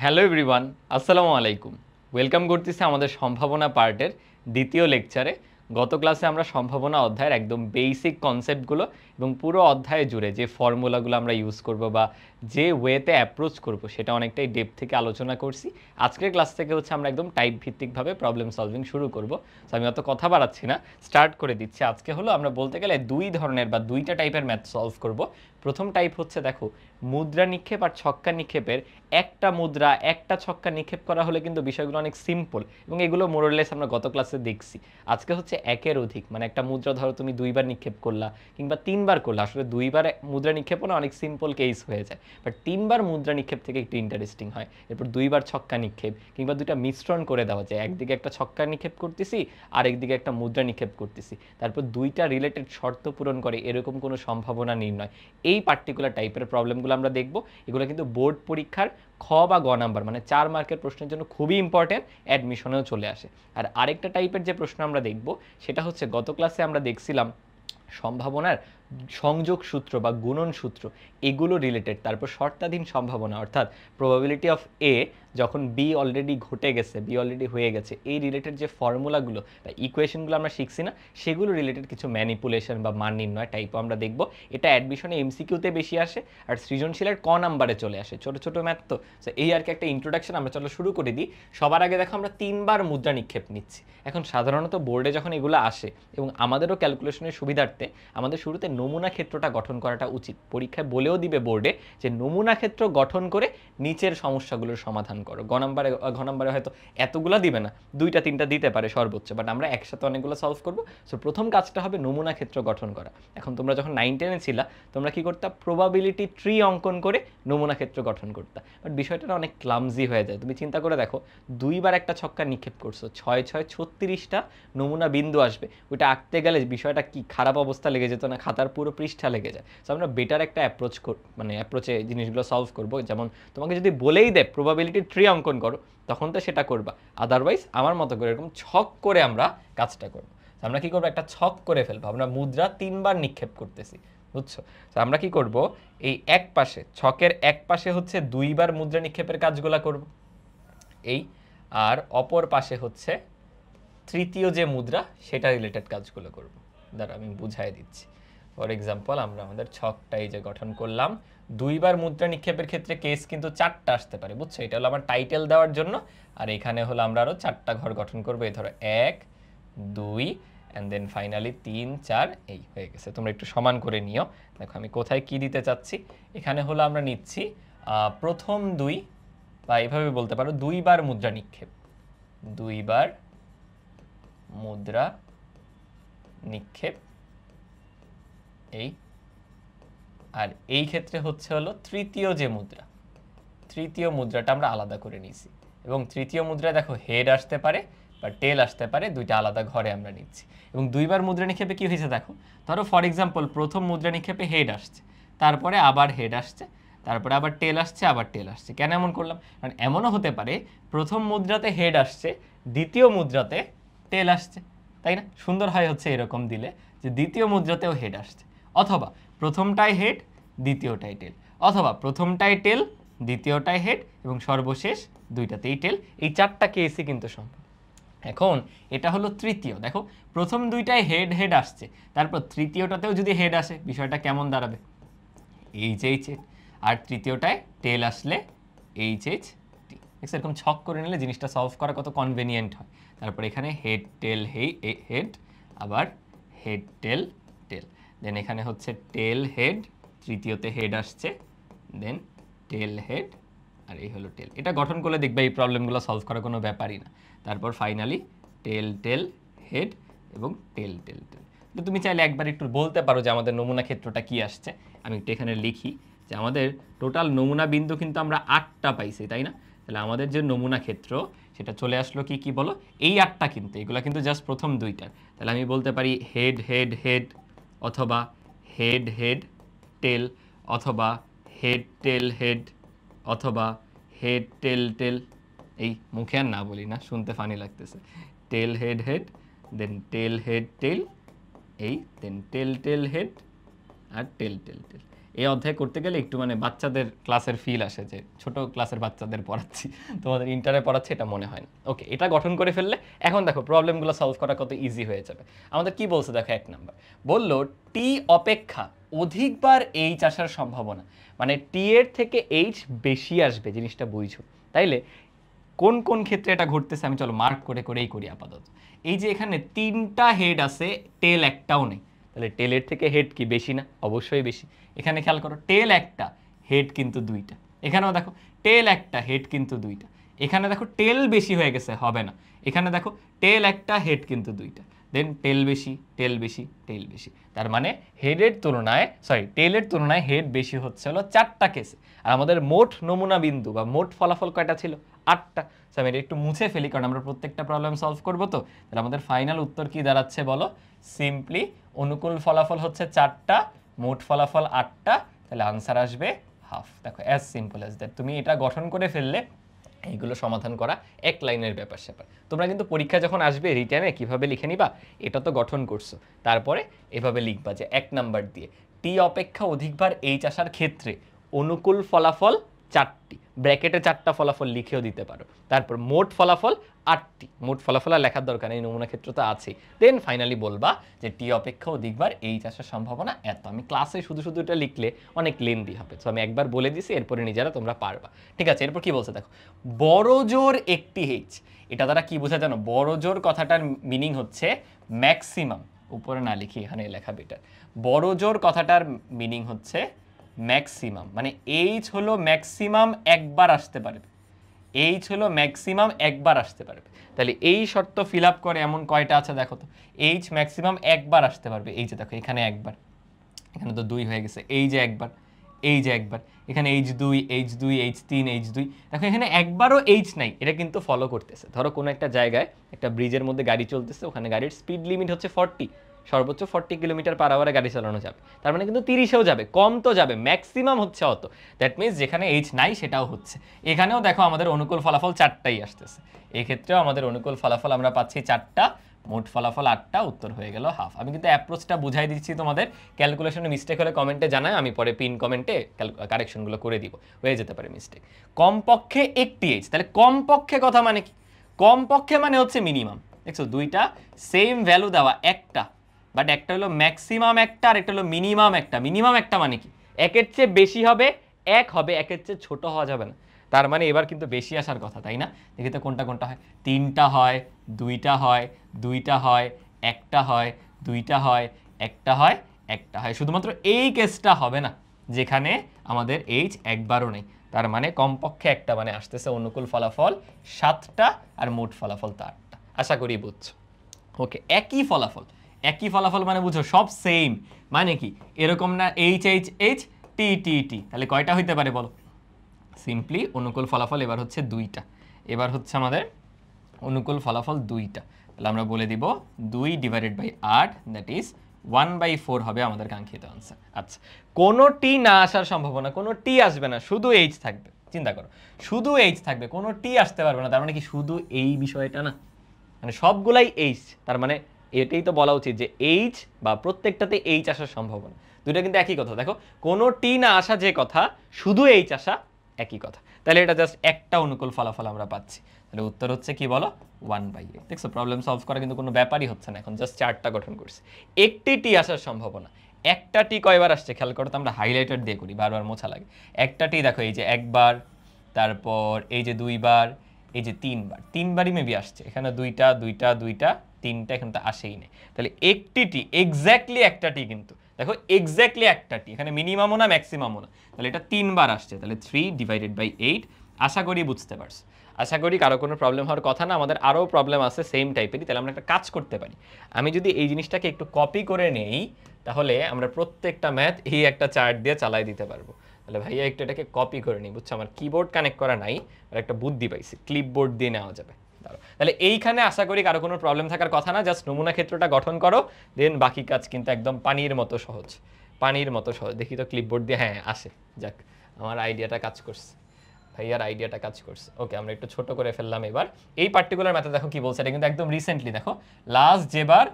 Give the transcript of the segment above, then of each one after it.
Hello everyone, আসসালামু আলাইকুম। Welcome করতেছি আমাদের সম্ভাবনা পার্টের দ্বিতীয় লেকচারে। গত ক্লাসে আমরা সম্ভাবনা অধ্যায়ের একদম বেসিক কনসেপ্টগুলো এবং পুরো অধ্যায়ে জুড়ে যে ফর্মুলাগুলো আমরা ইউজ করব বা যে ওয়েতে অ্যাপ্রোচ করব সেটা অনেকটাই ডেপথ থেকে আলোচনা করছি। আজকের ক্লাস থেকে হচ্ছে আমরা একদম টাইপ ভিত্তিকভাবে প্রবলেম সলভিং শুরু করব। সো আমি অত কথা বাড়াচ্ছি না, স্টার্ট করে দিচ্ছি। আজকে হলো আমরা বলতে গেলে দুই ধরনের বা দুইটা টাইপের ম্যাথ সলভ করব। প্রথম টাইপ হচ্ছে দেখো, মুদ্রা নিক্ষেপ আর ছক্কা নিক্ষেপের একটা মুদ্রা একটা ছক্কা নিক্ষেপ করা হলে কিন্তু বিষয়গুলো অনেক সিম্পল এবং এগুলো মোরলেস আমরা গত ক্লাসে দেখছি। আজকে হচ্ছে একের অধিক, মানে একটা মুদ্রা ধরো তুমি দুইবার নিক্ষেপ করলা কিংবা তিনবার করলা। আসলে দুইবার মুদ্রা নিক্ষেপও না অনেক সিম্পল কেস হয়ে যায়, বাট তিনবার মুদ্রা নিক্ষেপ থেকে একটু ইন্টারেস্টিং হয়। এরপর দুইবার ছক্কা নিক্ষেপ কিংবা দুইটা মিশ্রণ করে দেওয়া যায়, একদিকে একটা ছক্কা নিক্ষেপ করতেছি আর একদিকে একটা মুদ্রা নিক্ষেপ করতেছি, তারপর দুইটা রিলেটেড শর্ত পূরণ করে এরকম কোনো সম্ভাবনা নির্ণয়। এই পার্টিকুলার টাইপের প্রবলেমগুলো আমরা দেখব। এগুলো কিন্তু বোর্ড পরীক্ষার খ বা গ নাম্বার মানে 4 মার্কের প্রশ্নের জন্য খুবই ইম্পর্টেন্ট, অ্যাডমিশনেও চলে আসে। আর আরেকটা টাইপের যে প্রশ্ন আমরা দেখব সেটা হচ্ছে, গত ক্লাসে আমরা দেখছিলাম সম্ভাবনার সংযোগ সূত্র বা গুণন সূত্র এগুলো রিলেটেড, তারপর শর্তাধীন সম্ভাবনা অর্থাৎ প্রবাবিলিটি অফ এ যখন বি অলরেডি ঘটে গেছে, বি অলরেডি হয়ে গেছে, এই রিলেটেড যে ফর্মুলাগুলো বা ইকুয়েশনগুলো আমরা শিখছি না, সেগুলো রিলেটেড কিছু ম্যানিপুলেশন বা মান নির্ণয় টাইপও আমরা দেখব। এটা অ্যাডমিশনে এমসিকিউতে বেশি আসে আর সৃজনশীলের ক নাম্বারে চলে আসে, ছোট ছোট ম্যাথ তো। সো এই আর কি একটা ইন্ট্রোডাকশন, আমরা চলো শুরু করে দিই। সবার আগে দেখো আমরা তিনবার মুদ্রা নিক্ষেপ নিচ্ছি। এখন সাধারণত বোর্ডে যখন এগুলো আসে এবং আমাদেরও ক্যালকুলেশনের সুবিধার্থে আমাদের শুরুতে নমুনা ক্ষেত্রটা গঠন করাটা উচিত। পরীক্ষায় বলেও দিবে বোর্ডে যে নমুনা ক্ষেত্র গঠন করে নিচের সমস্যাগুলোর সমাধান করো। ঘ নাম্বারে হয়তো এতগুলো দিবে না, দুইটা তিনটা দিতে পারে সর্বোচ্চ, বাট আমরা একসাথে অনেকগুলো সলভ করবো। সো প্রথম কাজটা হবে নমুনা ক্ষেত্র গঠন করা। এখন তোমরা যখন 9-10-এ ছিলা তোমরা কি করতা, প্রবাবিলিটি ট্রি অঙ্কন করে নমুনা ক্ষেত্র গঠন করতা, বাট বিষয়টা অনেক ক্লামজি হয়ে যায়। তুমি চিন্তা করে দেখো, দুইবার একটা ছক্কা নিক্ষেপ করছো, 6×6 = 36টা নমুনা বিন্দু আসবে, ওইটা আঁকতে গেলে বিষয়টা কি খারাপ অবস্থা লেগে যেত না, খাতার পুরো পৃষ্ঠা লেগে যায়। সো আমরা বেটার একটা অ্যাপ্রোচে জিনিসগুলো সলভ করবো। যেমন তোমাকে যদি বলেই দেয় প্রবাবিলিটি ট্রি অঙ্কন করো, তখন তো সেটা করবা, আদারওয়াইজ আমার মতো করে এরকম ছক করে আমরা কাজটা করবো। আমরা কি করবো, একটা ছক করে ফেলবো। আমরা মুদ্রা তিনবার নিক্ষেপ করতেছি, বুঝছো? তো আমরা কি করব, এই এক পাশে ছকের এক পাশে হচ্ছে দুইবার মুদ্রা নিক্ষেপের কাজগুলো করব এই, আর অপর পাশে হচ্ছে তৃতীয় যে মুদ্রা সেটা রিলেটেড কাজগুলো করব। দাঁড়া আমি বুঝাই দিচ্ছি। ফর এক্সাম্পল, আমরা আমাদের ছকটা এই যে গঠন করলাম, দুইবার মুদ্রা নিক্ষেপের ক্ষেত্রে কেস কিন্তু 4টা আসতে পারে, বুঝছো? এটা হলো আমার টাইটেল দেওয়ার জন্য। আর এখানে হলো আমরা আরও 4টা ঘর গঠন করবো। এই ধরো 1 2 অ্যান্ড দেন ফাইনালি 3 4, এই হয়ে গেছে। তোমরা একটু সমান করে নিও। দেখো আমি কোথায় কি দিতে চাচ্ছি। এখানে হলো আমরা নিচ্ছি প্রথম দুই, বা এইভাবে বলতে পারো দুইবার মুদ্রা নিক্ষেপ, দুইবার মুদ্রা নিক্ষেপ এই। আর এই ক্ষেত্রে হচ্ছে হলো তৃতীয় যে মুদ্রা, তৃতীয় মুদ্রাটা আমরা আলাদা করে নিয়েছি। এবং তৃতীয় মুদ্রায় দেখো হেড আসতে পারে বা টেল আসতে পারে, দুইটা আলাদা ঘরে আমরা নিচ্ছি। এবং দুইবার মুদ্রা নিক্ষেপে কি হয়েছে দেখো, ধরো ফর এক্সাম্পল প্রথম মুদ্রা নিক্ষেপে হেড আসছে, তারপরে আবার হেড আসছে, তারপরে আবার টেল আসছে, আবার টেল আসছে। কেন এমন করলাম, কারণ এমনও হতে পারে প্রথম মুদ্রাতে হেড আসছে, দ্বিতীয় মুদ্রাতে টেল আসছে, তাই না? সুন্দর হয় হচ্ছে এরকম দিলে যে দ্বিতীয় মুদ্রাতেও হেড আসছে, অথবা প্রথমটায় হেড দ্বিতীয়টায় টেল, অথবা প্রথমটায় টেল দ্বিতীয়টায় হেড এবং সর্বশেষ দুইটাতেই টেল। এই 4টা কেসই কিন্তু সম্ভব। এখন এটা হলো তৃতীয়, দেখো প্রথম দুইটায় হেড হেড আসছে, তারপর তৃতীয়টাতেও যদি হেড আসে বিষয়টা কেমন দাঁড়াবে, এইচ এইচ, আর তৃতীয়টায় টেল আসলে এইচ এইচ টি। এরকম ছক করে নিলে জিনিসটা সলভ করা কত কনভেনিয়েন্ট হয়। তারপর এখানে হেড টেল হেড, আবার হেড টেল টেল, দেন এখানে হচ্ছে টেল হেড, তৃতীয়তে হেড আসছে, দেন টেল হেড, আর এই হলো টেল। এটা গঠন করলে দেখবে এই প্রবলেমগুলো সলভ করা কোনো ব্যাপারই না। তারপর ফাইনালি টেল টেল হেড এবং টেল টেল টেল। তো তুমি চাইলে একবার একটু বলতে পারো যে আমাদের নমুনা ক্ষেত্রটা কি আসছে। আমি একটু এখানে লিখি যে আমাদের টোটাল নমুনা বিন্দু কিন্তু আমরা 8টা পাইছি, তাই না? তাহলে আমাদের যে নমুনা ক্ষেত্র সেটা চলে আসলো কি কি বলো, এই 8টা, কিন্তু এগুলো কিন্তু জাস্ট প্রথম দুইটার। তাহলে আমি বলতে পারি হেড হেড হেড, অথবা হেড হেড টেল, অথবা হেড টেল হেড, অথবা হেড টেল টেল। এই মুখে আর না বলি না, শুনতে ফানি লাগতেছে। টেল হেড হেড, দেন টেল হেড টেল, এই দেন টেল টেল হেড, আর টেল টেল টেল। এই অধ্যায় করতে গেলে একটু মানে বাচ্চাদের ক্লাসের ফিল আসে, যে ছোট ক্লাসের বাচ্চাদের পড়াচ্ছি, তোমাদের ইন্টারে পড়াচ্ছি, এটা মনে হয় না। ওকে, এটা গঠন করে ফেললে এখন দেখো প্রবলেমগুলো সলভ করা কত ইজি হয়ে যাবে। আমাদের কি বলছে দেখো, 1 নাম্বার বললো টি অপেক্ষা অধিকবার এইচ আসার সম্ভাবনা, মানে টি এর থেকে এইচ বেশি আসবে, জিনিসটা বুঝছো? তাইলে কোন কোন ক্ষেত্রে এটা ঘটতেছে আমি চলো মার্ক করে করেই করি আপাতত। এই যে এখানে 3টা হেড আছে, টেল একটাও নেই, তাহলে টেলের থেকে হেড কি বেশি না? অবশ্যই বেশি। এখানে খেয়াল করো, টেল একটা, হেড কিন্তু 2টা। এখানেও দেখো টেল একটা, হেড কিন্তু 2টা। এখানে দেখো টেল বেশি হয়ে গেছে, হবে না। এখানে দেখো টেল একটা, হেড কিন্তু 2টা। দেন টেল বেশি, টেল বেশি, টেল বেশি। তার মানে হেডের তুলনায়, টেলের তুলনায় হেড বেশি হচ্ছে হলো 4টা কেসে। আর আমাদের মোট নমুনা বিন্দু বা মোট ফলাফল কয়টা ছিল? 8টা। আমি এটা একটু মুছে ফেলি, কারণ আমরা প্রত্যেকটা প্রবলেম সলভ করবো তো। তাহলে আমাদের ফাইনাল উত্তর কি দাঁড়াচ্ছে বলো? সিম্পলি অনুকূল ফলাফল হচ্ছে 4টা, মোট ফলাফল 8টা, তাহলে আনসার আসবে হাফ। দেখো, অ্যাজ সিম্পল অ্যাজ দ্যাট। তুমি এটা গঠন করে ফেললে এইগুলো সমাধান করা এক লাইনের ব্যাপার স্যাপার। তোমরা কিন্তু পরীক্ষা যখন আসবে রিটার্নে কিভাবে লিখে নিবা, এটা তো গঠন করছো, তারপরে এভাবে লিখবা যে 1 নাম্বার দিয়ে টি অপেক্ষা অধিকবার এইচ আসার ক্ষেত্রে অনুকূল ফলাফল 4টি, ব্র্যাকেটে 4টা ফলাফল লিখেও দিতে পারো। তারপর মোট ফলাফল 8টি, মোট ফলাফল আর লেখার দরকার নেই, নমুনা ক্ষেত্র তো আছেই। দেন ফাইনালি বলবা যে টি অপেক্ষা অধিকবার এইচ আসার সম্ভাবনা এত। আমি ক্লাসে শুধু শুধু এটা লিখলে অনেক লেন্দি হবে, তো আমি একবার বলে দিছি, এরপরে নিজেরা তোমরা পারবা। ঠিক আছে, এরপর কি বলছে দেখো, বড় জোর একটি এইচ। এটা দ্বারা কি বোঝা জানো? বড় জোর কথাটার মিনিং হচ্ছে ম্যাক্সিমাম। উপরে না লিখি, এখানে লেখা বেটার। বড় জোর কথাটার মিনিং হচ্ছে ম্যাক্সিমাম, মানে এইচ হলো ম্যাক্সিমাম একবার আসতে পারবে, এইচ হলো ম্যাক্সিমাম একবার আসতে পারবে। তাহলে এই শর্ত ফিল আপ করে এমন কয়টা আছে দেখো তো? এইচ ম্যাক্সিমাম একবার আসতে পারবে, এই যে দেখো এখানে একবার, এখানে তো 2 হয়ে গেছে, এই যে একবার, এই যে একবার, এখানে H2, H2, H3, H2। দেখো এখানে একবারও এইচ নাই, এটা কিন্তু ফলো করতেছে। ধরো কোনো একটা জায়গায় একটা ব্রিজের মধ্যে গাড়ি চলতেছে, ওখানে গাড়ির স্পিড লিমিট হচ্ছে 40, সর্বোচ্চ 40 কিলোমিটার পার আওয়ারে গাড়ি চালানো যাবে। তার মানে কিন্তু 30এও যাবে, কম তো যাবে, ম্যাক্সিমাম হচ্ছে অত। দ্যাট মিনস যেখানে এইচ নাই সেটাও হচ্ছে। এখানেও দেখো আমাদের অনুকূল ফলাফল 4টাই আসতেছে, এক্ষেত্রেও আমাদের অনুকূল ফলাফল আমরা পাচ্ছি 4টা, মোট ফলাফল 8টা, উত্তর হয়ে গেল হাফ। আমি কিন্তু অ্যাপ্রোচটা বুঝাই দিচ্ছি তোমাদের, ক্যালকুলেশনে মিস্টেক হলে কমেন্টে জানায়, আমি পরে পিন কমেন্টে কারেকশনগুলো করে দিব, হয়ে যেতে পারে মিস্টেক। কমপক্ষে একটি এইচ, তাহলে কমপক্ষে কথা মানে কি? কমপক্ষে মানে হচ্ছে মিনিমাম। দেখছো 2টা সেম ভ্যালু দেওয়া, একটা বাট একটা হলো ম্যাক্সিমাম একটা, আর একটা হলো মিনিমাম একটা। মিনিমাম একটা মানে কি? একের চেয়ে বেশি হবে, এক হবে, একের চেয়ে ছোট হওয়া যাবে না। তার মানে এবার কিন্তু বেশি আসার কথা, তাই না? দেখি তো কোনটা কোনটা হয়। 3টা হয়, 2টা হয়, 2টা হয়, একটা হয়, 2টা হয়, একটা হয়, একটা হয়। শুধুমাত্র এই কেসটা হবে না যেখানে আমাদের এইচ একবারও নেই। তার মানে কমপক্ষে একটা, মানে আসতেছে অনুকূল ফলাফল 7টা, আর মোট ফলাফল তো 8টা। আশা করি বুঝছো। ওকে, একই ফলাফল, একই ফলাফল মানে বুঝো সব সেম, মানে কি এরকম না এইচ এইচ এইচ টি টি টি, তাহলে কয়টা হইতে পারে বলো? সিম্পলি অনুকূল ফলাফল এবার হচ্ছে 2টা, এবার হচ্ছে আমাদের অনুকূল ফলাফল 2টা। তাহলে আমরা বলে দিব 2/8, দ্যাট ইজ 1/4 হবে আমাদের কাঙ্ক্ষিত আনসার। আচ্ছা, কোনো টি না আসার সম্ভাবনা, কোনো টি আসবে না, শুধু এইচ থাকবে। চিন্তা করো, শুধু এইচ থাকবে, কোনো টি আসতে পারবে না। তার মানে কি শুধু এই বিষয়টা না, মানে সবগুলাই এইচ। তার মানে এটাই তো বলা উচিত যে এইচ বা প্রত্যেকটাতে এইচ আসার সম্ভাবনা। দুইটা কিন্তু একই কথা। দেখো, কোনো টি না আসা যে কথা, শুধু এইচ আসা একই কথা। তাহলে এটা জাস্ট একটা অনুকূল ফলাফল আমরা পাচ্ছি। তাহলে উত্তর হচ্ছে কি বলো? 1/8। দেখছো, প্রবলেম সলভ করা কিন্তু কোনো ব্যাপারই হচ্ছে না, এখন জাস্ট চারটা গঠন করছি। একটি টি আসার সম্ভাবনা, একটা টি কয়বার আসছে খেয়াল করো তো, আমরা হাইলাইটার দিয়ে করি, বারবার মোছা লাগে। একটা টি দেখো এই যে একবার, তারপর এই যে 2বার, এই যে 3বার, 3বারই মেবি আসছে। এখানে 2টা 2টা 2টা 3টা, এখানে তো আসেই নেই। তাহলে একটি টি, এক্স্যাক্টলি একটা টি, কিন্তু দেখো এক্স্যাক্টলি একটা টি, এখানে মিনিমামও না ম্যাক্সিমামও না। তাহলে এটা 3বার আসছে, তাহলে 3/8। আশা করি বুঝতে পারছো, আশা করি কারো কোনো প্রবলেম হওয়ার কথা না। আমাদের আরও প্রবলেম আছে সেম টাইপেরই। তাহলে আমরা একটা কাজ করতে পারি, আমি যদি এই জিনিসটাকে একটু কপি করে নেই, তাহলে আমরা প্রত্যেকটা ম্যাথ এই একটা চার্ট দিয়ে চালাই দিতে পারবো। তাহলে ভাইয়া একটু এটাকে কপি করে নিই, বুঝছো? আমার কিবোর্ড কানেক্ট করা নাই, আর একটা বুদ্ধি পাইছি, ক্লিপবোর্ড দিয়ে নেওয়া যাবে। তাহলে এইখানে আশা করি কারো কোনো প্রবলেম থাকার কথা না। জাস্ট নমুনা ক্ষেত্রটা গঠন করো, দেন বাকি কাজ কিন্তু একদম পানির মতো সহজ, পানির মতো সহজ। দেখি তো ক্লিপবোর্ড দিয়ে, হ্যাঁ আসে, যাক আমার আইডিয়াটা কাজ করছে, ভাইয়ার আইডিয়াটা কাজ করছে। ওকে, আমরা একটু ছোট করে ফেললাম এবার। এই পার্টিকুলার ম্যাথে দেখো কি বলছে, এটা কিন্তু একদম রিসেন্টলি। দেখো লাস্ট যেবার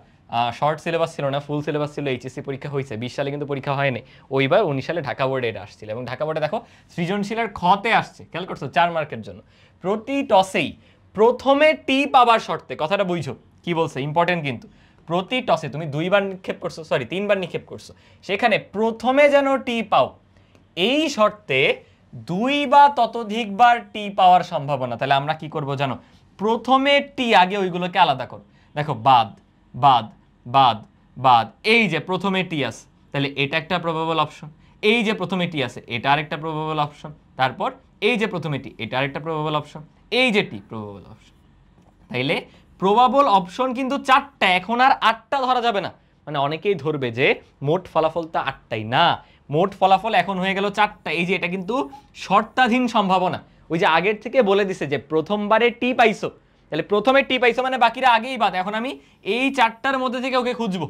শর্ট সিলেবাস ছিল না, ফুল সিলেবাস ছিল। এইচএসসি পরীক্ষা হয়েছে 20 সালে, কিন্তু পরীক্ষা হয়নি ওইবার, 19 সালে ঢাকা বোর্ডে এটা আসছিল। এবং ঢাকা বোর্ডে দেখো সৃজনশীলের খতে আসছে, খেয়াল করছো, 4 মার্কের জন্য। প্রতি টসেই প্রথমে টি পাবার শর্তে, কথাটা বুঝছো কি বলছে, ইম্পর্টেন্ট কিন্তু। প্রতি টসে তুমি 2বার নিক্ষেপ করছো, সরি 3বার নিক্ষেপ করছো, সেখানে প্রথমে যেন টি পাও, এই শর্তে 2 বা ততোধিকবার টি পাওয়ার সম্ভাবনা। তাহলে আমরা কি করব জানো, প্রথমে টি আগে ওইগুলোকে আলাদা করো। দেখো বাদ বাদ বাদ বাদ, এই যে প্রথমে টি আছে, তাহলে এটা একটা প্রবাবল অপশন। এই যে প্রথমে টি আছে, এটা আরেকটা প্রবাবল অপশন। তারপর এই যে প্রথমে টি, এটা আরেকটা প্রবাবল অপশন। এই যে টি, প্রবাবল অপশন। তাইলে প্রবাবল অপশন কিন্তু 4টা, এখন আর 8টা ধরা যাবে না। মানে অনেকেই ধরবে যে মোট ফলাফল তো 8টাই, না, মোট ফলাফল এখন হয়ে গেল 4টা। এই যে এটা কিন্তু শর্তাধীন সম্ভাবনা। ওই যে আগের থেকে বলে দিছে যে প্রথমবারে টি পাইছো, তাহলে প্রথমে টি পাইছো মানে বাকিরা আগেই বাদ। এখন আমি এই 4টার মধ্যে থেকে ওকে খুঁজবো,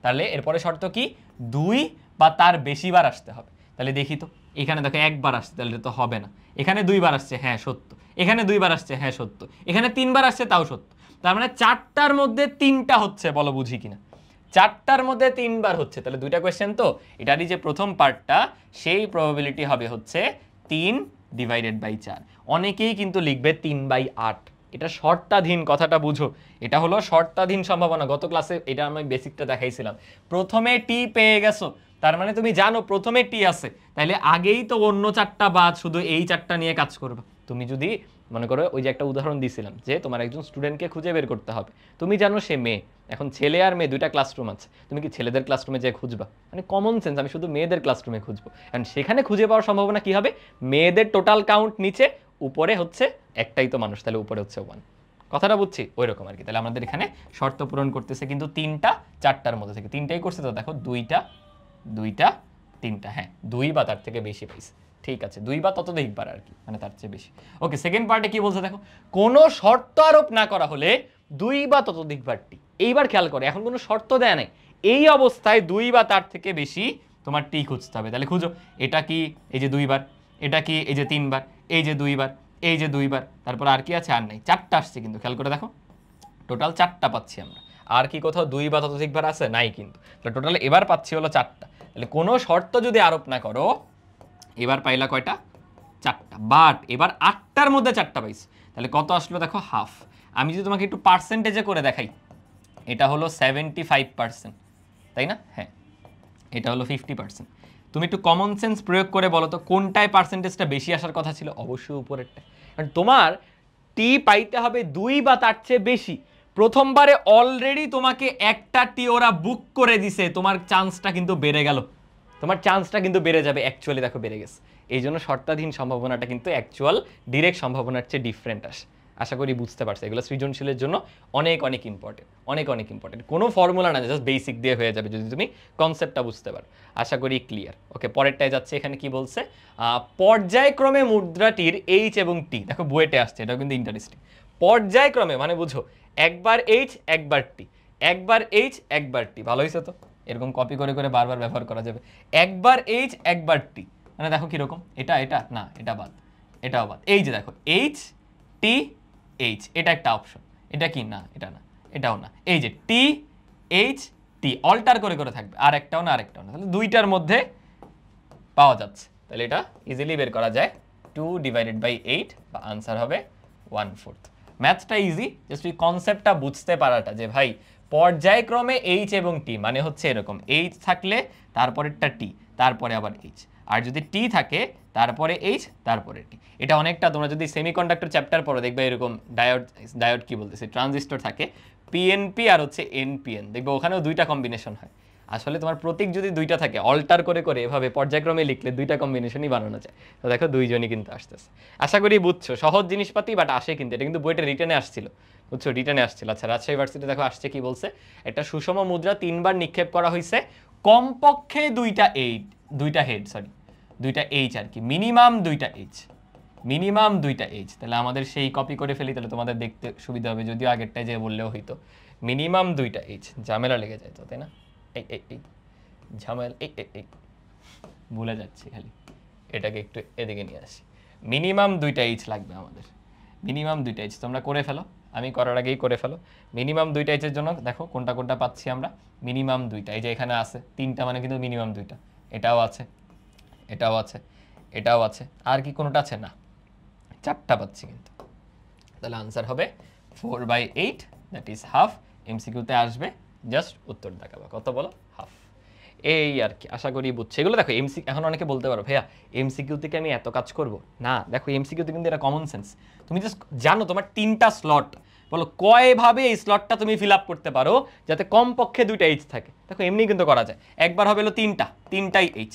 তাহলে এরপরে শর্ত কি, 2 বা তার বেশিবার আসতে হবে। তাহলে দেখি তো, এখানে দেখো 1বার আসছে, তাহলে তো হবে না। এখানে 2বার আসছে, হ্যাঁ সত্য। এখানে 2বার আসছে, হ্যাঁ সত্য। এখানে 3বার আসছে, তাও সত্য। তার মানে 4টার মধ্যে 3টা হচ্ছে, বলো বুঝি কিনা। 4টার মধ্যে 3বার হচ্ছে, তাহলে 2টা কোয়েশ্চেন তো। এটারই যে প্রথম পার্টটা, সেই প্রবাবিলিটি হবে হচ্ছে 3/4। অনেকেই কিন্তু লিখবে 3/8। এটা শর্তাধীন, কথাটা বুঝো। এটা হলো শর্তাধীন সম্ভাবনা। গত ক্লাসে এটা আমি বেসিকটা দেখাইছিলাম। প্রথমে টি পেয়ে গেছো, তার মানে তুমি জানো প্রথমে টি আছে, তাহলে আগেই তো অন্য 4টা বাদ, শুধু এই 4টা নিয়ে কাজ করবে। তুমি যদি মনে করো, ওই যে একটা উদাহরণ দিয়েছিলাম যে তোমার একজন স্টুডেন্টকে খুঁজে বের করতে হবে, তুমি জানো সে মেয়ে, এখন ছেলে আর মেয়ে 2টা ক্লাসরুম আছে, তুমি কি ছেলেদের ক্লাসরুমে যেয়ে খুঁজবা? মানে কমন সেন্স, আমি শুধু মেয়েদের ক্লাসরুমে খুঁজবো। কারণ সেখানে খুঁজে পাওয়ার সম্ভাবনা কি হবে, মেয়েদের টোটাল কাউন্ট নিচে, উপরে হচ্ছে একটাই তো মানুষ, তাহলে উপরে হচ্ছে 1। কথাটা বুঝছি ওই রকম আর কি। তাহলে আমাদের এখানে শর্ত পূরণ করতেছে কিন্তু 3টা 4টার মধ্যে থেকে। 3টাই করছে তো, দেখো 2টা 2টা 3টা, হ্যাঁ 2 বা তার থেকে বেশি পাইছে। ঠিক আছে, 2 বা ততোধিকবার আর কি, মানে তার চেয়ে বেশি। ওকে, সেকেন্ড পার্টে কি বলছে দেখো, কোনো শর্ত আরোপ না করা হলে 2 বা ততোধিকবার টি। এইবার খেয়াল করে, এখন কোনো শর্ত দেয়া নাই, এই অবস্থায় 2 বা তার থেকে বেশি তোমার টি খুঁজতে হবে। তাহলে খুঁজো, এটা কি, এই যে 2বার, এটা কি, এই যে 3বার, এই যে 2বার, এই যে 2বার, তারপর আর কি আছে, আর নাই, 4টা আসছে কিন্তু, খেয়াল করে দেখো টোটাল 4টা পাচ্ছি আমরা। আর কি কোথাও 2 বা ততোধিকবার আছে, নাই কিন্তু। তাহলে টোটাল এবার পাচ্ছি হলো 4টা। তাহলে কোনো শর্ত যদি আরোপ না করো, এবার পাইলা কয়টা, 4টা। বাট এবার 8টার মধ্যে 4টা পাইছি, তাহলে কত আসলো দেখো, হাফ। আমি যদি তোমাকে একটু পার্সেন্টেজে করে দেখাই, এটা হলো 75%, তাই না? হ্যাঁ, এটা হলো 50%। তুমি একটু কমন সেন্স প্রয়োগ করে বলো তো, কোনটায় পার্সেন্টেজটা বেশি আসার কথা ছিল? অবশ্যই উপরেরটা। কারণ তোমার টি পাইতে হবে 2 বা তার চেয়ে বেশি। প্রথমবারে অলরেডি তোমাকে একটা টি ওরা বুক করে দিছে, তোমার চান্সটা কিন্তু বেড়ে গেল, তোমার চান্সটা কিন্তু বেড়ে যাবে। অ্যাকচুয়ালি দেখো বেড়ে গেছে। এই জন্য শর্তাধীন সম্ভাবনাটা কিন্তু অ্যাকচুয়াল ডিরেক্ট সম্ভাবনার চেয়ে ডিফারেন্ট আসে। আশা করি বুঝতে পারছো, এগুলো সৃজনশীলের জন্য অনেক অনেক ইম্পর্টেন্ট, অনেক অনেক ইম্পর্টেন্ট। কোনো ফর্মুলা না, জাস্ট বেসিক দিয়ে হয়ে যাবে যদি তুমি কনসেপ্টটা বুঝতে পারো। আশা করি ক্লিয়ার। ওকে, পরেরটায় যাচ্ছে। এখানে কি বলছে, পর্যায়ক্রমে মুদ্রাটির এইচ এবং টি, দেখো বুয়েটে আসছে, এটাও কিন্তু ইন্টারেস্টিং। পর্যায়ক্রমে মানে বুঝো, একবার এইচ একবার টি, একবার এইচ একবার টি। ভালো হয়েছে তো, এরকম কপি করে করে বারবার ব্যবহার করা যাবে। একবার এইচ একবার টি, মানে দেখো কিরকম, এটা এটা না, এটা বাদ, এটাও বাদ। এই যে দেখো এইচ টি এইচ, এটা একটা অপশন, এটা কি না, এটা না, এটাও না। এই যে টি এইচ টি, অল্টার করে করে থাকবে, আর একটাও না, আর একটাও না। তাহলে 2টার মধ্যে পাওয়া যাচ্ছে, তাহলে এটা ইজিলি বের করা যায়। 2/8, বা আনসার হবে 1/4। ম্যাথটা ইজি, জাস্ট ওই কনসেপ্টটা বুঝতে পারাটা, যে ভাই পর্যায়ক্রমে এইচ এবং টি মানে হচ্ছে এরকম, এইচ থাকলে তারপরেরটা টি, তারপরে আবার এইচ, আর যদি টি থাকে তারপরে এইচ, তারপরে টি। এটা অনেকটা, তোমরা যদি সেমিকন্ডাক্টর চ্যাপ্টার পড়ো দেখবে এরকম ডায়োড কি বলতেছে, ট্রানজিস্টর থাকে, পিএনপি আর হচ্ছে এনপিএন, দেখবে ওখানেও 2টা কম্বিনেশন হয়। আসলে তোমার প্রতীক যদি 2টা থাকে, অল্টার করে করে এভাবে পর্যায়ক্রমে লিখলে 2টা কম্বিনেশনই বানানো যায়। তো দেখো 2জনই কিন্তু আসতেছে। আশা করি বুঝছো, সহজ জিনিসপাতি, বাট আসে কিন্তু। এটা কিন্তু বইটা রিটেনে আসছিল, বুঝছো, রিটেনে আসছিল। আচ্ছা, রাজশাহী ইউনিভার্সিটি দেখো আসছে কি বলছে, একটা সুষম মুদ্রা 3বার নিক্ষেপ করা হয়েছে, কমপক্ষে 2টা হেড, সরি 2টা এইচ আর কি, মিনিমাম 2টা এইচ, মিনিমাম 2টা এইচ। তাহলে আমাদের সেই কপি করে ফেলি, তাহলে তোমাদের দেখতে সুবিধা হবে, যদিও আগেরটায় যে বললেও হইতো। মিনিমাম 2টা এইচ, ঝামেলা লেগে যায় তো, তাই না? এই ঝামেলা, এই ভুলে যাচ্ছি খালি, এটাকে একটু এদিকে নিয়ে আসি। মিনিমাম 2টা এইচ লাগবে আমাদের, মিনিমাম 2টা এইচ। তোমরা করে ফেলো, আমি করার আগেই করে ফেলো। মিনিমাম 2টা এইচের জন্য দেখো কোনটা কোনটা পাচ্ছি আমরা, মিনিমাম 2টা, এই যে এখানে আছে 3টা মানে কিন্তু মিনিমাম 2টা, এটাও আছে, এটাও আছে, এটাও আছে, আর কি কোনোটা আছে না, 4টা পাচ্ছি কিন্তু। তাহলে আনসার হবে 4/8, দ্যাট ইজ হাফ। এমসিকিউতে আসবে, জাস্ট উত্তর দেখাবো, কত বলো, হাফ। এই আর কি, আশা করি বুঝছে। এগুলো দেখো এখন অনেকে বলতে পারো ভাইয়া এমসিকিউ থেকে আমি এত কাজ করব না, দেখো এমসিকিউতে কিন্তু এটা কমন সেন্স। তুমি জাস্ট জানো তোমার 3টা স্লট, বলো কয়ভাবে এই স্লটটা তুমি ফিল আপ করতে পারো যাতে কমপক্ষে 2টা এইচ থাকে। দেখো এমনি কিন্তু করা যায়, একবার হবে হলো 3টাই এইচ,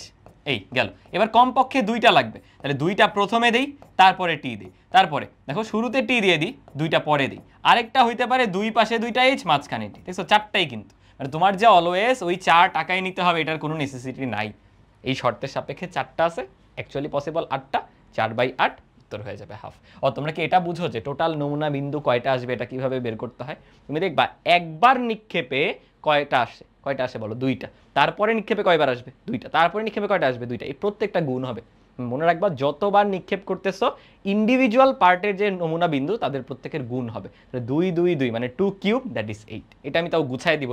এই গেল। এবার কমপক্ষে 2টা লাগবে, তাহলে 2টা প্রথমে দেই, তারপরে টি দিই, তারপরে দেখো শুরুতে টি দিয়ে দিই, 2টা পরে দিই, আরেকটা হইতে পারে 2 পাশে 2টা এইচ, মাঝখানে টি, দেখছো 4টাই কিন্তু। মানে তোমার যে অলওয়েজ ওই 4 টাকায় নিতে হবে এটার কোনো নেসেসিটি নাই, এই শর্তের সাপেক্ষে 4টা আছে, অ্যাকচুয়ালি পসিবল 8টা, 4/8 উত্তর হয়ে যাবে হাফ। তোমরা কি এটা বুঝো যে টোটাল নমুনা বিন্দু কয়টা আসবে এটা কিভাবে বের করতে হয়? তুমি দেখবা একবার নিক্ষেপে কয়টা আসে বলো, 2টা, তারপরে নিক্ষেপে কয়বার আসবে, 2টা, তারপরে নিক্ষেপে কয়টা আসবে, 2টা, এই প্রত্যেকটা গুণ হবে। মনে রাখবা যতবার নিক্ষেপ করতেছো ইন্ডিভিজুয়াল পার্টের যে নমুনা বিন্দু তাদের প্রত্যেকের গুণ হবে, 2 2 2 মানে 2 কিউব, দ্যাট ইজ 8। এটা আমি তাও গুছাই দিব,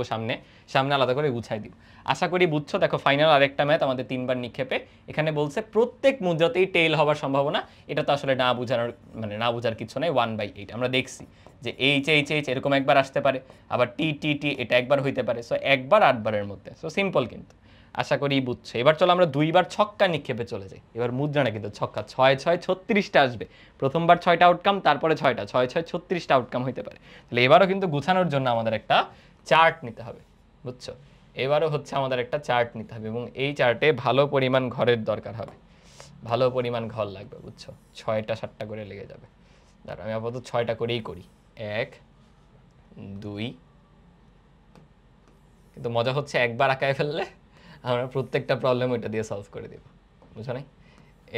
সামনে আলাদা করে গুছাই দিব। আশা করি বুঝছো। দেখো ফাইনাল আরেকটা ম্যাথ আমাদের 3বার নিক্ষেপে, এখানে বলছে প্রত্যেক মুদ্রাতেই টেইল হওয়ার সম্ভাবনা, এটা তো আসলে না বোঝার কিছু নাই, 1/8 আমরা দেখছি যে এইচ এইচ এইচ এরকম একবার আসতে পারে, আবার টি টি টি এটা একবার হইতে পারে, সো একবার 8বারের মধ্যে, সো সিম্পল কিন্তু। আশা করি বুঝছো। এবার চলো আমরা 2বার ছক্কা নিক্ষেপে চলে যাই। এবার মুদ্রা না কিন্তু ছক্কা, 6 6 36টা আসবে, প্রথমবার 6টা আউটকাম, তারপরে 6টা, 6 6 36টা আউটকাম হইতে পারে। তাহলে এবারও কিন্তু গুছানোর জন্য আমাদের একটা চার্ট নিতে হবে, বুঝছো? এবারও হচ্ছে আমাদের একটা চার্ট নিতে হবে, এবং এই চার্টে ভালো পরিমাণ ঘরের দরকার হবে, ভালো পরিমাণ ঘর লাগবে, বুঝছো? 6টা 7টা করে লেগে যাবে। দাঁড়া আমি আপাতত 6টা করেই করি, 1 2, কিন্তু মজা হচ্ছে একবার আঁকায় ফেললে আমরা প্রত্যেকটা প্রবলেম ওইটা দিয়ে সলভ করে দেব, বুঝো নাই?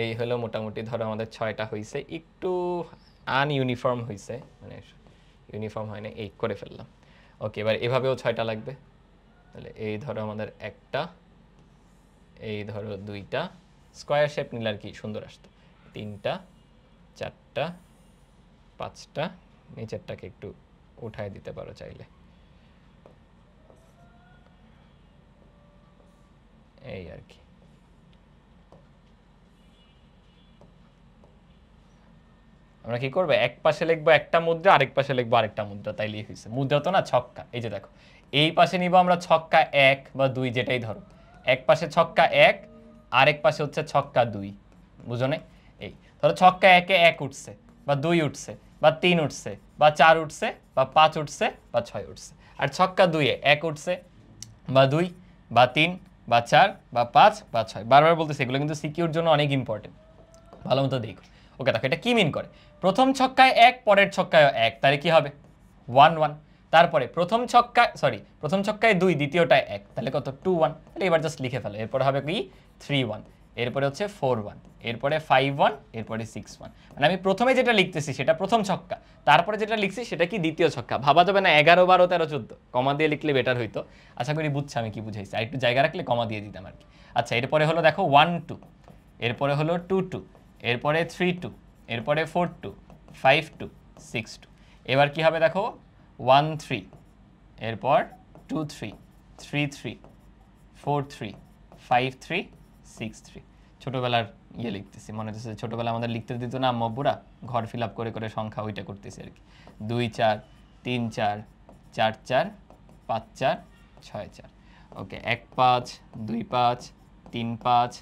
এই হলো মোটামুটি, ধরো আমাদের 6টা হয়েছে, একটু আনইউনিফর্ম হয়েছে, মানে ইউনিফর্ম হয় না, এই করে ফেললাম। ওকে, এবার এভাবেও 6টা লাগবে, তাহলে এই ধরো আমাদের একটা, এই ধরো 2টা, স্কোয়ার শেপ নিলে আর কি সুন্দর আসতো, 3টা 4টা 5টা, নিচেরটাকে একটু উঠায় দিতে পারো চাইলে, এই আর কি। আমরা কি করবো, এক পাশে লিখবো একটা মুদ্রা, আরেক পাশে লিখবো আরেকটা মুদ্রা, তাইলেই হয়েছে। মুদ্রা তো না, ছক্কা। এই যে দেখো, এই পাশে নিব আমরা ছক্কা 1 বা 2, যেটাই ধরো, এক পাশে ছক্কা 1, আরেক পাশে হচ্ছে ছক্কা 2, বুঝো না? এই ধরো ছক্কা 1-এ 1 উঠছে, বা 2 উঠছে, বা 3 উঠছে, বা 4 উঠছে, বা 5 উঠছে, বা 6 উঠছে। আর ছক্কা 2-এ 1 উঠছে, বা 2, বা 3, বা 4, বা 5, বা 6। বারবার বলতেছে, এগুলো কিন্তু সিকিউর জন্য অনেক ইম্পর্টেন্ট, ভালো মতো দেখো। ওকে, দেখো এটা কি মিন করে, প্রথম ছক্কায় 1, পরের ছক্কায় 1, তাহলে কি হবে 1 1। তারপরে প্রথম ছক্কায় 2, দ্বিতীয়টায় 1, তাহলে কত 2 1। তাহলে এবার জাস্ট লিখে ফেলো, এরপরে হবে কি 3 1, এরপরে হচ্ছে 4 1, এরপরে 5 1, এরপরে 6 1। মানে আমি প্রথমে যেটা লিখতেছি সেটা প্রথম ছক্কা, তারপরে যেটা লিখছি সেটা কি দ্বিতীয় ছক্কা। ভাবা যাবে না 11 12 13 14, কমা দিয়ে লিখলে বেটার হইতো। আশা করি বুঝছো আমি কি বুঝাইছি, আর একটু জায়গা রাখলে কমা দিয়ে দিতাম আর কি। আচ্ছা, এরপরে হলো দেখো 1 2, এরপরে হলো 2 2, এরপরে 3 2, এরপরে 4 2, 5 2, 6 2। এবার কি হবে দেখো 1 3, এরপর 2 3, 3 3, 4 3, 5 3, 6 3। ছোটোবেলার লিখতেছি, মনে হচ্ছে ছোটোবেলা আমাদের লিখতে দিত না আম্মুরা, ঘর ফিল আপ করে করে সংখ্যা, ওইটা করতেছি আর কি। 2 4, 3 4, 4 4, 5 4, 6 4। ওকে, 1 5, 2 5, 3 5,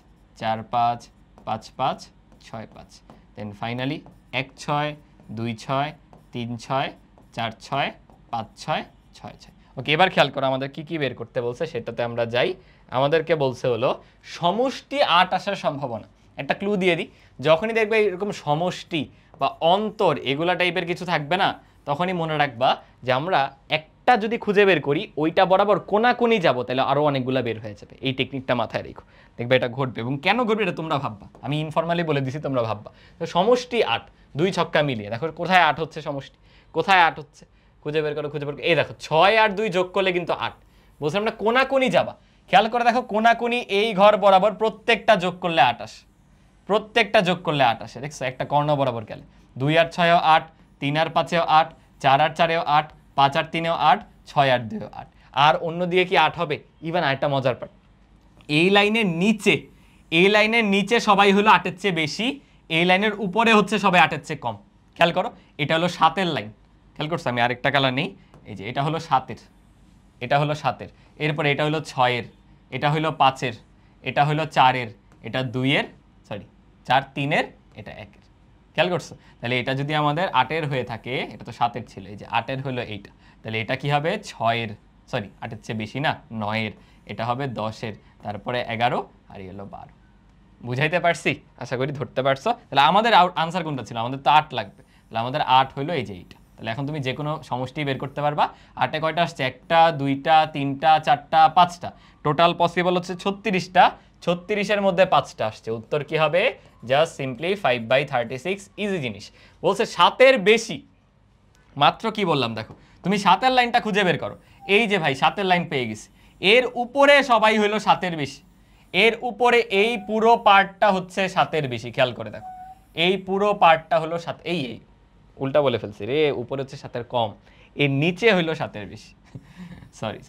4 5, 5 5, 6 5। দেন ফাইনালি 1 6, 2 6, 3 6, 4 6, 5 6, 6 6। ওকে, এবার খেয়াল করো আমাদের কি কি বের করতে বলছে, সেটাতে আমরা যাই। আমাদেরকে বলছে হলো সমষ্টি 8 আসার সম্ভাবনা। একটা ক্লু দিয়ে দিই, যখনই দেখবে এরকম সমষ্টি বা অন্তর এগুলা টাইপের কিছু থাকবে না, তখনই মনে রাখবা যে আমরা একটা যদি খুঁজে বের করি ওইটা বরাবর কোনাকুনি যাবো, তাহলে আরও অনেকগুলো বের হয়ে যাবে। এই টেকনিকটা মাথায় রেখো, দেখবে এটা ঘটবে। এবং কেন ঘটবে এটা তোমরা ভাববা, আমি ইনফরমালি বলে দিছি, তোমরা ভাববা। তো সমষ্টি 8, 2 ছক্কা মিলিয়ে দেখো কোথায় 8 হচ্ছে, সমষ্টি কোথায় 8 হচ্ছে, খুঁজে বের করো। এই দেখো 6 আর 2 যোগ করলে কিন্তু 8, বলছিলাম না কোনাকুনি যাবা। খেয়াল করে দেখো কোনাকুনি এই ঘর বরাবর প্রত্যেকটা যোগ করলে 8 আসে, প্রত্যেকটা যোগ করলে 8 আসে, দেখছো একটা কর্ণ বরাবর গেলে। 2 আর 6 8, 3 আর 5 8, 4 আর 4 8, 5 আর 3 8, 6 আর 2 8। আর অন্য দিকে কি 8 হবে? ইভেন আরেকটা মজার পার্ট, এই লাইনের নিচে সবাই হলো 8-এর চেয়ে বেশি, এই লাইনের উপরে হচ্ছে সবাই 8-এর চেয়ে কম। খেয়াল করো, এটা হলো 7-এর লাইন। খেয়াল করছো, আমি আরেকটা কালার নেই, এই যে এটা হলো 7-এর, এটা হলো 7-এর, এরপরে এটা হলো 6-এর, এটা হলো 5-এর, এটা হলো 4-এর, এটা 2-এর, সরি 4 3-এর, এটা 1-এর। খেয়াল করছো? তাহলে এটা যদি আমাদের 8-এর হয়ে থাকে, এটা তো 7-এর ছিল, এই যে 8-এর হলো এইটা, তাহলে এটা কি হবে 6-এর, সরি 8-এর চেয়ে বেশি না, 9-এর, এটা হবে 10-এর, তারপরে 11 আর এই হলো 12। বুঝাইতে পারছি? আশা করি ধরতে পারছো। তাহলে আমাদের আনসার কোনটা ছিল? আমাদের তো 8 লাগবে, তাহলে আমাদের 8 হলো এই যে এইটা। তাহলে এখন তুমি যে কোনো সমষ্টি বের করতে পারবা। 8-এ কয়টা আসছে? 1টা 2টা 3টা 4টা 5টা, টোটাল পসিবল হচ্ছে 36টা, 36-এর মধ্যে 5টা আসছে। উত্তর কি হবে? Just simply 5/36। ইজি জিনিস। বলছে 7-এর বেশি, মাত্র কি বললাম দেখো, তুমি 7-এর লাইনটা খুঁজে বের করো। এই যে ভাই 7-এর লাইন পেয়ে গেছি, এর উপরে সবাই হলো 7-এর বেশি, এর উপরে এই পুরো পার্টটা হচ্ছে 7-এর বেশি। খেয়াল করে দেখো, এই পুরো পার্টটা হলো 7, এই উল্টা বলে ফেলছি রে, উপরে হচ্ছে 7-এর কম, এর নিচে হইলো 7-এর বেশি, সরি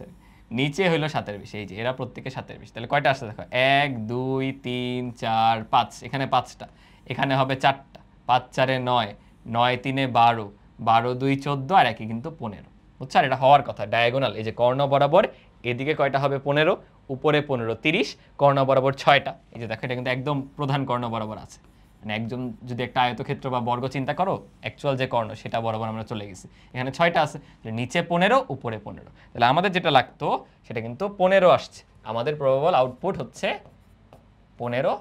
নিচে হইলো 7-এর বেশি। এই যে এরা প্রত্যেকে 7-এর বেশি। তাহলে কয়টা আসছে দেখো, 1 2 3 4 5, এখানে 5টা, এখানে হবে 4টা, 5 4 9, 9 3 12, 12 2 14, আর একই কিন্তু 15। বুঝছো? আর এটা হওয়ার কথা ডায়াগোনাল, এই যে কর্ণ বরাবর এদিকে কয়টা হবে? 15, উপরে 15 30, কর্ণ বরাবর 6টা। এই যে দেখো, এটা কিন্তু একদম প্রধান কর্ণ বরাবর আছে, মানে একদম যদি একটা আয়তক্ষেত্র বা বর্গ চিন্তা করো, অ্যাকচুয়াল যে কর্ণ সেটা বরাবর আমরা চলে গেছি, এখানে 6টা আছে, নিচে 15 উপরে 15। তাহলে আমাদের যেটা লাগতো সেটা কিন্তু 15 আসছে। আমাদের প্রবাবল আউটপুট হচ্ছে 15,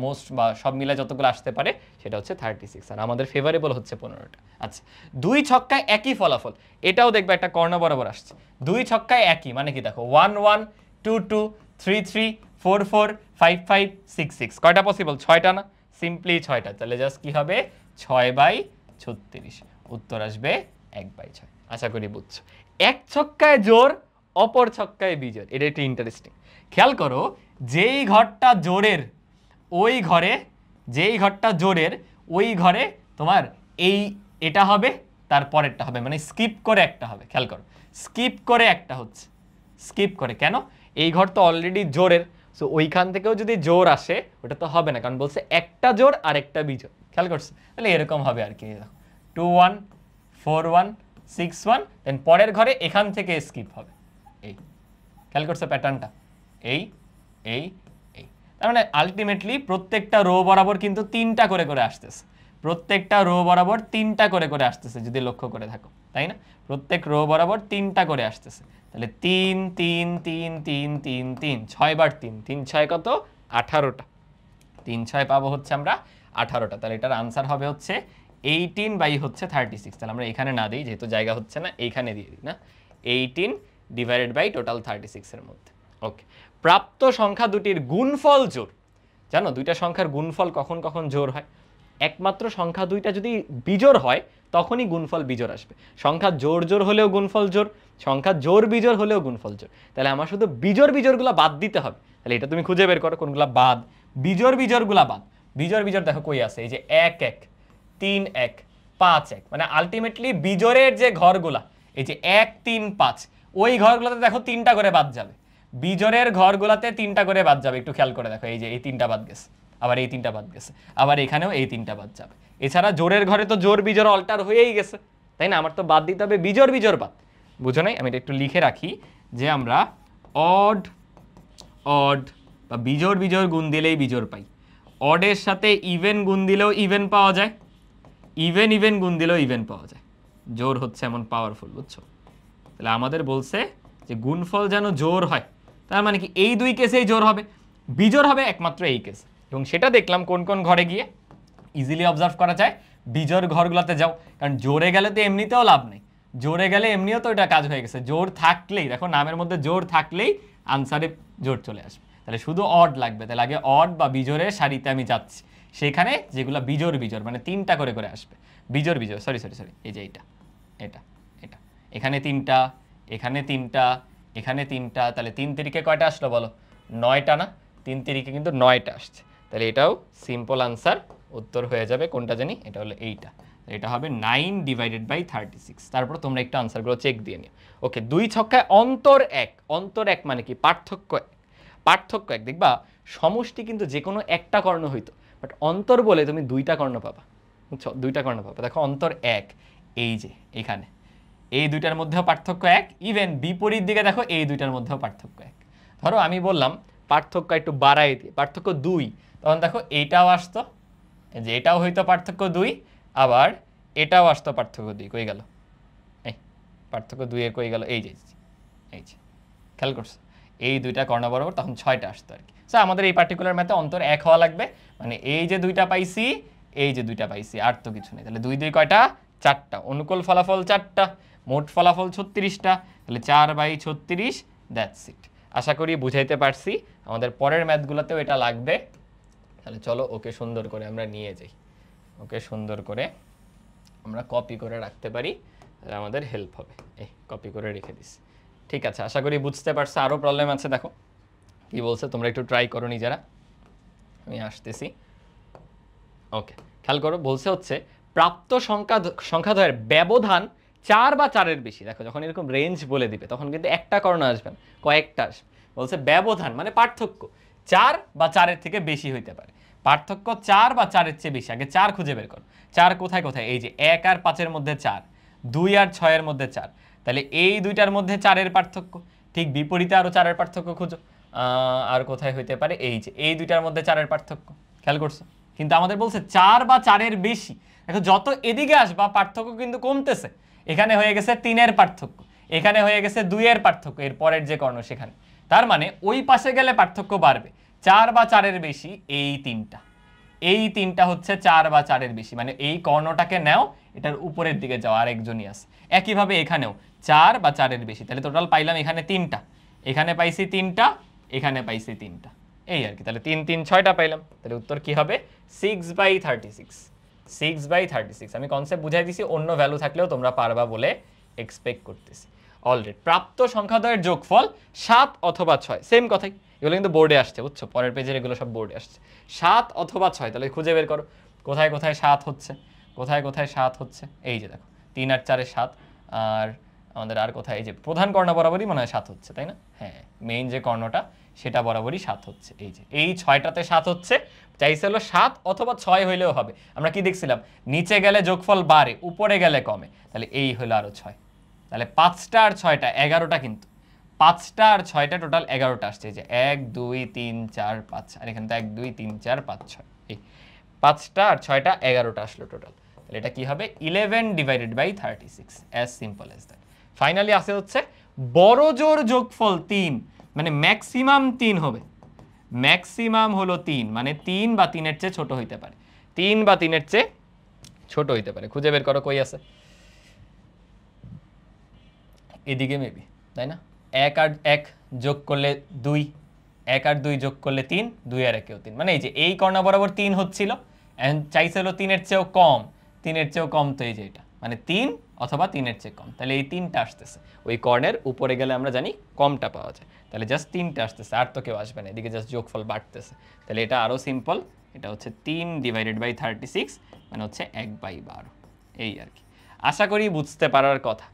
মোস্ট বা সব মিলে যতগুলো আসতে পারে সেটা হচ্ছে 36, আর আমাদের ফেভারেবল হচ্ছে 15টা। আচ্ছা, 2 ছক্কায় একই ফলাফল, এটাও দেখবে একটা কর্ণ বরাবর আসছে। 2 ছক্কায় একই মানে কি দেখো, 1 1 2 2 3 3 4 4 5 5 6 6, কয়টা পসিবল? 6টা না, সিম্পলি 6টা। তাহলে জাস্ট কি হবে? 6/36। উত্তর আসবে 1/6। আশা করি বুঝছো। এক ছক্কায় জোর, অপর ছক্কায় বিজোড়, এটা একটু ইন্টারেস্টিং। খেয়াল করো, যেই ঘরটা জোরের ওই ঘরে, যেই ঘরটা জোরের ওই ঘরে তোমার এটা হবে, তারপরেরটা হবে, মানে স্কিপ করে একটা হবে। খেয়াল করো, স্কিপ করে একটা হচ্ছে, স্কিপ করে কেন? এই ঘর তো অলরেডি জোরের, সো ওইখান থেকেও যদি জোর আসে ওটা তো হবে না, কারণ বলছে একটা জোর আর একটা বিজোড়। খেয়াল করছো? তাহলে এরকম হবে আর কি, দেখো 2 1 4 1 6 1, দেন পরের ঘরে এখান থেকে স্কিপ হবে। এই খেয়াল করছো প্যাটার্নটা? এই এই এই, তার মানে আলটিমেটলি প্রত্যেকটা রো বরাবর কিন্তু 3টা করে করে আসতেছে, প্রত্যেকটা রো বরাবর 3টা করে করে আসতেছে, যদি লক্ষ্য করে থাকো, তাই না? প্রত্যেক রো বরাবর 3টা করে আসতেছে। তাহলে 3 3 3 3 3 3, 6 বার 3, 3 6 কত? 18টা, 3 6 পাবো হচ্ছে আমরা 18টা। তাহলে এটার আনসার হবে হচ্ছে 18/36। তাহলে আমরা এখানে না দিই, যেহেতু জায়গা হচ্ছে না, এইখানে দিয়ে দিই না, 18 ডিভাইডেড বাই টোটাল 36 এর মধ্যে। ওকে, প্রাপ্ত সংখ্যা দুটির গুণফল জোড়। জানো দুইটা সংখ্যার গুণফল কখন কখন জোড় হয়? একমাত্র সংখ্যা দুইটা যদি বিজোড় হয় তখনই গুণফল বিজোড় আসবে। সংখ্যা জোড় জোড় হলেও গুণফল জোড়, সংখ্যা জোড় বিজোড় হলেও গুণফল জোড়। তাহলে আমার শুধু বিজোড় বিজোড়গুলো বাদ দিতে হবে। তাহলে এটা তুমি খুঁজে বের করো কোনগুলা বাদ, বিজোড় বিজোড়গুলা বাদ। বিজোড় বিজোড় দেখো কই আছে, এই যে 1 1 3 1 5 1, মানে আলটিমেটলি বিজোড়ের যে ঘরগুলা, এই যে 1 3 5, ওই ঘরগুলোতে দেখো 3টা করে বাদ যাবে, বিজোড়ের ঘরগুলোতে 3টা করে বাদ যাবে। একটু খেয়াল করে দেখো, এই যে এই 3টা বাদ গেছে, আবার এই 3টা বাদ গেছে, আবার এখানেও এই 3টা বাদ যাবে। এছাড়া জোড়ের ঘরে তো জোড় বিজোড় অল্টার হয়েই গেছে, তাই না? আমার তো বাদ দিতে হবে বিজোড় বিজোড় বাদ। বুঝো নাই? আমি এটা একটু লিখে রাখি যে আমরা অড অড বা বিজোড় বিজোড় গুণ দিলেই বিজোড় পাই, অডের সাথে ইভেন গুণ দিলেও ইভেন পাওয়া যায়, ইভেন ইভেন গুণ দিলেও ইভেন পাওয়া যায়। জোর হচ্ছে এমন পাওয়ারফুল, বুঝছো? তাহলে আমাদের বলছে যে গুণফল যেন জোর হয়, তার মানে কি এই দুই কেসেই জোর হবে, বিজোড় হবে একমাত্র এই কেস। এবং সেটা দেখলাম কোন কোন ঘরে গিয়ে ইজিলি অবজার্ভ করা যায়। বিজোড় ঘরগুলোতে যাও, কারণ জোরে গেলে তো এমনিতেও লাভ নেই, জোরে গেলে এমনিও তো এটা কাজ হয়ে গেছে। জোর থাকলেই দেখো, নামের মধ্যে জোর থাকলেই আনসারে জোর চলে আসবে। তাহলে শুধু অড লাগবে, তাহলে আগে অড বা বিজোড়ের সারিতে আমি যাচ্ছি, সেখানে যেগুলো বিজোড় বিজোড় মানে 3টা করে করে আসবে, বিজোড় বিজোড়, সরি সরি সরি, এই যে এটা এটা এটা, এখানে 3টা, এখানে 3টা, এখানে 3টা, তাহলে 3 তিরিকে কয়টা আসলো বলো? 9টা না? 3 তিরিকে কিন্তু 9টা আসছে। তাহলে এটাও সিম্পল আনসার, উত্তর হয়ে যাবে কোনটা জানি, এটা হলো এইটা। এটা হবে 9 ডিভাইডেড বাই 36। তারপর তোমরা একটু আনসারগুলো চেক দিয়ে নিও। ওকে, 2 ছক্কায় অন্তর এক। অন্তর এক মানে কি? পার্থক্য এক। পার্থক্য এক, দেখবা সমষ্টি কিন্তু যে কোনো একটা কর্ণ হইতো, বাট অন্তর বলে তুমি দুইটা কর্ণ পাবা, বুঝছো? দুইটা কর্ণ পাবা। দেখো অন্তর এক, এই যে এখানে এই দুইটার মধ্যেও পার্থক্য এক, ইভেন বিপরীত দিকে দেখো এই দুইটার মধ্যেও পার্থক্য এক। ধরো আমি বললাম পার্থক্য একটু বাড়াই দিয়ে পার্থক্য 2, তখন দেখো এইটাও আসতো, যে এটাও হইতো পার্থক্য 2, আবার এটাও আসতো পার্থক্য 2। কই গেল? এই পার্থক্য 2 এর কই গেল? এই যে খেয়াল করছো? এই দুইটা কর্ণ বরাবর তখন 6টা আসতো আর কি। সো আমাদের এই পার্টিকুলার ম্যাথে অন্তর এক হওয়া লাগবে, মানে এই যে দুইটা পাইছি, এই যে দুইটা পাইছি, আর তো কিছু নেই। তাহলে 2 2 কয়টা? 4টা। অনুকূল ফলাফল 4টা, মোট ফলাফল 36টা, তাহলে 4/36, দ্যাটস ইট। আশা করি বুঝাইতে পারছি। আমাদের পরের ম্যাথগুলোতেও এটা লাগবে। তাহলে চলো ওকে সুন্দর করে আমরা নিয়ে যাই, ওকে সুন্দর করে আমরা কপি করে রাখতে পারি, তাহলে আমাদের হেল্প হবে। এই কপি করে রেখে দিস। ঠিক আছে, আশা করি বুঝতে পারছো। আরও প্রবলেম আছে, দেখো কি বলছে, তোমরা একটু ট্রাই করো নিজেরা, আমি আসতেছি। ওকে, খেয়াল করো, বলছে হচ্ছে প্রাপ্ত সংখ্যাদ্বয়ের ব্যবধান 4 বা 4-এর বেশি। দেখো যখন এরকম রেঞ্জ বলে দিবে তখন কিন্তু একটা কর্ণ আসবে না, কয়েকটা আসবে। বলছে ব্যবধান মানে পার্থক্য 4 বা 4-এর থেকে বেশি হইতে পারে। পার্থক্য 4 বা 4-এর চেয়ে বেশি। আগে 4 খুঁজে বের করো। 4 কোথায় কোথায়? এই যে 1 আর 5-এর মধ্যে 4, 2 আর 6-এর মধ্যে 4, তাহলে এই দুইটার মধ্যে 4-এর পার্থক্য। ঠিক বিপরীতে আরও 4-এর পার্থক্য খুঁজো। আর কোথায় হইতে পারে? এই যে এই দুইটার মধ্যে 4-এর পার্থক্য। খেয়াল করছো? কিন্তু আমাদের বলছে 4 বা 4-এর বেশি। দেখো যত এদিকে আসবা পার্থক্য কিন্তু কমতেছে। এখানে হয়ে গেছে 3-এর পার্থক্য, এখানে হয়ে গেছে 2-এর পার্থক্য, এর পরের যে কর্ণ সেখানে। তার মানে ওই পাশে গেলে পার্থক্য বাড়বে। 4 বা 4-এর বেশি এই তিনটা, এই তিনটা হচ্ছে 4 বা 4-এর বেশি, মানে এই কর্ণটাকে নাও, এটার উপরের দিকে যাও, আর একজনই আছে। একইভাবে এখানেও 4 বা 4-এর বেশি, তাহলে টোটাল পাইলাম এখানে 3টা, এখানে পাইছি 3টা, এখানে পাইছি 3টা, এই আর কি। তাহলে 3 3 6টা পাইলাম। তাহলে উত্তর কি হবে? 6/36। 6/36। আমি কনসেপ্ট বুঝাই দিছি, অন্য ভ্যালু থাকলেও তোমরা পারবা বলে এক্সপেক্ট করতেছি। অলরেডি প্রাপ্ত সংখ্যাদ্বয়ের যোগফল 7 অথবা 6, সেম কথাই। এগুলো কিন্তু বোর্ডে আসছে, বুঝছো? পরের পেজের এগুলো সব বোর্ডে আসছে। 7 অথবা 6, তাহলে খুঁজে বের করো কোথায় কোথায় 7 হচ্ছে, কোথায় কোথায় 7 হচ্ছে। এই যে দেখো 3 আর 4-এ 7, আর আমাদের আর কোথায়? এই যে প্রধান কর্ণ বরাবরই মনে হয় 7 হচ্ছে, তাই না? হ্যাঁ, মেইন যে কর্ণটা সেটা বরাবরই 7 হচ্ছে। এই যে এই 6টাতে 7 হচ্ছে, চাইছে হলো 7 অথবা 6 হইলেও হবে। আমরা কি দেখছিলাম? নিচে গেলে যোগফল বাড়ে, উপরে গেলে কমে। তাহলে এই হলো আরও 6, তাহলে 5টা আর 6টা 11টা, কিন্তু 5টা আর 6টা টোটাল 11টা আসছে। এই যে 1 2 3 4 5, আর এখানে তো 1 2 3 4 5 6, এই 5টা আর 6টা 11টা আসলো টোটাল। তাহলে এটা কি হবে? 11/36, as simple as that. Finally আসে হচ্ছে বড় জোর যোগফল 3, মানে ম্যাক্সিমাম 3 হবে। ম্যাক্সিমাম হলো 3, মানে 3 বা 3-এর চেয়ে ছোট হইতে পারে। 3 বা 3-এর চেয়ে ছোট হইতে পারে। খুঁজে বের করো কই আছে। এদিকে মেবি, তাই না? 1 আর 1 যোগ করলে 2, 1 আর 2 যোগ করলে 3, 2 আর 1-এও 3, মানে এই যে এই কর্ণ বরাবর 3 হচ্ছিল, চাইছিল 3-এর চেয়েও কম, 3-এর চেয়েও কম, তো এই যে এটা মানে 3 অথবা 3-এর চেয়ে কম, তাহলে এই 3টা আসতেছে। ওই কর্ণের উপরে গেলে আমরা জানি কমটা পাওয়া যায়, তাহলে জাস্ট 3টা আসতেছে, আর তো কেউ আসবে না। এদিকে জাস্ট যোগফল বাড়তেছে, তাহলে এটা আরও সিম্পল। এটা হচ্ছে 3/36, মানে হচ্ছে 1/12, এই আর কি। আশা করি বুঝতে পারার কথা,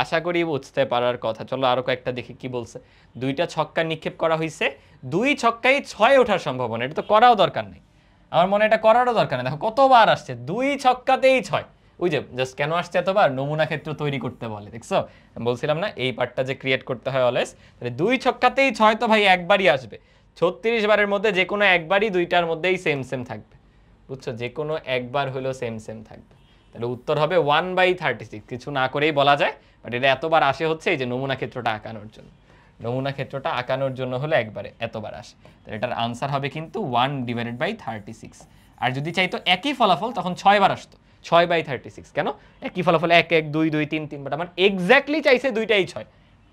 আশা করি বুঝতে পারার কথা। চলো আরও কয়েকটা দেখি কি বলছে। 2টা ছক্কা নিক্ষেপ করা হয়েছে, 2 ছক্কায় 6 ওঠার সম্ভাবনা। এটা তো করাও দরকার নেই, আমার মনে এটা করারও দরকার নেই। দেখো কতবার আসছে, 2 ছক্কাতেই 6। ওই যে জাস্ট কেন আসছে এতবার? নমুনা ক্ষেত্র তৈরি করতে বলে, দেখছো? বলছিলাম না এই পার্টটা যে ক্রিয়েট করতে হয় অলওয়েজ। তাহলে 2 ছক্কাতেই 6 তো ভাই একবারই আসবে। 36 বারের মধ্যে যে কোনো একবারই দুইটার মধ্যেই সেম সেম থাকবে, বুঝছো? যে কোনো একবার হলেও সেম সেম থাকবে। তাহলে উত্তর হবে 1/36। কিছু না করেই বলা যায়, বাট এটা এতবার আসে হচ্ছে এই যে নমুনা ক্ষেত্রটা আঁকানোর জন্য। নমুনা ক্ষেত্রটা আঁকানোর জন্য হলে একবারে এতবার আসে। তাহলে এটার আনসার হবে কিন্তু 1/36। আর যদি চাইতো একই ফলাফল তখন 6 বার আসতো, 6/36। কেন? একই ফলাফল 1 1 2 2 3 3, বাট আমার এক্স্যাক্টলি চাইছে দুইটাই 6,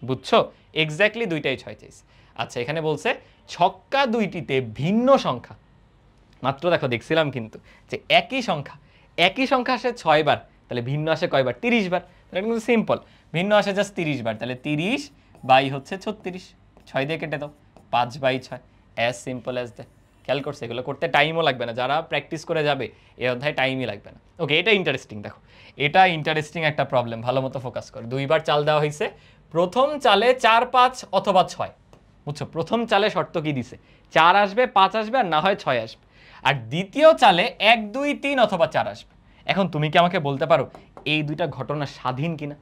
বুঝছো? এক্স্যাক্টলি দুইটাই 6 চাইছে। আচ্ছা, এখানে বলছে ছক্কা দুইটিতে ভিন্ন সংখ্যা, মাত্র দেখো দেখছিলাম কিন্তু যে একই সংখ্যা আসে 6 বার, তাহলে ভিন্ন আসে কয়বার? 30 বার। তাহলে কিন্তু সিম্পল, ভিন্ন আসে জাস্ট 30 বার, তাহলে 30 বাই হচ্ছে 36, 6 দিয়ে কেটে দাও, 5/6, অ্যাজ সিম্পল অ্যাজ দ্যাট। খেয়াল করছে? এগুলো করতে টাইমও লাগবে না, যারা প্র্যাকটিস করে যাবে এই অধ্যায় টাইমই লাগবে না। ওকে, এটা ইন্টারেস্টিং। দেখো এটা ইন্টারেস্টিং একটা প্রবলেম, ভালো মতো ফোকাস করো। 2বার চাল দেওয়া হয়েছে, প্রথম চালে 4, 5 অথবা 6, বুঝছো? প্রথম চালে শর্ত কি দিছে? 4 আসবে, 5 আসবে, আর না হয় 6 আসবে। আর দ্বিতীয় চালে 1, 2, 3 অথবা 4 আসবে। এখন তুমি কি আমাকে বলতে পারো এই দুইটা ঘটনা স্বাধীন কিনা?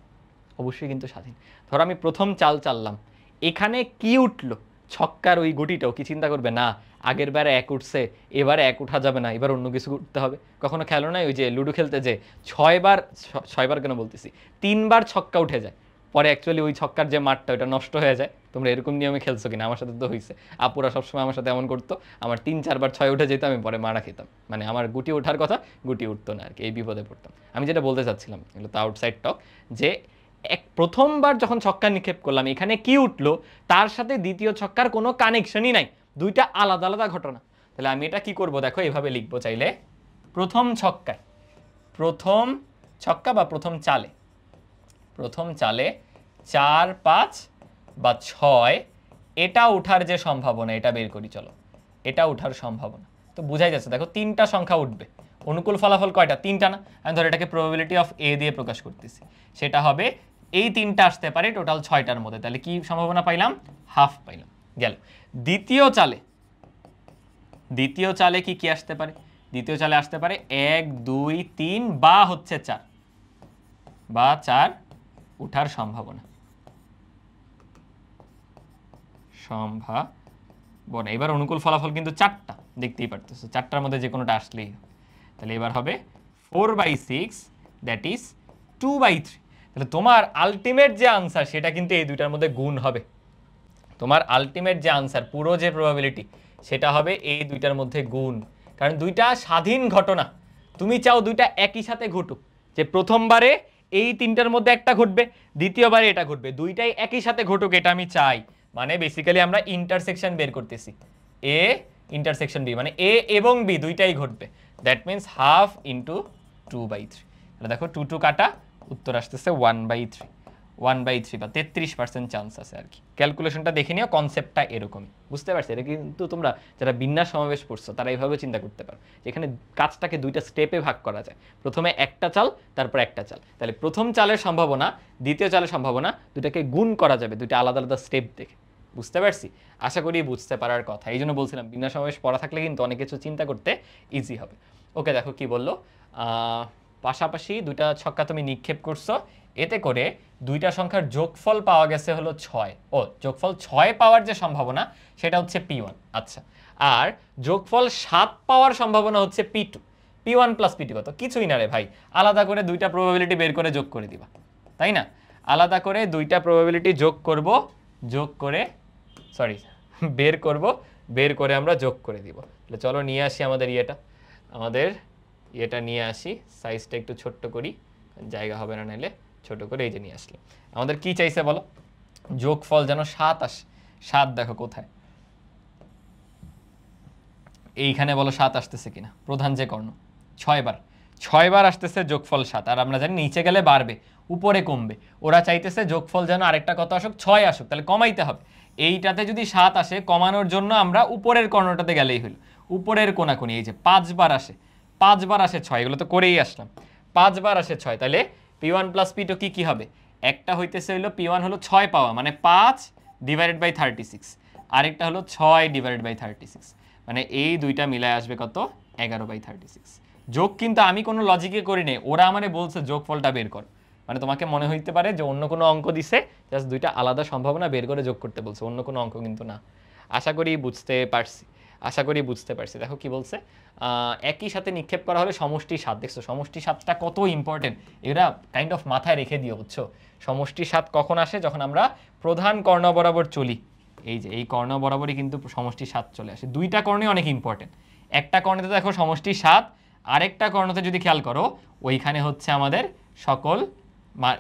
অবশ্যই কিন্তু স্বাধীন। ধরো আমি প্রথম চাল চাললাম, এখানে কি উঠলো? ছক্কার ওই গুটিটাও কি চিন্তা করবে না আগের বারে 1 উঠছে, এবারে 1 উঠা যাবে না, এবার অন্য কিছু উঠতে হবে? কখনো খেলো না ওই যে লুডো খেলতে, যে 6বার কেন বলতেছি, 3বার ছক্কা উঠে যায়, পরে অ্যাকচুয়ালি ওই ছক্কার যে মাঠটা ওটা নষ্ট হয়ে যায়? তোমরা এরকম নিয়মে খেলছো কিনা? আমার সাথে তো হয়েছে, আপুরা সবসময় আমার সাথে এমন করতো, আমার 3-4বার 6 উঠে যেত, আমি পরে মারা খেতাম, মানে আমার গুটি ওঠার কথা, গুটি উঠতো না আর কি, এই বিপদে পড়তাম। আমি যেটা বলতে চাচ্ছিলাম, এগুলো তো আউটসাইড টক, যে প্রথমবার যখন ছক্কা নিক্ষেপ করলাম এখানে কি উঠলো তার সাথে দ্বিতীয় ছক্কার কোনো কানেকশনই নাই, দুইটা আলাদা আলাদা ঘটনা। তাহলে আমি এটা কি করব, দেখো এভাবে লিখবো চাইলে, প্রথম ছক্কা বা প্রথম চালে 4, 5 বা 6 এটা উঠার যে সম্ভাবনা, এটা বের করি চলো। এটা উঠার সম্ভাবনা তো বোঝাই যাচ্ছে, দেখো 3টা সংখ্যা উঠবে, অনুকূল ফলাফল কয়টা? 3টা না? আমি ধর এটাকে প্রবাবিলিটি অফ এ দিয়ে প্রকাশ করতেছি, সেটা হবে এই 3টা আসতে পারে টোটাল 6টার মধ্যে। তাহলে কি সম্ভাবনা পাইলাম? হাফ পাইলাম। গেল। দ্বিতীয় চালে কি আসতে পারে? দ্বিতীয় চালে আসতে পারে 1, 2, 3 বা হচ্ছে 4 উঠার সম্ভাবনা। এবার অনুকূল ফলাফল কিন্তু 4টা, দেখতেই পারতেছো, 4টার মধ্যে যে কোনোটা আসলেই। তাহলে এবার হবে 4/6, দ্যাট ইজ 2/3। তাহলে তোমার আলটিমেট যে আনসার সেটা কিন্তু এই দুইটার মধ্যে গুণ হবে। তোমার আলটিমেট যে আনসার, পুরো যে প্রবাবিলিটি, সেটা হবে এই দুইটার মধ্যে গুণ, কারণ দুইটা স্বাধীন ঘটনা। তুমি চাও দুইটা একই সাথে ঘটুক, যে প্রথমবারে এই 3টার মধ্যে একটা ঘটবে, দ্বিতীয়বারে এটা ঘটবে, দুইটাই একই সাথে ঘটুক, এটা আমি চাই। মানে বেসিক্যালি আমরা ইন্টারসেকশন বের করতেছি, এ ইন্টারসেকশন বি, মানে এ এবং বি দুইটাই ঘটবে। That means half into 2/3। তাহলে দেখো 2 কাটা, উত্তর আসতেছে 1/3 বা 33% চান্স আছে আর কি। ক্যালকুলেশনটা দেখে নিও, কনসেপ্টটা এরকমই, বুঝতে পারছো? এটা কিন্তু তোমরা যারা বিন্যাস সমাবেশ পড়ছো তারা এইভাবে চিন্তা করতে পারো, যেখানে কাজটাকে দুইটা স্টেপে ভাগ করা যায়। প্রথমে একটা চাল, তারপর একটা চাল। তাহলে প্রথম চালের সম্ভাবনা, দ্বিতীয় চালের সম্ভাবনা, দুটাকে গুণ করা যাবে দুইটা আলাদা আলাদা স্টেপ দেখে। বুঝতে পারছি? আশা করি বুঝতে পারার কথা। এই জন্য বলছিলাম বিন্যাস সমাবেশ পড়া থাকলে কিন্তু অনেক কিছু চিন্তা করতে ইজি হবে। ওকে, দেখো কি বললো, পাশাপাশি দুইটা ছক্কা তুমি নিক্ষেপ করছো, এতে করে দুইটা সংখ্যার যোগফল পাওয়া গেছে হলো 6। যোগফল 6 পাওয়ার যে সম্ভাবনা সেটা হচ্ছে P1। আচ্ছা, আর যোগফল 7 পাওয়ার সম্ভাবনা হচ্ছে P2। P1 প্লাস P2 কত? কিছুই না রে ভাই, আলাদা করে দুইটা প্রবাবিলিটি বের করে যোগ করে দিবা, তাই না? আলাদা করে দুইটা প্রবাবিলিটি বের করে আমরা যোগ করে দিব। তাহলে চলো নিয়ে আসি আমাদের ইয়েটা নিয়ে আসি, সাইজটা একটু ছোট্ট করি, জায়গা হবে না নাইলে, ছোট করে এই যে নিয়ে আসলে। আমাদের কি চাইছে বলো? যোগফল যেন 7 আসে। 7 দেখো কোথায়, এইখানে বলো 7 আসতেছে কিনা? প্রধান যে কর্ণ, 6বার আসতেছে যোগফল 7, আর আমরা জানি নিচে গেলে বাড়বে, উপরে কমবে। ওরা চাইতেছে যোগফল যেন আরেকটা কত আসুক, 6 আসুক, তাহলে কমাইতে হবে। এইটাতে যদি 7 আসে, কমানোর জন্য আমরা উপরের কর্ণটাতে গেলেই হলো, উপরের কোনাকুনি। এই যে 5বার আসে 6, এগুলো তো করেই আসলাম। 5বার আসে 6, তাহলে P1 প্লাস P2 কি হবে? একটা হইতেছে হইলো P1 হলো 6 পাওয়া, মানে 5/36, আরেকটা হলো 6/36, মানে এই দুইটা মিলায় আসবে কত? 11/36। যোগ কিন্তু আমি কোনো লজিকে করি নাই, ওরা আমারে বলছে যোগফলটা বের কর। মানে তোমাকে মনে হইতে পারে যে অন্য কোনো অঙ্ক দিছে, জাস্ট দুইটা আলাদা সম্ভাবনা বের করে যোগ করতে বলছে, অন্য কোনো অঙ্ক কিন্তু না। আশা করি বুঝতে পারছি। দেখো কি বলছে, একই সাথে নিক্ষেপ করা হলে সমষ্টি 7। দেখছো সমষ্টি 7টা কত ইম্পর্টেন্ট, এরা কাইন্ড অফ মাথায় রেখে দিও, বুঝছো? সমষ্টি 7 কখন আসে? যখন আমরা প্রধান কর্ণ বরাবর চলি। এই যে এই কর্ণ বরাবরই কিন্তু সমষ্টি 7 চলে আসে। দুইটা কর্ণই অনেক ইম্পর্টেন্ট। একটা কর্ণেতে দেখো সমষ্টি 7, আরেকটা কর্ণতে যদি খেয়াল করো ওইখানে হচ্ছে আমাদের সকল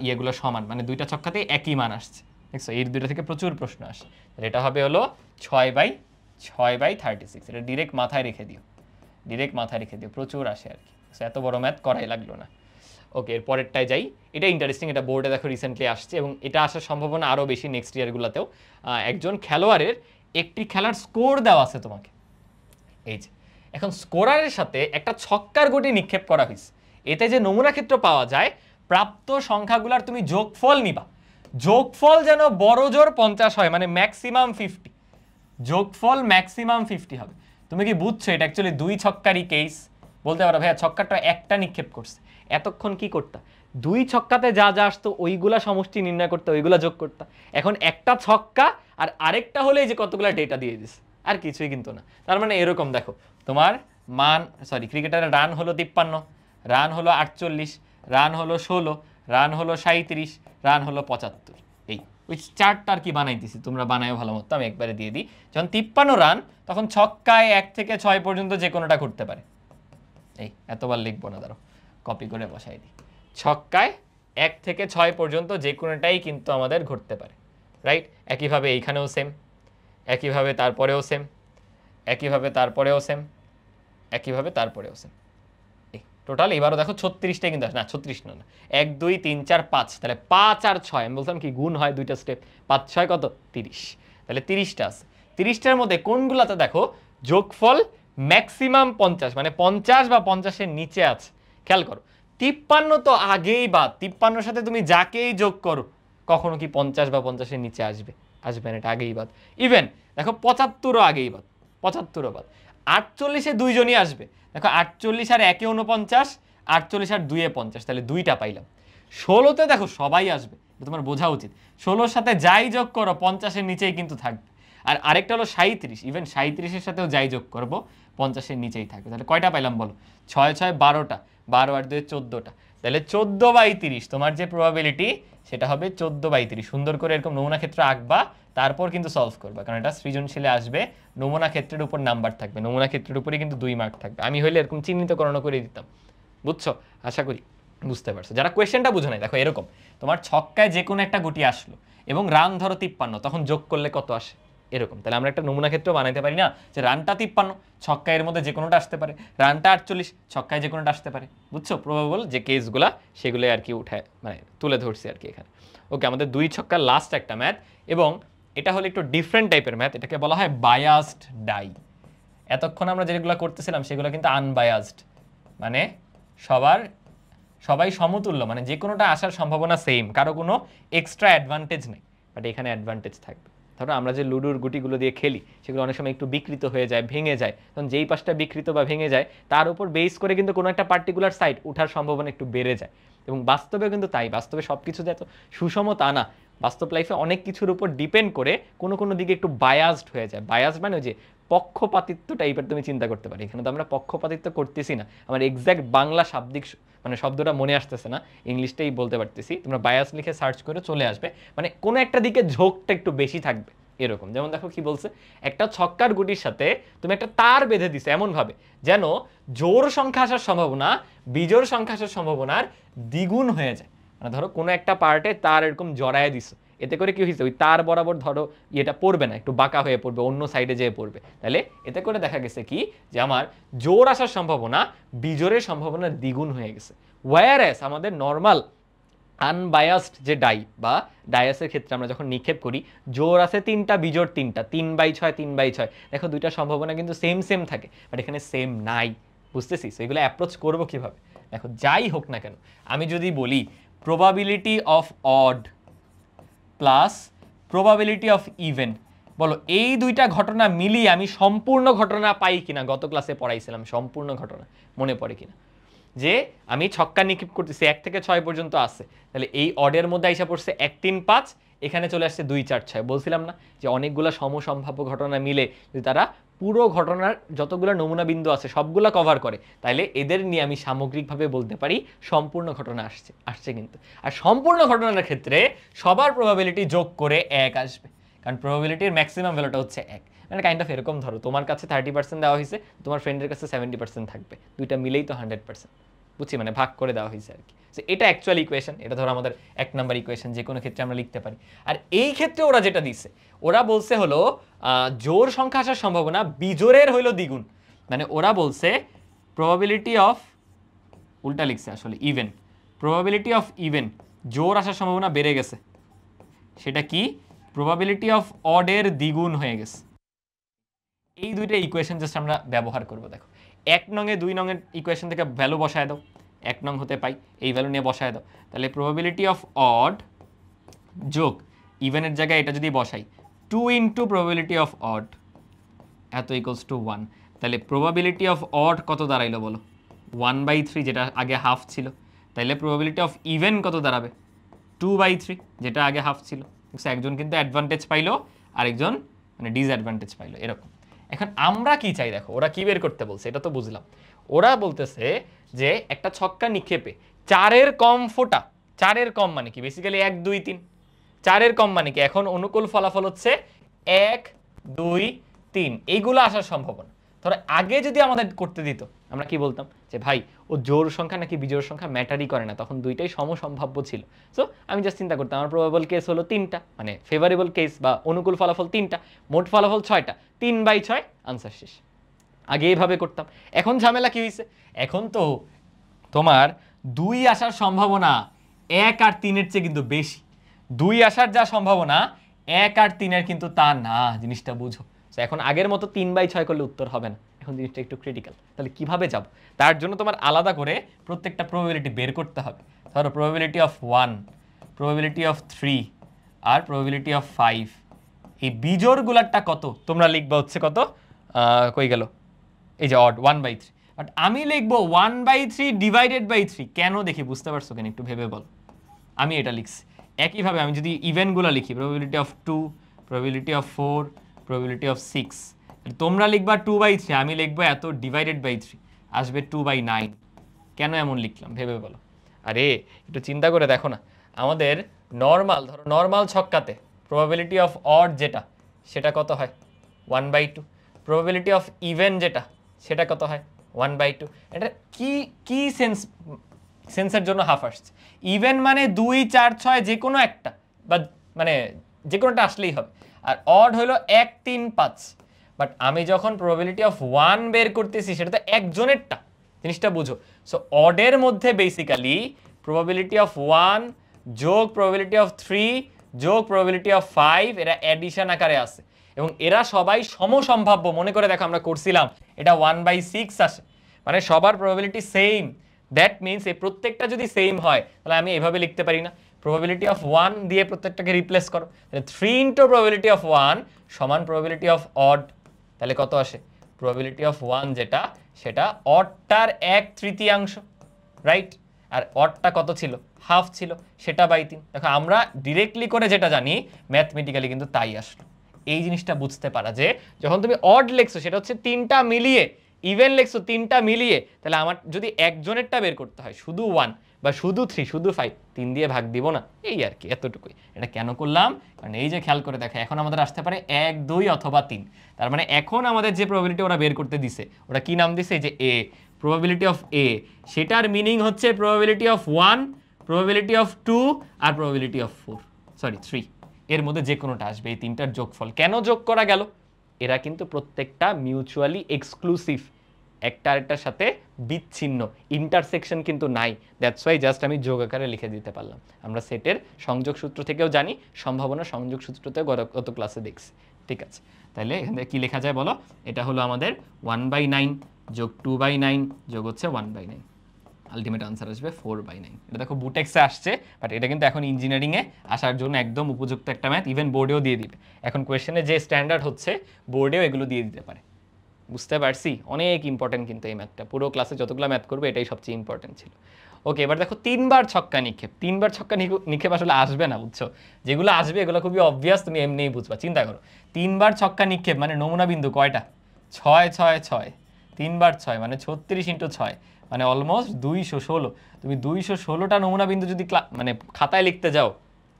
ইয়েগুলো সমান, মানে দুইটা ছক্কাতেই একই মান আসছে। দেখছো, এই দুইটা থেকে প্রচুর প্রশ্ন আসে। এটা হবে হলো 6/36। এটা ডিরেক্ট মাথায় রেখে দিও, প্রচুর আসে আর কি। এত বড় ম্যাথ করাই লাগলো না। ওকে, এর পরেরটায় যাই। এটা ইন্টারেস্টিং, এটা বোর্ডে দেখো রিসেন্টলি আসছে, এবং এটা আসার সম্ভাবনা আরও বেশি নেক্সট ইয়ারগুলোতেও। একজন খেলোয়াড়ের একটি খেলার স্কোর দেওয়া আছে তোমাকে, এই যে এখন স্কোরারের সাথে একটা ছক্কার গুটি নিক্ষেপ করা হয়েছে, এতে যে নমুনা ক্ষেত্র পাওয়া যায়, প্রাপ্ত সংখ্যাগুলার তুমি যোগফল নিবা, যোগফল যেন বড় জোর 50 হয়, মানে ম্যাক্সিমাম 50, যোগফল ম্যাক্সিমাম 50 হবে। তুমি কি বুঝছো এটা অ্যাকচুয়ালি 2 ছক্কারই কেস? বলতে পারো ভাইয়া ছক্কাটা একটা নিক্ষেপ করছে, এতক্ষণ কি করতা, 2 ছক্কাতে যা যা আসতো ওইগুলা সমষ্টি নির্ণয় করতে, ওইগুলা যোগ করতা। এখন একটা ছক্কা আর আরেকটা হলে যে কতগুলা ডেটা দিয়ে দিস, আর কিছুই কিন্তু না। তার মানে এরকম দেখো, তোমার ক্রিকেটারের রান হলো 53, রান হলো 48, রান হলো 16, রান হলো 37, রান হলো 75। এই ওই চারটা আর কি বানাইতেছি, তোমরা বানায়ও ভালো মতো, আমি একবারে দিয়ে দিই। যখন 53 রান, তখন ছক্কায় 1 থেকে 6 পর্যন্ত যে কোনোটা ঘুরতে পারে। এই এতবার লিখবো না, দাঁড়ো কপি করে বসাই দিই। ছক্কায় 1 থেকে 6 পর্যন্ত যে কোনোটাই কিন্তু আমাদের ঘুরতে পারে, রাইট? একইভাবে এইখানেও সেম, একইভাবে তারপরেও সেম, একইভাবে তারপরেও সেম, একইভাবে তারপরেও সেম। এই টোটাল এবারও দেখো 36টাই কিন্তু না, 36 না, 1 2 3 4 5, তাহলে 5 আর 6 আমি বলছিলাম কি গুণ হয় দুইটা স্টেপ, 5 6 কত 30, তাহলে 30টা আছে। 30টার মধ্যে কোনগুলাতে দেখো যোগফল ম্যাক্সিমাম 50, মানে 50 বা 50-এর নিচে আছে। খেয়াল করো 53 তো আগেই বাদ, 53-এর সাথে তুমি যাকেই যোগ করো কখনো কি 50 বা 50-এর নিচে আসবে? আসবে না, এটা আগেই বাদ। ইভেন দেখো 75ও আগেই বাদ, 75ও বাদ। 48-এ দুইজনই আসবে, দেখো 48 আর 1-এ 49, 48 আর 2-এ 50, তাহলে দুইটা পাইলাম। 16-তে দেখো সবাই আসবে, তোমার বোঝা উচিত 16-এর সাথে যাই যোগ করো 50-এর নিচেই কিন্তু থাকবে। আর আরেকটা হলো 37, ইভেন 37-এর সাথেও যাই যোগ করবো 50-এর নিচেই থাকবে। তাহলে কয়টা পাইলাম বলো? 6 6 12টা, 12 আর 2 14টা, তাহলে 14/30 তোমার যে প্রবাবিলিটি সেটা হবে 14/30। সুন্দর করে এরকম নমুনা ক্ষেত্র আঁকবা, তারপর কিন্তু সলভ করবা, কারণ এটা সৃজনশীলে আসবে, নমুনা ক্ষেত্রের উপর নাম্বার থাকবে, নমুনা ক্ষেত্রের উপরে কিন্তু 2 মার্ক থাকবে। আমি হইলে এরকম চিহ্নিতকরণ করে দিতাম, বুঝছো? আশা করি বুঝতে পারছো। যারা কোয়েশ্চেনটা বুঝো নাই, দেখো এরকম তোমার ছক্কায় যে কোনো একটা গুটি আসলো এবং রান ধরো 53, তখন যোগ করলে কত আসে এরকম। তাহলে আমরা একটা নমুনা ক্ষেত্র বানাইতে পারি না, যে রানটা 53, ছক্কায় এর মধ্যে যে কোনোটা আসতে পারে, রানটা 48, ছক্কায় যে কোনোটা আসতে পারে। বুঝছো? প্রবাবল যে কেসগুলা সেগুলো আর কি উঠায় মানে তুলে ধরছি আর কি এখানে। ওকে, আমাদের 2 ছক্কার লাস্ট একটা ম্যাথ, এবং এটা হলো একটু ডিফারেন্ট টাইপের ম্যাথ, এটাকে বলা হয় বায়াসড ডাই। এতক্ষণ আমরা যেগুলো করতেছিলাম সেগুলো কিন্তু আনবায়াসড, মানে সবাই সমতুল্য, মানে যে কোনোটা আসার সম্ভাবনা সেম, কারো কোনো এক্সট্রা অ্যাডভান্টেজ নেই, বাট এখানে অ্যাডভান্টেজ থাকবে। ধরো আমরা যে লুডোর গুটিগুলো দিয়ে খেলি সেগুলো অনেক সময় একটু বিকৃত হয়ে যায়, ভেঙে যায়, তখন যেই পাশটা বিকৃত বা ভেঙে যায় তার উপর বেস করে কিন্তু কোনো একটা পার্টিকুলার সাইড ওঠার সম্ভাবনা একটু বেড়ে যায়। এবং বাস্তবেও কিন্তু তাই, বাস্তবে সব কিছু এত সুষম তা না, বাস্তব লাইফে অনেক কিছুর উপর ডিপেন্ড করে কোনো কোনো দিকে একটু বায়াসড হয়ে যায়। বায়াসড মানে যে পক্ষপাতিত্ব টাইপের তুমি চিন্তা করতে পারি, এখানে তো আমরা পক্ষপাতিত্ব করতেছি না, আমার এক্স্যাক্ট বাংলা শাব্দিক মানে শব্দটা মনে আসতেছে না, ইংলিশটাই বলতে পারতেছি, তোমরা বায়াস লিখে সার্চ করে চলে আসবে, মানে কোনো একটা দিকে ঝোঁকটা একটু বেশি থাকবে এরকম। যেমন দেখো কি বলছে, একটা ছক্কার গুটির সাথে তুমি একটা তার বেঁধে দিছো এমনভাবে যেন জোড় সংখ্যা আসার সম্ভাবনা বিজোড় সংখ্যা আসার সম্ভাবনার দ্বিগুণ হয়ে যায়। মানে ধরো কোনো একটা পার্টে তার এরকম জড়ায় দিছো, এতে করে কি হয়েছে, ওই তার বরাবর ধরো ইয়েটা পড়বে না, একটু বাঁকা হয়ে পড়বে, অন্য সাইডে যেয়ে পড়বে। তাহলে এতে করে দেখা গেছে কি যে আমার জোর আসার সম্ভাবনা বিজোরের সম্ভাবনা দ্বিগুণ হয়ে গেছে। ওয়্যারএস আমাদের নর্মাল আনবায়াসড যে ডাই বা ডায়াসের ক্ষেত্রে আমরা যখন নিক্ষেপ করি, জোর আছে 3টা, বিজোড় 3টা, 3/6 3/6, দেখো দুইটা সম্ভাবনা কিন্তু সেম সেম থাকে, বাট এখানে সেম নাই। বুঝতেছিস? এগুলো অ্যাপ্রোচ করবো কিভাবে? দেখো যাই হোক না কেন, আমি যদি বলি probability of odd plus probability of even, বলো এই দুইটা ঘটনা মিলিয়ে আমি সম্পূর্ণ ঘটনা পাই কিনা? গত ক্লাসে পড়াইছিলাম সম্পূর্ণ ঘটনা, মনে পড়ে কিনা? যে আমি ছক্কা নিক্ষেপ করতেছি 1 থেকে 6 পর্যন্ত আছে, তাহলে এই অডের মধ্যে আইসা পড়ছে 1 3 5, এখানে চলে আসছে 2 4 6। বলছিলাম না যে অনেকগুলো সমসম্ভাব্য ঘটনা মিলে যদি তারা পুরো ঘটনার যতগুলো নমুনা বিন্দু আছে সবগুলো কভার করে, তাহলে এদের নিয়ে আমি সামগ্রিকভাবে বলতে পারি সম্পূর্ণ ঘটনা আসছে কিন্তু। আর সম্পূর্ণ ঘটনার ক্ষেত্রে সবার প্রবাবিলিটি যোগ করে 1 আসবে, কারণ প্রবাবিলিটির ম্যাক্সিমাম ভ্যালুটা হচ্ছে 1। মানে কাইন্ড অফ এরকম, ধরো তোমার কাছে 30% দেওয়া হয়েছে, তোমার ফ্রেন্ডের কাছে 70% থাকবে, দুইটা মিলেই তো 100%। বুঝছি, মানে ভাগ করে দেওয়া হয়েছে আর কি। তো এটা অ্যাকচুয়াল ইকুয়েশন, এটা ধরো আমাদের 1 নাম্বার ইকুয়েশন, যে কোনো ক্ষেত্রে আমরা লিখতে পারি। আর এই ক্ষেত্রে ওরা যেটা দিচ্ছে, ওরা বলছে হলো জোর সংখ্যা আসার সম্ভাবনা বিজোরের হইলো দ্বিগুণ। মানে ওরা বলছে প্রবাবিলিটি অফ, উল্টা লিখছে আসলে, ইভেন, প্রবাবিলিটি অফ ইভেন, জোর আসার সম্ভাবনা বেড়ে গেছে, সেটা কি প্রবাবিলিটি অফ অডের দ্বিগুণ হয়ে গেছে। এই দুইটা ইকুয়েশন জাস্ট আমরা ব্যবহার করব। দেখো 1 নংয়ে 2 নংয়ের ইকুয়েশন থেকে ভ্যালু বসায় দাও, 1 নং হতে পাই, এই ভ্যালু নিয়ে বসায় দাও। তাহলে প্রবাবিলিটি অফ অড যোগ ইভেনের জায়গায় এটা যদি বসাই 2 ইন্টু প্রবাবিলিটি অফ অড এত ইকুয়ালস টু 1। তাহলে প্রবাবিলিটি অফ অড কত দাঁড়াইলো বলো? 1/3, যেটা আগে হাফ ছিল। তাহলে প্রবাবিলিটি অফ ইভেন কত দাঁড়াবে? 2/3, যেটা আগে হাফ ছিল। একজন কিন্তু অ্যাডভান্টেজ পাইলো, আরেকজন মানে ডিসঅ্যাডভান্টেজ পাইলো, এরকম। এখন আমরা কি চাই দেখো, ওরা কি বের করতে বলছে এটা তো বুঝলাম। ওরা বলতেছে যে একটা ছক্কা নিক্ষেপে 4-এর কম ফোঁটা, 4-এর কম মানে কি বেসিক্যালি 1 2 3, 4-এর কম মানে কি এখন অনুকূল ফলাফল হচ্ছে 1 2 3, এইগুলো আসার সম্ভাবনা। ধরো আগে যদি আমাদের করতে দিত আমরা কি বলতাম যে ভাই ও জোড় সংখ্যা নাকি বিজোড় সংখ্যা ম্যাটারই করে না, তখন দুইটাই সমসম্ভাব্য ছিল। সো আমি জাস্ট চিন্তা করতাম আমার প্রবাবল কেস হলো 3টা, মানে ফেভারেবল কেস বা অনুকূল ফলাফল 3টা, মোট ফলাফল 6টা, 3/6 আনসার শেষ। আগে এইভাবে করতাম। এখন ঝামেলা কি হয়েছে, এখন তো তোমার 2 আসার সম্ভাবনা 1 আর 3-এর চেয়ে কিন্তু বেশি। 2 আসার যা সম্ভাবনা 1 আর 3-এর কিন্তু তা না, জিনিসটা বুঝো। এখন আগের মতো 3/6 করলে উত্তর হবে না, এখন জিনিসটা একটু ক্রিটিক্যাল। তাহলে কিভাবে যাব? তার জন্য তোমার আলাদা করে প্রত্যেকটা প্রবাবিলিটি বের করতে হবে। ধরো প্রবাবিলিটি অফ 1, প্রবাবিলিটি অফ 3 আর প্রবাবিলিটি অফ 5, এই বিজোড়গুলারটা কত তোমরা লিখবা হচ্ছে কত, কই গেল, এই যে অড 1/3। বাট আমি লিখবো 1/3 ডিভাইডেড বাই 3, কেন দেখি বুঝতে পারছো কেন একটু ভেবে বল। আমি এটা লিখছি। একইভাবে আমি যদি ইভেন্টগুলো লিখি probability of 2, probability of 4, probability of 6, তোমরা লিখবা 2/3, আমি লিখবো এত ডিভাইডেড বাই 3, আসবে 2/9। কেন এমন লিখলাম ভেবে বলো। আরে একটু চিন্তা করে দেখো না, আমাদের নর্মাল, ধরো নর্মাল ছক্কাতে প্রবাবিলিটি অফ অড যেটা সেটা কত হয় 1/2, প্রবাবিলিটি অফ ইভেন যেটা সেটা কত হয় 1/2। এটা কি কি সেন্সের জন্য হাফ আসছে। ইভেন মানে 2 4 6 যে কোনো একটা, বা মানে যে কোনোটা আসলেই হবে। আর অড হলো 1 3 5। বাট আমি যখন প্রবাবিলিটি অফ 1 বের করতেছি সেটা তো একজনেরটা, জিনিসটা বুঝো। সো অডের মধ্যে বেসিক্যালি প্রবাবিলিটি অফ 1 যোগ প্রবাবিলিটি অফ 3 যোগ প্রবাবিলিটি অফ 5 এরা অ্যাডিশন আকারে আছে, এবং এরা সবাই সমসম্ভাব্য। মনে করে দেখো আমরা করছিলাম এটা 1/6 আসে, মানে সবার প্রবাবিলিটি সেম। দ্যাট মিনস এই প্রত্যেকটা যদি সেম হয় তাহলে আমি এভাবে লিখতে পারি না, প্রবাবিলিটি অফ 1 দিয়ে প্রত্যেকটাকে রিপ্লেস করো, তাহলে 3 ইন্টু প্রবাবিলিটি অফ 1 সমান প্রবাবিলিটি অফ অড। তাহলে কত আসে, প্রবাবিলিটি অফ 1 যেটা সেটা অডটার 1/3, রাইট? আর অডটা কত ছিল, হাফ ছিল, সেটা বাই 3। দেখো আমরা ডিরেক্টলি করে যেটা জানি ম্যাথমেটিক্যালি কিন্তু তাই আসলো। এই জিনিসটা বুঝতে পারা যে যখন তুমি অড লেখছো সেটা হচ্ছে 3টা মিলিয়ে, ইভেন লেখছো 3টা মিলিয়ে, তাহলে আমার যদি একজনেরটা বের করতে হয় শুধু 1 বা শুধু 3 শুধু 5, 3 দিয়ে ভাগ দিব না, এই আর কি, এতটুকুই। এটা কেন করলাম, কারণ এই যে খেয়াল করে দেখো এখন আমাদের আসতে পারে 1 2 অথবা 3। তার মানে এখন আমাদের যে প্রবাবিলিটি ওরা বের করতে দিছে ওরা কি নাম দিছে, যে এ, প্রবাবিলিটি অফ এ, সেটার মিনিং হচ্ছে প্রবাবিলিটি অফ 1, প্রবাবিলিটি অফ 2 আর প্রবাবিলিটি অফ 3, এর মধ্যে যে কোনোটা আসবে, এই 3টার যোগফল। কেন যোগ করা গেল, এরা কিন্তু প্রত্যেকটা মিউচুয়ালি এক্সক্লুসিভ, একটা আরেকটার সাথে বিচ্ছিন্ন, ইন্টারসেকশন কিন্তু নাই। দ্যাটস ওয়াই জাস্ট আমি যোগ আকারে লিখে দিতে পারলাম। আমরা সেটের সংযোগ সূত্র থেকেও জানি, সম্ভাবনা সংযোগ সূত্রতেও গত ক্লাসে দেখছি। ঠিক আছে, তাহলে এখান থেকে কী লেখা যায় বলো, এটা হলো আমাদের 1/9 যোগ 2/9 যোগ হচ্ছে 1/9, আলটিমেট আনসার আসবে 4/9। এটা দেখো বুটেক্সে আসছে, বাট এটা কিন্তু এখন ইঞ্জিনিয়ারিংয়ে আসার জন্য একদম উপযুক্ত একটা ম্যাথ, ইভেন বোর্ডেও দিয়ে দিবে। এখন কোয়েশ্চেনে যে স্ট্যান্ডার্ড হচ্ছে বোর্ডেও এগুলো দিয়ে দিতে পারে। বুঝতে পারছি, অনেক ইম্পর্টেন্ট কিন্তু এই ম্যাথটা, পুরো ক্লাসে যতগুলো ম্যাথ করবে এটাই সবচেয়ে ইম্পর্টেন্ট ছিল। ওকে, এবার দেখো 3বার ছক্কা নিক্ষেপ। 3বার ছক্কা নিক্ষেপ আসলে আসবে না, বুঝছো? যেগুলো আসবে এগুলো খুবই অবভিয়াস, তুমি এমনিই বুঝবা। চিন্তা করো 3বার ছক্কা নিক্ষেপ মানে নমুনা বিন্দু কয়টা, 6 6 6, 3বার 6 মানে 36 ইন্টু 6 মানে অলমোস্ট 216। তুমি 216টা নমুনা বিন্দু যদি মানে খাতায় লিখতে যাও,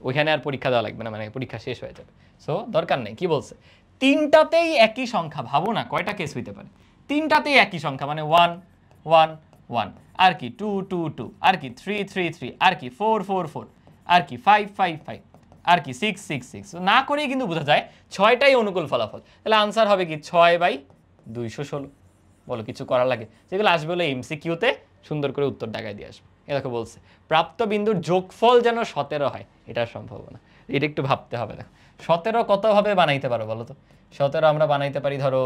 ওইখানে আর পরীক্ষা দেওয়া লাগবে না, মানে পরীক্ষা শেষ হয়ে যাবে। সো দরকার নেই। কি বলছে, 3টাতেই একই সংখ্যা। ভাবো না কয়টা কেস হইতে পারে, 3টাতেই একই সংখ্যা, মানে 1 1 1, আর কি 2 2 2, আর কি 3 3 3, আর কি 4 4 4, আর কি 5 5 5, আর কি 6 6 6। না করেই কিন্তু বোঝা যায় 6টাই অনুকূল ফলাফল। তাহলে আনসার হবে কি 6/216। বলো কিছু করার লাগে, যেগুলো আসবে হলো এমসিকিউতে সুন্দর করে উত্তর ডাকায় দিয়ে আসবে। এ দেখো বলছে প্রাপ্ত বিন্দুর যোগফল যেন 17 হয়, এটার সম্ভাবনা। এটা একটু ভাবতে হবে। দেখো 17 কতভাবে বানাইতে পারো বলো তো? 17 আমরা বানাইতে পারি ধরো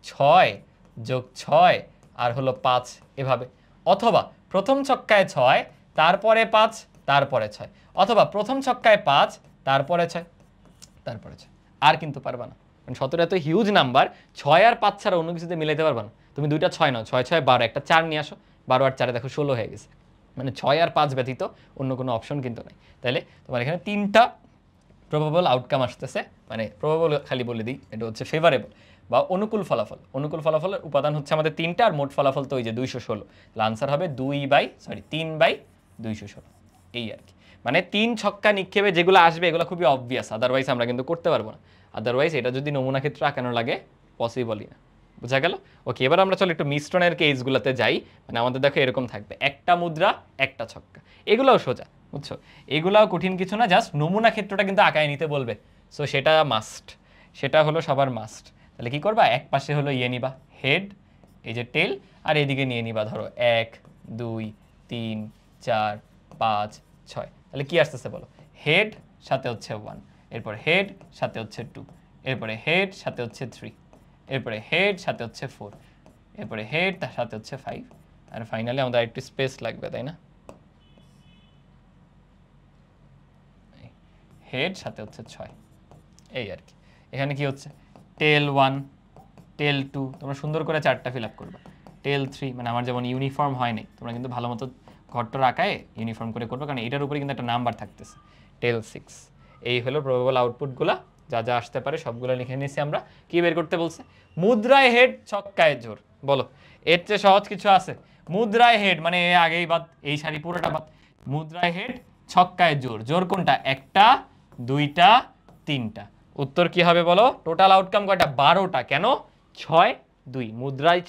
6 যোগ 6 আর হলো 5 এভাবে, অথবা প্রথম ছক্কায় 6 তারপরে 5 তারপরে 6, অথবা প্রথম ছক্কায় 5 তারপরে 6 তারপরে 6। আর কিন্তু পারবা না, কারণ 17 এত হিউজ নাম্বার, 6 আর 5 ছাড়া অন্য কিছুতে মিলাইতে পারবা না। তুমি দুইটা 6 নাও, 6 6 12, একটা 4 নিয়ে আসো, 12 আর 4 দেখো 16 হয়ে গেছে, মানে 6 আর 5 ব্যতীত অন্য কোনো অপশন কিন্তু নাই। তাহলে তোমার এখানে 3টা প্রবাবল আউটকাম আসতেছে, মানে প্রবাবল খালি বলে দিই, এটা হচ্ছে ফেভারেবল বা অনুকূল ফলাফল। অনুকূল ফলাফলের উপাদান হচ্ছে আমাদের 3টা, আর মোট ফলাফল তো ওই যে 216। তাহলে আনসার হবে 3/216, এই আর কি। মানে 3 ছক্কা নিক্ষেপে যেগুলো আসবে এগুলো খুবই অবভিয়াস, আদারওয়াইজ আমরা কিন্তু করতে পারবো না। আদারওয়াইজ এটা যদি নমুনা ক্ষেত্রে আঁকানো লাগে পসিবলই না। বোঝা গেল? ওকে, এবার আমরা চলো একটু মিশ্রণের কেসগুলোতে যাই। মানে আমাদের দেখো এরকম থাকবে, একটা মুদ্রা একটা ছক্কা, এগুলোও সোজা, বুঝছো? এগুলাও কঠিন কিছু না, জাস্ট নমুনা ক্ষেত্রটা কিন্তু আঁকায় নিতে বলবে, সো সেটা মাস্ট, সেটা হলো সবার মাস্ট। তাহলে কি করবা, এক পাশে হলো ইয়ে নিবা হেড, এই যে টেল, আর এদিকে নিয়ে নিবা ধরো 1 2 3 4 5 6। তাহলে কি আসতেছে বলো, হেড সাথে হচ্ছে 1, এরপর হেড সাথে হচ্ছে 2, এরপরে হেড সাথে হচ্ছে 3, এরপরে হেড সাথে হচ্ছে 4, এরপরে হেড তার সাথে হচ্ছে 5, আর ফাইনালি আমাদের একটু স্পেস লাগবে, তাই না? হেড সাথে হচ্ছে 6, এই আর কি। এখানে কি হচ্ছে, টেল 1 টেল 2, তোমরা সুন্দর করে চারটা ফিল আপ করবা। টেল 3, মানে আমার যেমন ইউনিফর্ম হয় নাই, তোমরা কিন্তু ভালো মতো ঘরটা আঁকায় ইউনিফর্ম করে করবে, কারণ এটার উপরে কিন্তু একটা নাম্বার থাকতেছে। টেল 6, এই হলো প্রবাবল আউটপুটগুলা, যা যা আসতে পারে সবগুলো লিখে নিয়েছি আমরা। কি বের করতে বলছে, মুদ্রায় হেড ছক্কায় জোর। বলো এর চেয়ে সহজ কিছু আছে? মুদ্রায় হেড মানে আগেই বাদ, এই সারি পুরোটা বাদ। মুদ্রায় হেড ছক্কায় জোর, জোর কোনটা, একটা দুইটা তিনটা। উত্তর কি হবে বলো, টোটাল আউটকাম কয়টা, 12টা। কেন, 6 2, মুদ্রায়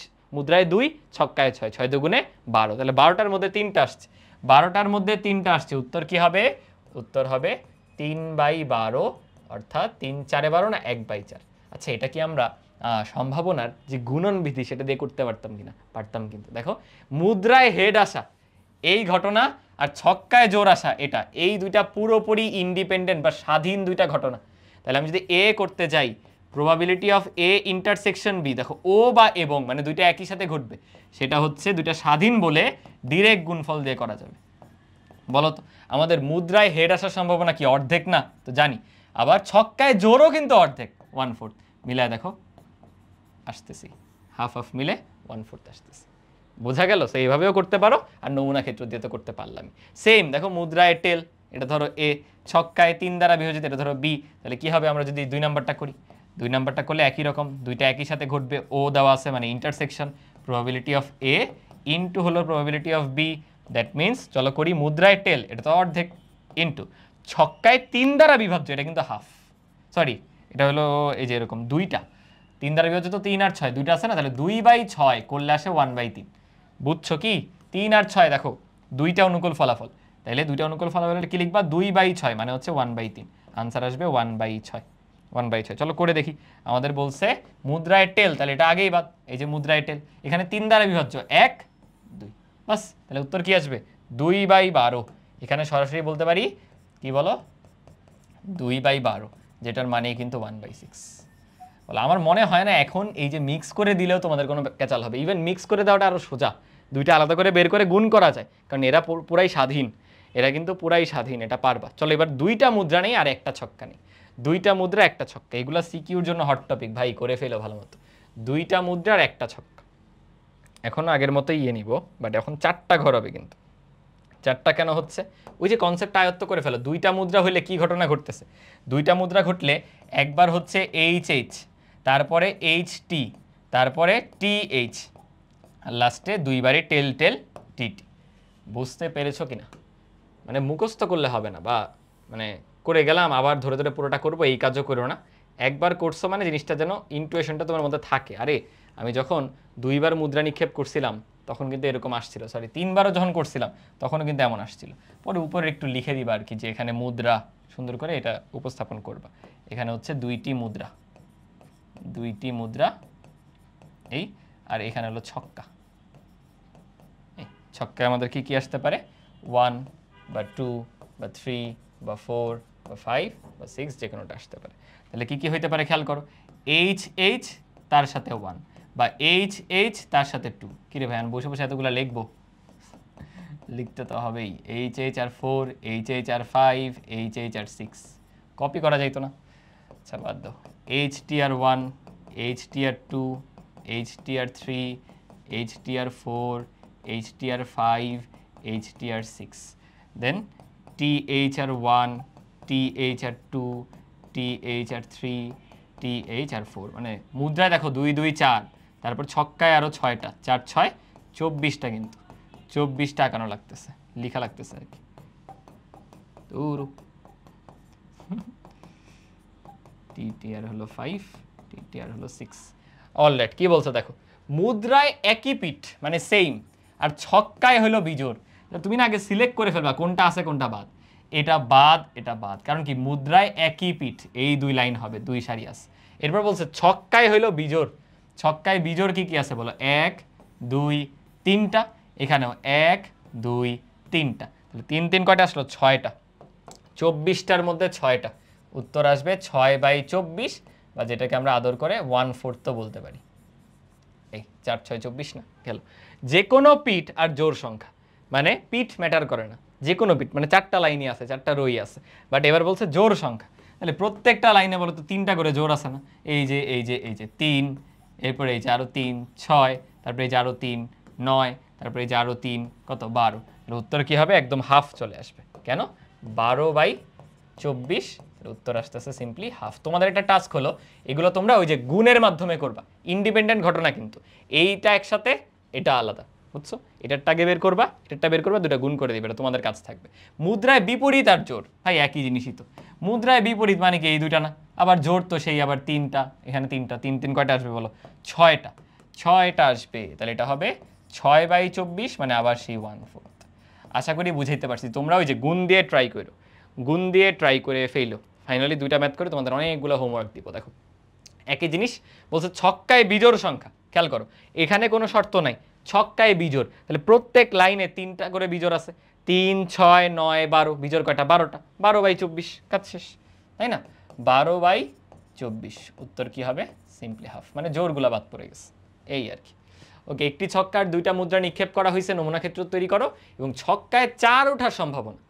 2 ছক্কায় 6, 6 দুগুণে 12, তাহলে 12টার মধ্যে 3টা আসছে, 12টার মধ্যে 3টা আসছে। উত্তর কি হবে, উত্তর হবে 3/12, অর্থাৎ 3 4 12 না 1/4। আচ্ছা, এটা কি আমরা সম্ভাবনার যে গুণন বিধি সেটা দিয়ে করতে পারতাম কিনা? পারতাম কিন্তু। দেখো মুদ্রায় হেড আসা এই ঘটনা আর ছক্কায় জোর আসা, এটা এই দুইটা পুরোপুরি ইন্ডিপেন্ডেন্ট বা স্বাধীন দুইটা ঘটনা। তাহলে আমি যদি এ করতে যাই, probability of A intersection B, দেখো ও বা এবং মানে দুইটা একই সাথে ঘটবে, সেটা হচ্ছে দুইটা স্বাধীন বলে ডিরেক্ট গুণফল দিয়ে করা যাবে। বলো তো, আমাদের মুদ্রায় হেড আসার সম্ভাবনা কি অর্ধেক না? তো জানি। আবার ছক্কায় জোরও কিন্তু অর্ধেক, 1/4। মিলায় দেখো আসতেছি, হাফ হাফ মিলে 1/4 আসতেছি। বোঝা গেল? সো এইভাবেও করতে পারো, আর নমুনা ক্ষেত্র দিয়ে তো করতে পারলাম। সেম দেখো, মুদ্রায় টেল, এটা ধরো এ, ছক্কায় 3 দ্বারা বিভাজিত, এটা ধরো বি। তাহলে কি হবে, আমরা যদি 2 নাম্বারটা করি, 2 নাম্বারটা করলে একই রকম, দুইটা একই সাথে ঘটবে, ও দেওয়া আছে মানে intersection, probability of A into হলো probability of B. That means চলো করি, মুদ্রায় টেল এটা তো অর্ধেক, ইন্টু ছক্কায় 3 দ্বারা বিভাজ্য, এটা কিন্তু হাফ, সরি এটা হলো এই যে এরকম 2টা 3 দ্বারা বিভাজ্য, তো 3 আর 6 দুইটা আছে না, তাহলে 2/6 করলে আসে 1/3। বুঝছো কি, 3 আর 6 দেখো দুইটা অনুকূল ফলাফল, তাহলে দুইটা অনুকূল ফলাফল কি লিখবা, 2/6 মানে হচ্ছে 1/3, আনসার আসবে 1/6। 1/6 চলো করে দেখি। আমাদের বলছে মুদ্রায় টেল, তাহলে এটা আগেই বাদ, এই যে মুদ্রায় টেল, এখানে 3 দ্বারা বিভাজ্য 1 2, বাস। তাহলে উত্তর কি আসবে, 2/12। এখানে সরাসরি বলতে পারি কি বলো, 2/12, যেটার মানেই কিন্তু 1/6। বলে আমার মনে হয় না এখন এই যে মিক্স করে দিলেও তোমাদের কোনো ক্যাচাল হবে। ইভেন মিক্স করে দেওয়াটা আরও সোজা, দুইটা আলাদা করে বের করে গুণ করা যায়, কারণ এরা পুরাই স্বাধীন, এরা কিন্তু পুরাই স্বাধীন, এটা পারবা। চলো এবার দুইটা মুদ্রা নেই আর একটা ছক্কা নেই, দুইটা মুদ্রা একটা ছক্কা, এগুলো সিকিউর জন্য হট টপিক ভাই, করে ফেলো ভালো মতো। দুইটা মুদ্রা আর একটা ছক্কা, এখন আগের মতোই ইয়ে নিব, বাট এখন 4টা ঘর হবে কিন্তু। 4টা কেন হচ্ছে, ওই যে কনসেপ্ট আয়ত্ত করে ফেলো, দুইটা মুদ্রা হইলে কি ঘটনা ঘটতেছে, দুইটা মুদ্রা ঘটলে একবার হচ্ছে এইচ, তারপরে HT, তারপরে TH, আর লাস্টে দুইবারে টেল TT। বুঝতে পেরেছো কিনা? মানে মুখস্থ করলে হবে না, বা মানে করে গেলাম আবার ধরে ধরে পুরোটা করবো, এই কাজও করো না। একবার করছো মানে জিনিসটা যেন ইনটুইশনটা তোমার মধ্যে থাকে। আরে আমি যখন 2বার মুদ্রা নিক্ষেপ করছিলাম তখন কিন্তু এরকম আসছিল, সরি 3বারও যখন করছিলাম তখনও কিন্তু এমন আসছিল। পরে উপরে একটু লিখে দিবা আর কি, যে এখানে মুদ্রা সুন্দর করে এটা উপস্থাপন করবা। এখানে হচ্ছে 2টি মুদ্রা এই, আর এখানে হলো ছক্কা। এই ছক্কায় আমাদের কি কি আসতে পারে, 1 বা 2 বা 3 বা 4 বা 5 বা 6, যে কোনোটা আসতে পারে। তাহলে কি কি হইতে পারে খেয়াল করো, HH তার সাথে 1, বা এইচ এইচ তার সাথে 2। কিরে ভাই আমি বসে বসে এতগুলো লিখবো? লিখতে তো হবেই। H H R 4, H H R 5, H H R 6। Copy করা যাইতো না? আচ্ছা বাদ দাও। এইচ টি আর 1, এইচ টি আর 2, এইচ টি আর 3, এইচ টি আর 4, এইচ টি আর 5, এইচ টি আর 6। দেন T H R 1, T H R 2, T H R 3, T H R 4। মানে মুদ্রায় দেখো 2 2 4, তারপর ছক্কায় আরও 6টা, 4 6 24টা, কিন্তু 24টা আঁকানো লাগতেছে, লেখা লাগতেছে আর কি। টিটিআর হলো 5, টিটিআর হলো 6। অলরাইট, কি বলছো দেখো, মুদ্রায় একই পিঠ মানে সেম, আর ছক্কায় হলো বিজোড়। তুমি না আগে সিলেক্ট করে ফেলবা কোনটা আছে কোনটা বাদ। এটা বাদ, এটা বাদ, কারণ কি মুদ্রায় একই পিঠ, এই 2 লাইন হবে, 2 সারি আছে। এরপর বলছে ছক্কায় হলো বিজোড়। ছক্কায় বিজোড় কি কি আছে বলো? 1 2 3টা, এখানেও 1 2 3টা, তাহলে 3 3 কয়টা আসলো? 6টা। 24টার মধ্যে 6টা, উত্তর আসবে 6/24, বা যেটাকে আমরা আদর করে 1/4 তো বলতে পারি। এই 4 6 24 না গেল। যে কোনো পিঠ আর জোড় সংখ্যা, মানে পিঠ ম্যাটার করে না, যে কোনো পিঠ, মানে 4টা লাইনই আছে, 4টা রোই আছে, বাট এবার বলছে জোড় সংখ্যা। তাহলে প্রত্যেকটা লাইনে বলো তো 3টা করে জোড় আছে না? এই যে এই যে এই যে 3, এরপরে এই যে আরও 3 6, তারপরে এই যে আরও 3 9, তারপরে এই যে আরও 3 কত 12। উত্তর কি হবে? একদম হাফ চলে আসবে। কেন? 12/24, উত্তর আসতেছে সিম্পলি হাফ। তোমাদের একটা টাস্ক হলো, এগুলো তোমরা ওই যে গুণের মাধ্যমে করবা, ইন্ডিপেন্ডেন্ট ঘটনা কিন্তু। এইটা একসাথে, এটা আলাদা, বুঝছো? এটারটা আগে বের করবা, এটারটা বের করবা, দুটা গুণ করে দিবে, এটা তোমাদের কাজ থাকবে। মুদ্রায় বিপরীত আর জোড়, ভাই একই জিনিসই তো। মুদ্রায় বিপরীত মানে কি? এই দুইটা না? আবার জোড় তো সেই আবার 3টা, এখানে 3টা, 3 3 কয়টা আসবে বলো? 6টা। 6টা আসবে, তাহলে এটা হবে 6/24, মানে আবার সেই 1/4। আশা করি বুঝাইতে পারছি। তোমরা ওই যে গুণ দিয়ে ট্রাই করো, গুণ দিয়ে ট্রাই করে ফেইলো। ফাইনালি 2টা ম্যাথ করে তোমাদের অনেকগুলো হোমওয়ার্ক দিব। দেখো একই জিনিস বলছে, ছক্কায় বিজোড় সংখ্যা। খেয়াল করো, এখানে কোনো শর্ত নাই, ছক্কায় বিজোড়, তাহলে প্রত্যেক লাইনে 3টা করে বিজোড় আছে। 3 6 9 12, বিজোড় কয়টা? 12টা। 12/24, কাজ শেষ, তাই না? 12/24, উত্তর কি হবে? সিম্পলি হাফ, মানে জোড়গুলা বাদ পড়ে গেছে, এই আর কি। ওকে, একটি ছক্কার 2টা মুদ্রা নিক্ষেপ করা হয়েছে, নমুনা ক্ষেত্র তৈরি করো, এবং ছক্কায় 4 ওঠার সম্ভাবনা।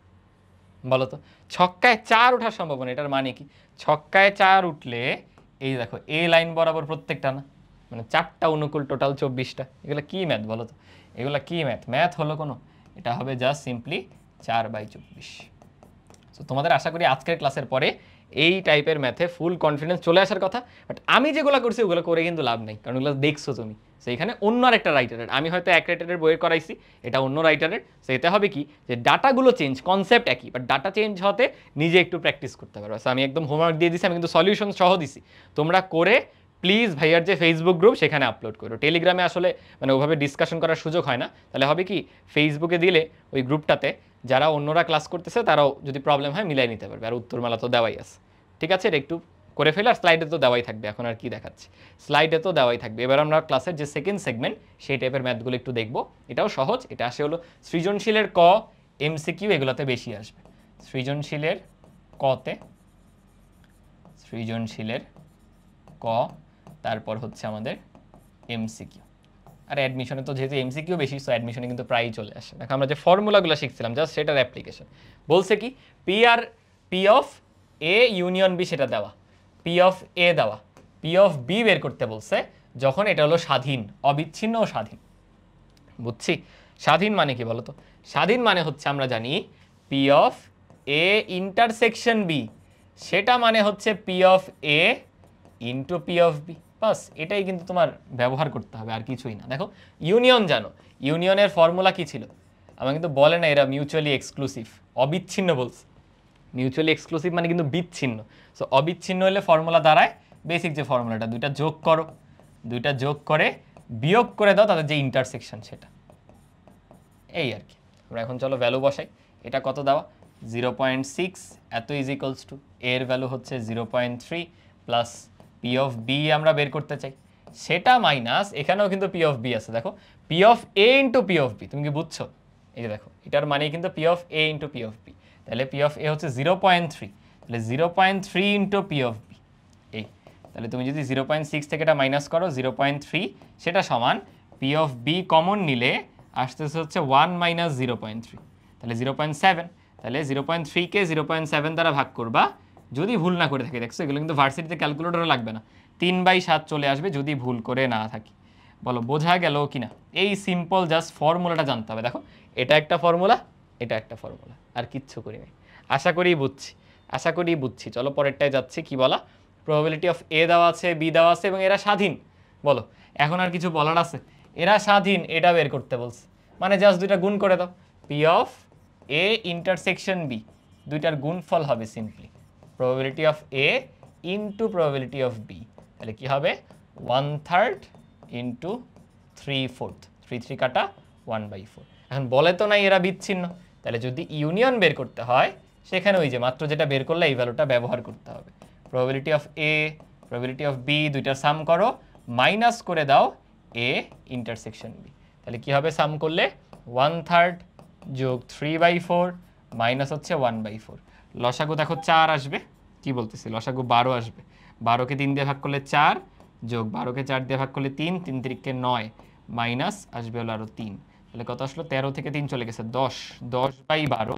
বলো তো, ছক্কায় 4 ওঠার সম্ভাবনা, এটার মানে কি? ছক্কায় 4 উঠলে এই দেখো এ লাইন বরাবর প্রত্যেকটা না, মানে 4টা অনুকূল, টোটাল 24টা। এগুলো কি ম্যাথ বলো তো? এগুলো কি ম্যাথ? ম্যাথ হলো কোনো? এটা হবে জাস্ট সিম্পলি 4/24। সো তোমাদের আশা করি আজকের ক্লাসের পরে এই টাইপের ম্যাথে ফুল কনফিডেন্স চলে আসার কথা। বাট আমি যেগুলো করছি ওগুলো করে কিন্তু লাভ নেই, কারণ ওগুলো দেখছো তুমি। সেইখানে অন্য আরেকটা রাইটারের, আমি হয়তো এক রাইটারের বইয়ে করাইছি, এটা অন্য রাইটারের। সেটা হবে কি, যে ডাটাগুলো চেঞ্জ, কনসেপ্ট একই, বাট ডাটা চেঞ্জ হতে নিজে একটু প্র্যাকটিস করতে পারো। সো আমি একদম হোমওয়ার্ক দিয়ে দিছি, আমি কিন্তু সলিউশন সহ দিছি। তোমরা করে প্লিজ ভাইয়ার যে ফেসবুক গ্রুপ সেখানে আপলোড করো। টেলিগ্রামে আসলে মানে ওভাবে ডিসকাশন করার সুযোগ হয় না। তাহলে হবে কি, ফেসবুকে দিলে ওই গ্রুপটাতে যারা অন্যরা ক্লাস করতেছে তারাও যদি প্রবলেম হয় মিলাই নিতে পারবে, আর উত্তরমালা তো দেওয়াই আছে। ঠিক আছে, এটা একটু করে ফেলে, আর স্লাইডে তো দেওয়াই থাকবে, এখন আর কি দেখাচ্ছে, স্লাইডে তো দেওয়াই থাকবে। এবার আমরা ক্লাসের যে সেকেন্ড সেগমেন্ট, সেই টাইপের ম্যাথগুলো একটু দেখবো। এটাও সহজ, এটা আসে হলো সৃজনশীলের ক, এমসিকিউ এগুলোতে বেশি আসবে। সৃজনশীলের কতে, সৃজনশীলের ক, তারপর হচ্ছে আমাদের এমসিকিউ। আর অ্যাডমিশনে তো যেহেতু এমসিকিউ বেশি, সো অ্যাডমিশনে কিন্তু প্রায়ই চলে আসে। দেখো আমরা যে ফর্মুলাগুলো শিখছিলাম জাস্ট সেটার অ্যাপ্লিকেশন। বলছে কি, P of A union B সেটা দেওয়া, পি অফ এ দেওয়া, পি অফ বি বের করতে বলছে যখন এটা হলো স্বাধীন, অবিচ্ছিন্ন ও স্বাধীন। বুঝছি? স্বাধীন মানে কি বলতো? স্বাধীন মানে হচ্ছে আমরা জানি P of A intersection B, সেটা মানে হচ্ছে P of A into P of B. বাস, এটাই কিন্তু তোমার ব্যবহার করতে হবে, আর কিছুই না। দেখো ইউনিয়ন জানো, ইউনিয়নের ফর্মুলা কি ছিল? আমার কিন্তু বলে না এরা মিউচুয়ালি এক্সক্লুসিভ, অবিচ্ছিন্ন বলছে। মিউচুয়ালি এক্সক্লুসিভ মানে কিন্তু বিচ্ছিন্ন। সো অবিচ্ছিন্ন হলে ফর্মুলা দাঁড়ায় বেসিক যে ফর্মুলাটা, দুইটা যোগ করো, দুইটা যোগ করে বিয়োগ করে দাও তাদের যে ইন্টারসেকশন সেটা, এই আর কি। আমরা এখন চলো ভ্যালু বসাই। এটা কত দেওয়া? 0.6, এত ইজ ইকুয়ালস টু এর ভ্যালু হচ্ছে 0.3 প্লাস পি অফ বি আমরা বের করতে চাই, সেটা মাইনাস এখানেও কিন্তু পি অফ বি আছে। দেখো P of A into P of B, তুমি কি বুঝছো? এই যে দেখো এটার মানে কিন্তু P of A into P of B, তাহলে পি অফ এ হচ্ছে 0.3, তাহলে 0.3 ইন্টু পি অফ বি, এই তাহলে তুমি যদি 0.6 থেকে এটা মাইনাস করো 0.3, সেটা সমান পি অফ বি কমন নিলে আসতেছে হচ্ছে 1 মাইনাস 0.3, তাহলে 0.7। তাহলে 0.3কে 0.7 দ্বারা ভাগ করবা, যদি ভুল না করে থাকি। দেখছো এগুলো কিন্তু ভার্সিটিতে ক্যালকুলেটরও লাগবে না, 3/7 চলে আসবে যদি ভুল করে না থাকি। বলো বোঝা গেল কি না? এই সিম্পল জাস্ট ফর্মুলাটা জানতে হবে। দেখো এটা একটা ফর্মুলা, এটা একটা ফর্মুলা, আর কিচ্ছু করি নাই। আশা করি বুঝছি। চলো পরেরটায় যাচ্ছি। কি বলা? প্রবাবিলিটি অফ এ দেওয়া আছে, বি দেওয়া আছে এবং এরা স্বাধীন। বলো এখন আর কিছু বলার আছে? এরা স্বাধীন, এটা বের করতে বলছে, মানে জাস্ট দুইটা গুণ করে দাও। P of A intersection B, দুইটার গুণফল হবে simply probability of A into probability of B. তাহলে কি হবে? 1/3 ইন্টু 3/4, 3 কাটা 1/4। এখন বলে তো নাই এরা বিচ্ছিন্ন, তাহলে যদি ইউনিয়ন বের করতে হয় সেখানে ওই যে মাত্র যেটা বের করলে এই ভ্যালুটা ব্যবহার করতে হবে। Probability of A, probability of B, দুইটার সাম করো, মাইনাস করে দাও এ ইন্টারসেকশন বি। তাহলে কি হবে সাম করলে? 1/3 যোগ 3/4 মাইনাস হচ্ছে 1/4। লসাগু দেখো 4 আসবে, কি বলতেছি, লসাগু 12 আসবে। 12কে 3 দিয়ে ভাগ করলে 4, যোগ 12কে 4 দিয়ে ভাগ করলে 3, 3 3কে 9, মাইনাস আসবে হলো আরও 3। তাহলে কত আসলো? 13 থেকে 3 চলে গেছে 10, 10/12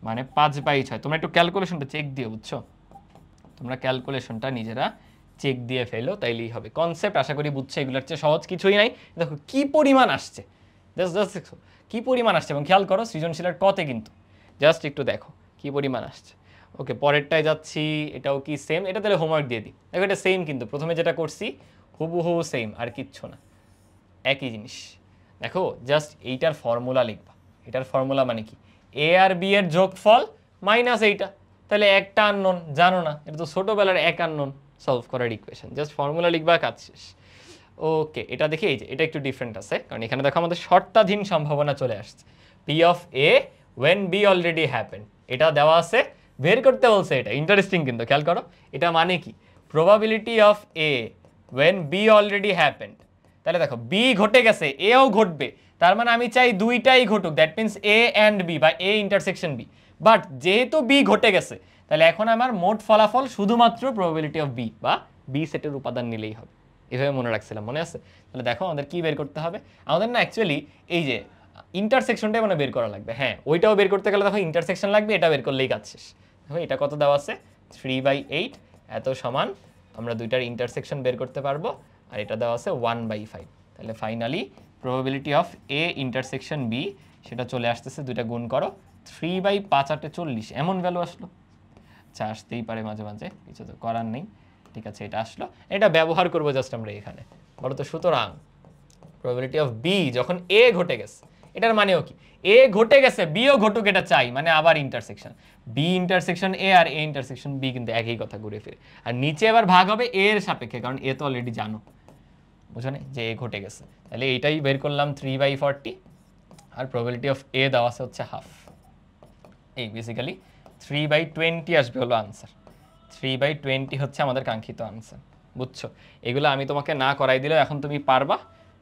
মানে 5/6। তোমরা একটু ক্যালকুলেশনটা চেক দিও, বুঝছো? তোমরা ক্যালকুলেশনটা নিজেরা চেক দিয়ে ফেলো, তাইলেই হবে। কনসেপ্ট আশা করি বুঝছো, এগুলোর চেয়ে সহজ কিছুই নাই। দেখো কি পরিমাণ আসছে, জাস্ট দেখো কি পরিমাণ আসছে, এবং খেয়াল করো সৃজনশীলের কতে কিন্তু জাস্ট একটু দেখো কি পরিমাণ আসছে। ওকে পরেরটায় যাচ্ছি। এটাও কি সেম? এটা তাহলে হোমওয়ার্ক দিয়ে দিই। দেখো এটা সেম, কিন্তু প্রথমে যেটা করছি হুবহু সেম, আর কিচ্ছু না, একই জিনিস। দেখো জাস্ট এইটার ফর্মুলা লিখবা। এটার ফর্মুলা মানে কি? এ আর বি এর যোগফল মাইনাস এইটা। তাহলে একটা আননোন জানো না, এটা তো ছোটোবেলার এক আননোন, সলভ করার ইকুয়েশন, জাস্ট ফর্মুলা লিখবা, কাজ শেষ। ওকে এটা দেখি, এই যে এটা একটু ডিফারেন্ট আছে, কারণ এখানে দেখো আমাদের শর্তাধীন সম্ভাবনা চলে আসছে। P of A when B already happened, এটা দেওয়া আছে, বের করতে বলছে। এটা ইন্টারেস্টিং কিন্তু, খেয়াল করো এটা মানে কি? Probability of A when B already happened. তাহলে দেখো বি ঘটে গেছে, এও ঘটবে, তার মানে আমি চাই দুইটাই ঘটুক, that means A and B বা এ ইন্টারসেকশন বি। বাট যেহেতু বি ঘটে গেছে, তাহলে এখন আমার মোট ফলাফল শুধুমাত্র প্রবাবিলিটি অফ বি বা বি সেটের উপাদান নিলেই হবে। এভাবে মনে রাখছিলাম, মনে আছে? তাহলে দেখো আমাদের কি বের করতে হবে? আমাদের না অ্যাকচুয়ালি এই যে ইন্টারসেকশনটাই মানে বের করা লাগবে। হ্যাঁ ওইটাও বের করতে গেলে দেখো ইন্টারসেকশন লাগবে, এটা বের করলেই কাজ শেষ। দেখো এটা কত দেওয়া আছে? 3/8 এত সমান, আমরা দুইটার ইন্টারসেকশন বের করতে পারবো, আর এটা দেওয়া আছে 1/5। তাহলে finally probability of A intersection B সেটা চলে আসতেছে, দুইটা গুণ করো, 3/5 8 40, এমন ভ্যালু আসলো। আচ্ছা আসতেই পারে মাঝে মাঝে, কিছু তো করার নেই। ঠিক আছে এটা আসলো, এটা ব্যবহার করবো জাস্ট আমরা এখানে। বলো তো সুতরাং প্রবাবিলিটি অফ বি যখন এ ঘটে গেছে, এটার মানেও কি? এ ঘটে গেছে, বিও ঘটুক, এটা চাই, মানে আবার ইন্টারসেকশন বি ইন্টারসেকশন এ আর এ ইন্টারসেকশন বি, কিন্তু একই কথা ঘুরে ফিরে। আর নিচে এবার ভাগ হবে এ এর সাপেক্ষে, কারণ এ তো অলরেডি জানো, বুঝো না যে এ ঘটে গেছে। তাহলে এইটাই বের করলাম 3/40, আর প্রবাবিলিটি অফ এ দেওয়া আছে হচ্ছে হাফ। এই বেসিক্যালি 3/20 আসবে হলো আনসার। 3/20 হচ্ছে আমাদের কাঙ্ক্ষিত আনসার, বুঝছো? এগুলো আমি তোমাকে না করাই দিলেও এখন তুমি পারবা,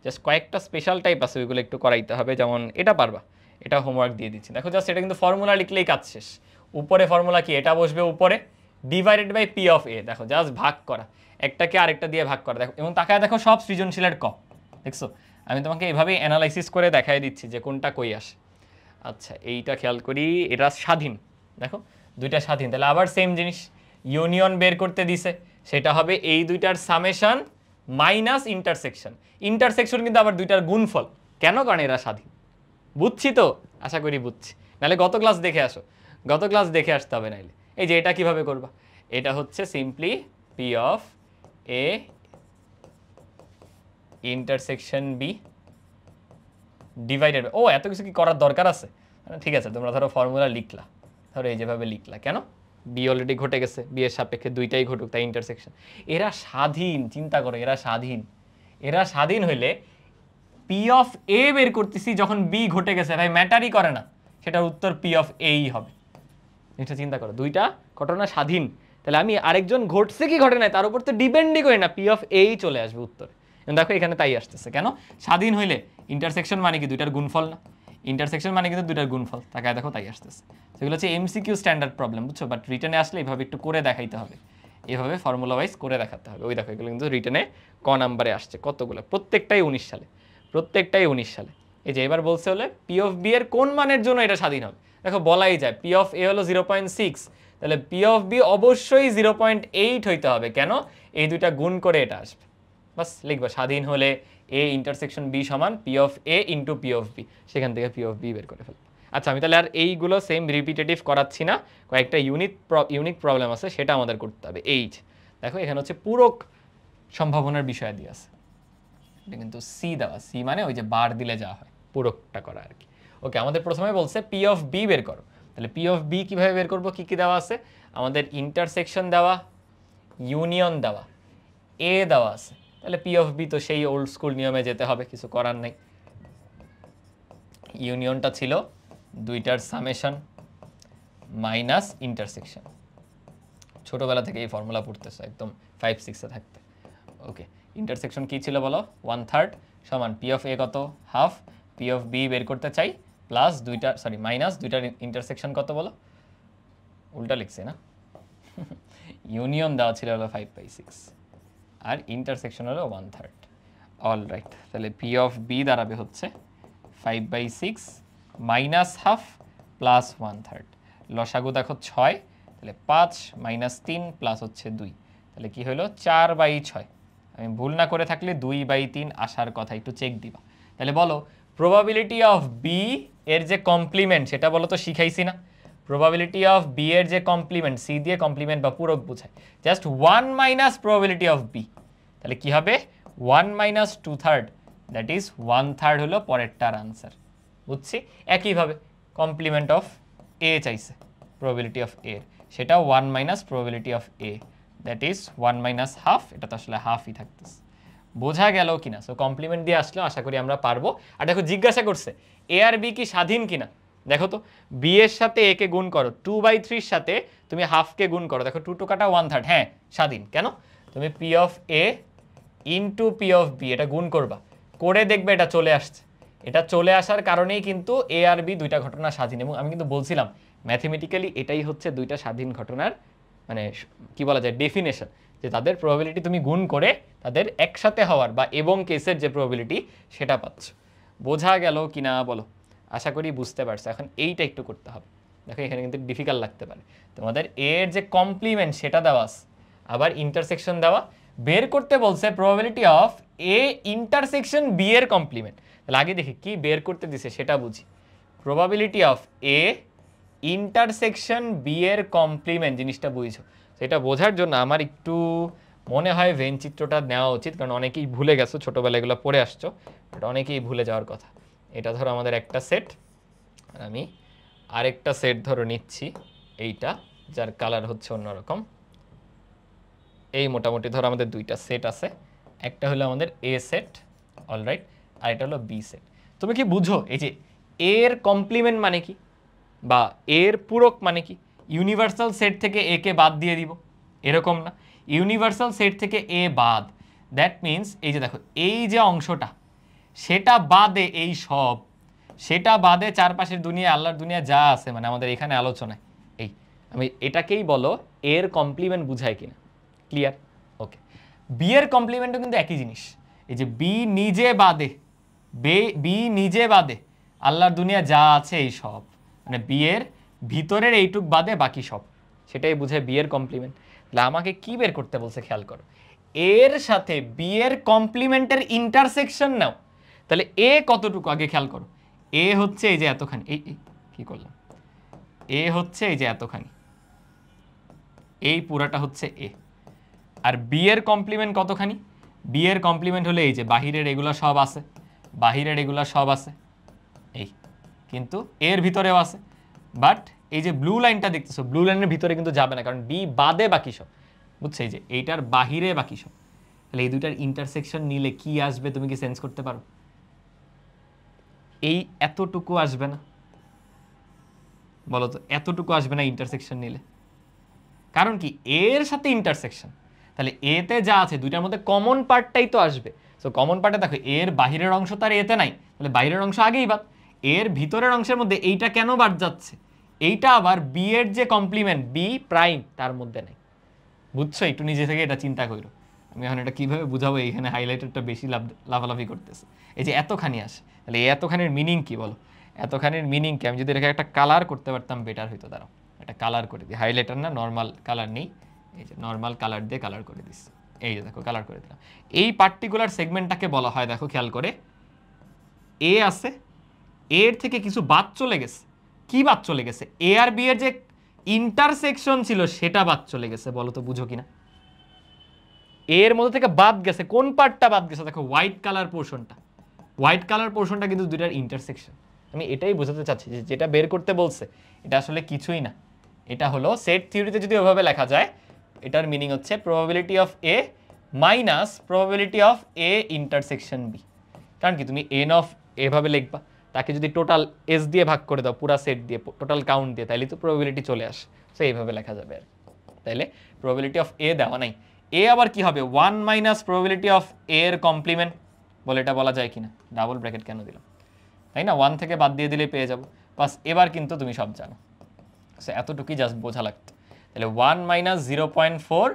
জাস্ট কয়েকটা স্পেশাল টাইপ আছে ওইগুলো একটু করাইতে হবে, যেমন এটা পারবা, এটা হোমওয়ার্ক দিয়ে দিচ্ছি। দেখো জাস্ট এটা কিন্তু ফর্মুলা লিখলেই কাজ শেষ। উপরে ফর্মুলা কি? এটা বসবে উপরে, ডিভাইডেড বাই পি অফ এ। দেখো জাস্ট ভাগ করা, একটাকে আরেকটা দিয়ে ভাগ করা। দেখো এবং তাকায় দেখো সব সৃজনশীলের ক, দেখছো? আমি তোমাকে এইভাবেই অ্যানালাইসিস করে দেখাই দিচ্ছি যে কোনটা কই আসে। আচ্ছা এইটা খেয়াল করি, এটা স্বাধীন, দেখো দুইটা স্বাধীন, তাহলে আবার সেম জিনিস, ইউনিয়ন বের করতে দিছে, সেটা হবে এই দুইটার সামেশন মাইনাস ইন্টারসেকশন। ইন্টারসেকশন কিন্তু আবার দুইটার গুণফল, কেন? কারণ এরা স্বাধীন। বুঝছি তো? আশা করি বুঝছি, নাহলে গত ক্লাস দেখে আসো, গত ক্লাস দেখে আসতে হবে নাইলে। এই যে এটা কিভাবে করবা? এটা হচ্ছে simply P of A intersection B divided, ও এত কিছু কি করার দরকার আছে? ঠিক আছে তোমরা ধরো ফর্মুলা লিখলা, ধরো এই যেভাবে লিখলা, কেন? বি অলরেডি ঘটে গেছে, বি এর সাপেক্ষে দুইটাই ঘটুক, তাই ইন্টারসেকশন। এরা স্বাধীন, চিন্তা করো এরা স্বাধীন। এরা স্বাধীন হইলে পি অফ এ বের করতেছি যখন বি ঘটে গেছে, ভাই ম্যাটারই করে না, সেটার উত্তর পি অফ এই হবে। এটা চিন্তা করো, দুইটা ঘটনা স্বাধীন, তাহলে আমি আরেকজন ঘটছে কি ঘটে নাই তার উপর তো ডিপেন্ডই করি না, পি অফ এই চলে আসবে উত্তরে। দেখো এখানে তাই আসতেছে, কেন? স্বাধীন হইলে ইন্টারসেকশন মানে কি? দুইটার গুণফল না? ইন্টারসেকশন মানে কিন্তু দুইটার গুণফল, তাকায় দেখো তাই আসতেছে। সেগুলো হচ্ছে এমসিকিউ স্ট্যান্ডার্ড প্রবলেম, বুঝছো? বাট রিটার্নে আসলে এইভাবে একটু করে দেখাইতে হবে, এভাবে ফর্মুলা ওয়াইজ করে দেখাতে হবে। ওই দেখো এগুলো কিন্তু রিটেনে ক নাম্বারে আসছে কতগুলো, প্রত্যেকটাই 19 সালে, প্রত্যেকটাই 19 সালে। এই যে এবার বলছে হলে পি অফ বি এর কোন মানের জন্য এটা স্বাধীন হবে। দেখো বলাই যায় পি অফ এ হলো 0.6, তাহলে পি অফ বি অবশ্যই 0.8 হইতে হবে। কেন? এই দুইটা গুণ করে এটা আসবে। বাস লিখবা স্বাধীন হলে এ ইন্টারসেকশন বি সমান P of A into P of B, সেখান থেকে পি অফ বি বের করে ফেলবো। আচ্ছা আমি তাহলে আর এইগুলো সেম রিপিটেটিভ করাচ্ছি না, কয়েকটা ইউনিক প্রবলেম আছে সেটা আমাদের করতে হবে। এইচ দেখো এখানে হচ্ছে পূরক সম্ভাবনার বিষয় দিয়ে আছে, এটা কিন্তু সি দেওয়া, সি মানে ওই যে বার দিলে যা হয় পূরকটা করা আর কি। ওকে, আমাদের প্রথমে বলছে পি অফ বি বের করো। তাহলে পি অফ বি কীভাবে বের করবো, কী কী দেওয়া আছে আমাদের? ইন্টারসেকশন দেওয়া, ইউনিয়ন দেওয়া, এ দেওয়া আছে। তাহলে পি অফ বি তো সেই ওল্ড স্কুল নিয়মে যেতে হবে, কিছু করার নেই। ইউনিয়নটা ছিল দুইটার সামেশন মাইনাস ইন্টারসেকশন, ছোটোবেলা থেকে এই ফর্মুলা পড়তেছে একদম 5-6-এ থাকতে। ওকে, ইন্টারসেকশন কী ছিল বলো? 1/3 সমান পি অফ এ কত? হাফ, পি অফ বি বের করতে চাই প্লাস মাইনাস দুইটার ইন্টারসেকশন কত বলো? উল্টা লিখছি না, ইউনিয়ন দেওয়া ছিল হলো 5/6 আর ইন্টারসেকশন হলো 1/3। অল রাইট, তাহলে পি অফ বি দাঁড়াবে হচ্ছে 5/6 মাইনাস হাফ প্লাস 1/3। লসাগু দেখো 6, তাহলে 5 মাইনাস 3 প্লাস হচ্ছে 2, তাহলে কি হলো 4/6। আমি ভুল না করে থাকলে 2/3 আসার কথা, একটু চেক দিবা। তাহলে বলো প্রবাবিলিটি অফ বি এর যে কমপ্লিমেন্ট সেটা বলো তো, শিখাইছি না? প্রবাবিলিটি অফ বি এর যে কমপ্লিমেন্ট, সি দিয়ে কমপ্লিমেন্ট বা পূরক বোঝায়, just 1 minus probability of B. তাহলে কি হবে? 1 মাইনাস 2/3, দ্যাট ইজ 1/3 হলো পরেরটার আনসার। বুঝছি? একইভাবে কমপ্লিমেন্ট অফ এ চাইছে, প্রবাবিলিটি অফ এ, সেটাও 1 minus probability of A, that is 1 minus half. এটা তো আসলে হাফই থাকতেছে। বোঝা গেল কিনা? সো কমপ্লিমেন্ট দিয়ে আসলেও আশা করি আমরা পারবো। আর দেখো জিজ্ঞাসা করছে এ আর বি কি স্বাধীন কিনা। দেখো তো, বি এর সাথে এ কে গুণ করো, 2/3 সাথে তুমি হাফকে গুণ করো, দেখো 2 কাটা 1/3, হ্যাঁ স্বাধীন। কেন? তুমি P of A into P of B এটা গুণ করবা, করে দেখবে এটা চলে আসছে। এটা চলে আসার কারণেই কিন্তু এ আর বি দুইটা ঘটনা স্বাধীন। এবং আমি কিন্তু বলছিলাম ম্যাথমেটিক্যালি এটাই হচ্ছে দুইটা স্বাধীন ঘটনার মানে কি বলা যায় ডেফিনেশন, যে তাদের প্রবাবিলিটি তুমি গুণ করে তাদের একসাথে হওয়ার বা এবং কেসের যে প্রবাবিলিটি সেটা পাচ্ছ। বোঝা গেল কিনা বলো? আশা করি বুঝতে পারছো। এখন এইটা একটু করতে হবে। দেখো এখানে কিন্তু ডিফিকাল্ট লাগতে পারে। তোমাদের এর যে কমপ্লিমেন্ট সেটা দেওয়া আছে, আবার ইন্টারসেকশন দেওয়া, বের করতে বলছে probability of A intersection B এর কমপ্লিমেন্ট। তাহলে আগে দেখি কি বের করতে দিছে সেটা বুঝি। Probability of A intersection B এর কমপ্লিমেন্ট জিনিসটা বুঝছো। সেটা বোঝার জন্য আমার একটু মনে হয় ভেন চিত্রটা নেওয়া উচিত, কারণ অনেকেই ভুলে গেছো, ছোটোবেলা এগুলো পড়ে আসছো, এটা অনেকেই ভুলে যাওয়ার কথা। এটা ধরো আমাদের একটা সেট, আর আমি আরেকটা সেট ধরো নিচ্ছি এইটা, যার কালার হচ্ছে অন্যরকম। এই মোটামুটি ধরো আমাদের দুইটা সেট আছে, একটা হলো আমাদের এ সেট, অলরাইট, আর এটা হলো বি সেট। তুমি কি বুঝো এই যে এর কমপ্লিমেন্ট মানে কি বা এর পূরক মানে কি? ইউনিভার্সাল সেট থেকে এ কে বাদ দিয়ে দিব এরকম না, ইউনিভার্সাল সেট থেকে এ বাদ, দ্যাট মিন্স এই যে দেখো এই যে অংশটা সেটা বাদে এই সব, সেটা বাদে চারপাশের দুনিয়া আল্লাহর দুনিয়া যা আছে মানে আমাদের এখানে আলোচনায়, এই আমি এটাকেই বলো এর কমপ্লিমেন্ট বুঝায় কিনা। ক্লিয়ার? ওকে, বি এর কমপ্লিমেন্টও কিন্তু একই জিনিস। এই যে বি নিজে বাদে, বি নিজে বাদে আল্লাহর দুনিয়া যা আছে এই সব, মানে বি এর ভিতরের এইটুক বাদে বাকি সব, সেটাই বুঝায় বি এর কমপ্লিমেন্ট। তাহলে আমাকে কি বের করতে বলছে খেয়াল করো, এর সাথে বি এর কমপ্লিমেন্টের ইন্টারসেকশন নাও। তাহলে এ কতটুকু আগে খেয়াল করো, এ হচ্ছে এই যে এতখানি, এই কি করলাম, এ হচ্ছে এই যে এতখানি, এই পুরাটা হচ্ছে এ। আর বি এর কমপ্লিমেন্ট কতখানি? বি এর কমপ্লিমেন্ট হলে এই যে বাহিরের এগুলো সব আছে, বাহিরের এগুলো সব আছে এই, কিন্তু এর ভিতরেও আছে, বাট এই যে ব্লু লাইনটা দেখতেছো, ব্লু লাইনের ভিতরে কিন্তু যাবে না, কারণ বি বাদে বাকি সব, বুঝছো? এই যে এইটার বাহিরে বাকি সব। তাহলে এই দুইটার ইন্টারসেকশন নিলে কি আসবে তুমি কি সেন্স করতে পারো? এই এতটুকু আসবে না, বলো তো এতটুকু আসবে না ইন্টারসেকশন নিলে? কারণ কি এর সাথে ইন্টারসেকশন, তাহলে এতে যা আছে দুইটার মধ্যে কমন পার্টটাই তো আসবে। সো কমন পার্টে দেখো এর বাহিরের অংশ তার এতে নাই, তাহলে বাইরের অংশ আগেই বাদ। এর ভিতরের অংশের মধ্যে এইটা কেন বাদ যাচ্ছে? এইটা আবার বি এর যে কমপ্লিমেন্ট বি প্রাইম তার মধ্যে নেই। বুঝছো? একটু নিজে থেকে এটা চিন্তা করো। আমি এখন এটা কীভাবে বুঝাবো, এইখানে হাইলাইটারটা বেশি লাফালাফি করতেছে। এই যে এতখানি আসে, তাহলে এই এতখানির মিনিং কি বলো? এতখানির মিনিং কি? আমি যদি এটাকে একটা কালার করতে পারতাম বেটার হইতো। দাঁড়াও, একটা কালার করে দিই। হাইলাইটার না, নর্মাল কালার নেই, এই যে নর্মাল কালার দিয়ে কালার করে দিস। এই যে দেখো কালার করে দিলাম। এই পার্টিকুলার সেগমেন্টটাকে বলা হয়, দেখো খেয়াল করে, এ আছে, এর থেকে কিছু বাদ চলে গেছে। কি বাদ চলে গেছে? এ আর বি এর যে ইন্টারসেকশন ছিল সেটা বাদ চলে গেছে। বলো তো বুঝো কিনা? এর মধ্যে থেকে বাদ গেছে, কোন পার্টটা বাদ গেছে? দেখো হোয়াইট কালার পোর্শনটা। হোয়াইট কালার পোর্শনটা কিন্তু দুইটার ইন্টারসেকশন। আমি এটাই বোঝাতে চাচ্ছি যে যেটা বের করতে বলছে এটা আসলে কিছুই না, এটা হলো সেট থিওরিতে যদি ওভাবে লেখা যায়, এটার মিনিং হচ্ছে probability of A minus probability of A intersection B. কারণ কি, তুমি এন অফ এভাবে লিখবা, তাকে যদি টোটাল এস দিয়ে ভাগ করে দাও, পুরা সেট দিয়ে, টোটাল কাউন্ট দিয়ে, তাইলে তো প্রবাবিলিটি চলে আসে। সো এইভাবে লেখা যাবে আর। তাইলে প্রবাবিলিটি অফ এ দেওয়া নাই, এ আবার কি হবে? 1 মাইনাস প্রবাবিলিটি অফ এ এর কমপ্লিমেন্ট। বলে এটা বলা যায় কিনা? ডাবল ব্র্যাকেট কেন দিলাম, তাই না? 1 থেকে বাদ দিয়ে দিলে পেয়ে যাবো। বাস, এবার কিন্তু তুমি সব জানো। সো এতটুকুই জাস্ট বোঝা লাগতো। তাহলে 1 মাইনাস 0.4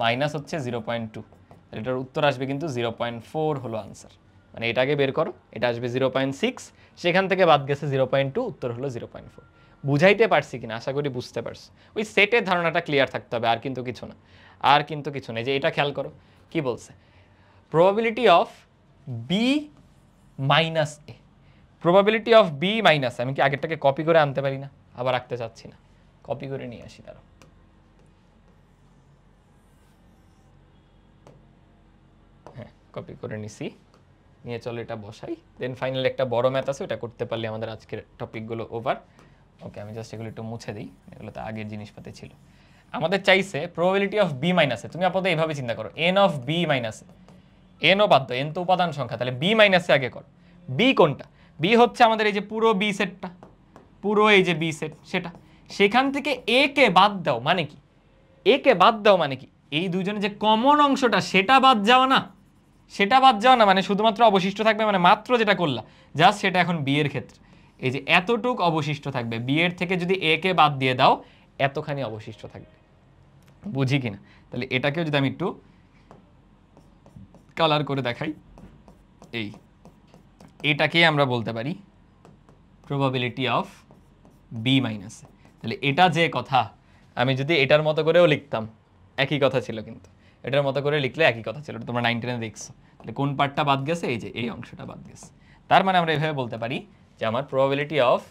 মাইনাস হচ্ছে 0.2, তাহলে এটার উত্তর আসবে কিন্তু 0.4 হলো আনসার। মানে এটাকে বের করো, এটা আসবে 0.6, সেখান থেকে বাদ গেছে 0.2, উত্তর হলো 0.4। বুঝাইতে পারছি কিনা? আশা করি বুঝতে পারছো। ওই সেটের ধারণাটা ক্লিয়ার থাকতে হবে, আর কিন্তু কিছু না, আর কিন্তু কিছু নেই। যে এটা খেয়াল করো কি বলছে, probability of B minus A. Probability of B minus, আমি কি আগেরটাকে কপি করে আনতে পারি না? আবার রাখতে চাচ্ছি না, কপি করে নিয়ে আসি। তারও হ্যাঁ, কপি করে নিছি, নিয়ে চলো এটা বসাই। দেন ফাইনালি একটা বড় ম্যাথ আছে, ওটা করতে পারলে আমাদের আজকের টপিকগুলো ওভার। ওকে, আমি জাস্ট এগুলো একটু মুছে দিই, এগুলো তো আগের জিনিসপাতি ছিল। আমাদের চাইছে প্রবাবিলিটি অফ বি মাইনাসে। তুমি আপাতত এইভাবে চিন্তা করো, এন অফ বি মাইনাসে, এনও বাদ, এন তো উপাদান সংখ্যা, তাহলে বি মাইনাসে আগে করো। বি কোনটা? বি হচ্ছে আমাদের এই যে পুরো বি সেটটা, পুরো এই যে বি সেট, সেটা। সেখান থেকে এ কে বাদ দাও মানে কি? এ কে বাদ দাও মানে কি? এই দুইজনের যে কমন অংশটা সেটা বাদ যাওয়া না, সেটা বাদ যাওয়া না, মানে শুধুমাত্র অবশিষ্ট থাকবে, মানে মাত্র যেটা করলা জাস্ট সেটা এখন বি এর ক্ষেত্রে এই যে এতটুক অবশিষ্ট থাকবে। বি এর থেকে যদি এ কে বাদ দিয়ে দাও, এতখানি অবশিষ্ট থাকবে। বুঝি কিনা? তাহলে এটাকেও যদি আমি একটু কালার করে দেখাই, এটাকে আমরা বলতে পারি প্রবাবিলিটি অফ বি মাইনাস। তাহলে এটা যে কথা, আমি যদি এটার মতো করেও লিখতাম একই কথা ছিল, কিন্তু এটার মতো করে লিখলে একই কথা ছিল। তোমরা 9-10 দেখছো। তাহলে কোন পার্টটা বাদ গেছে? এই যে এই অংশটা বাদ গেছে। তার মানে আমরা এভাবে বলতে পারি যে আমার প্রবাবিলিটি অফ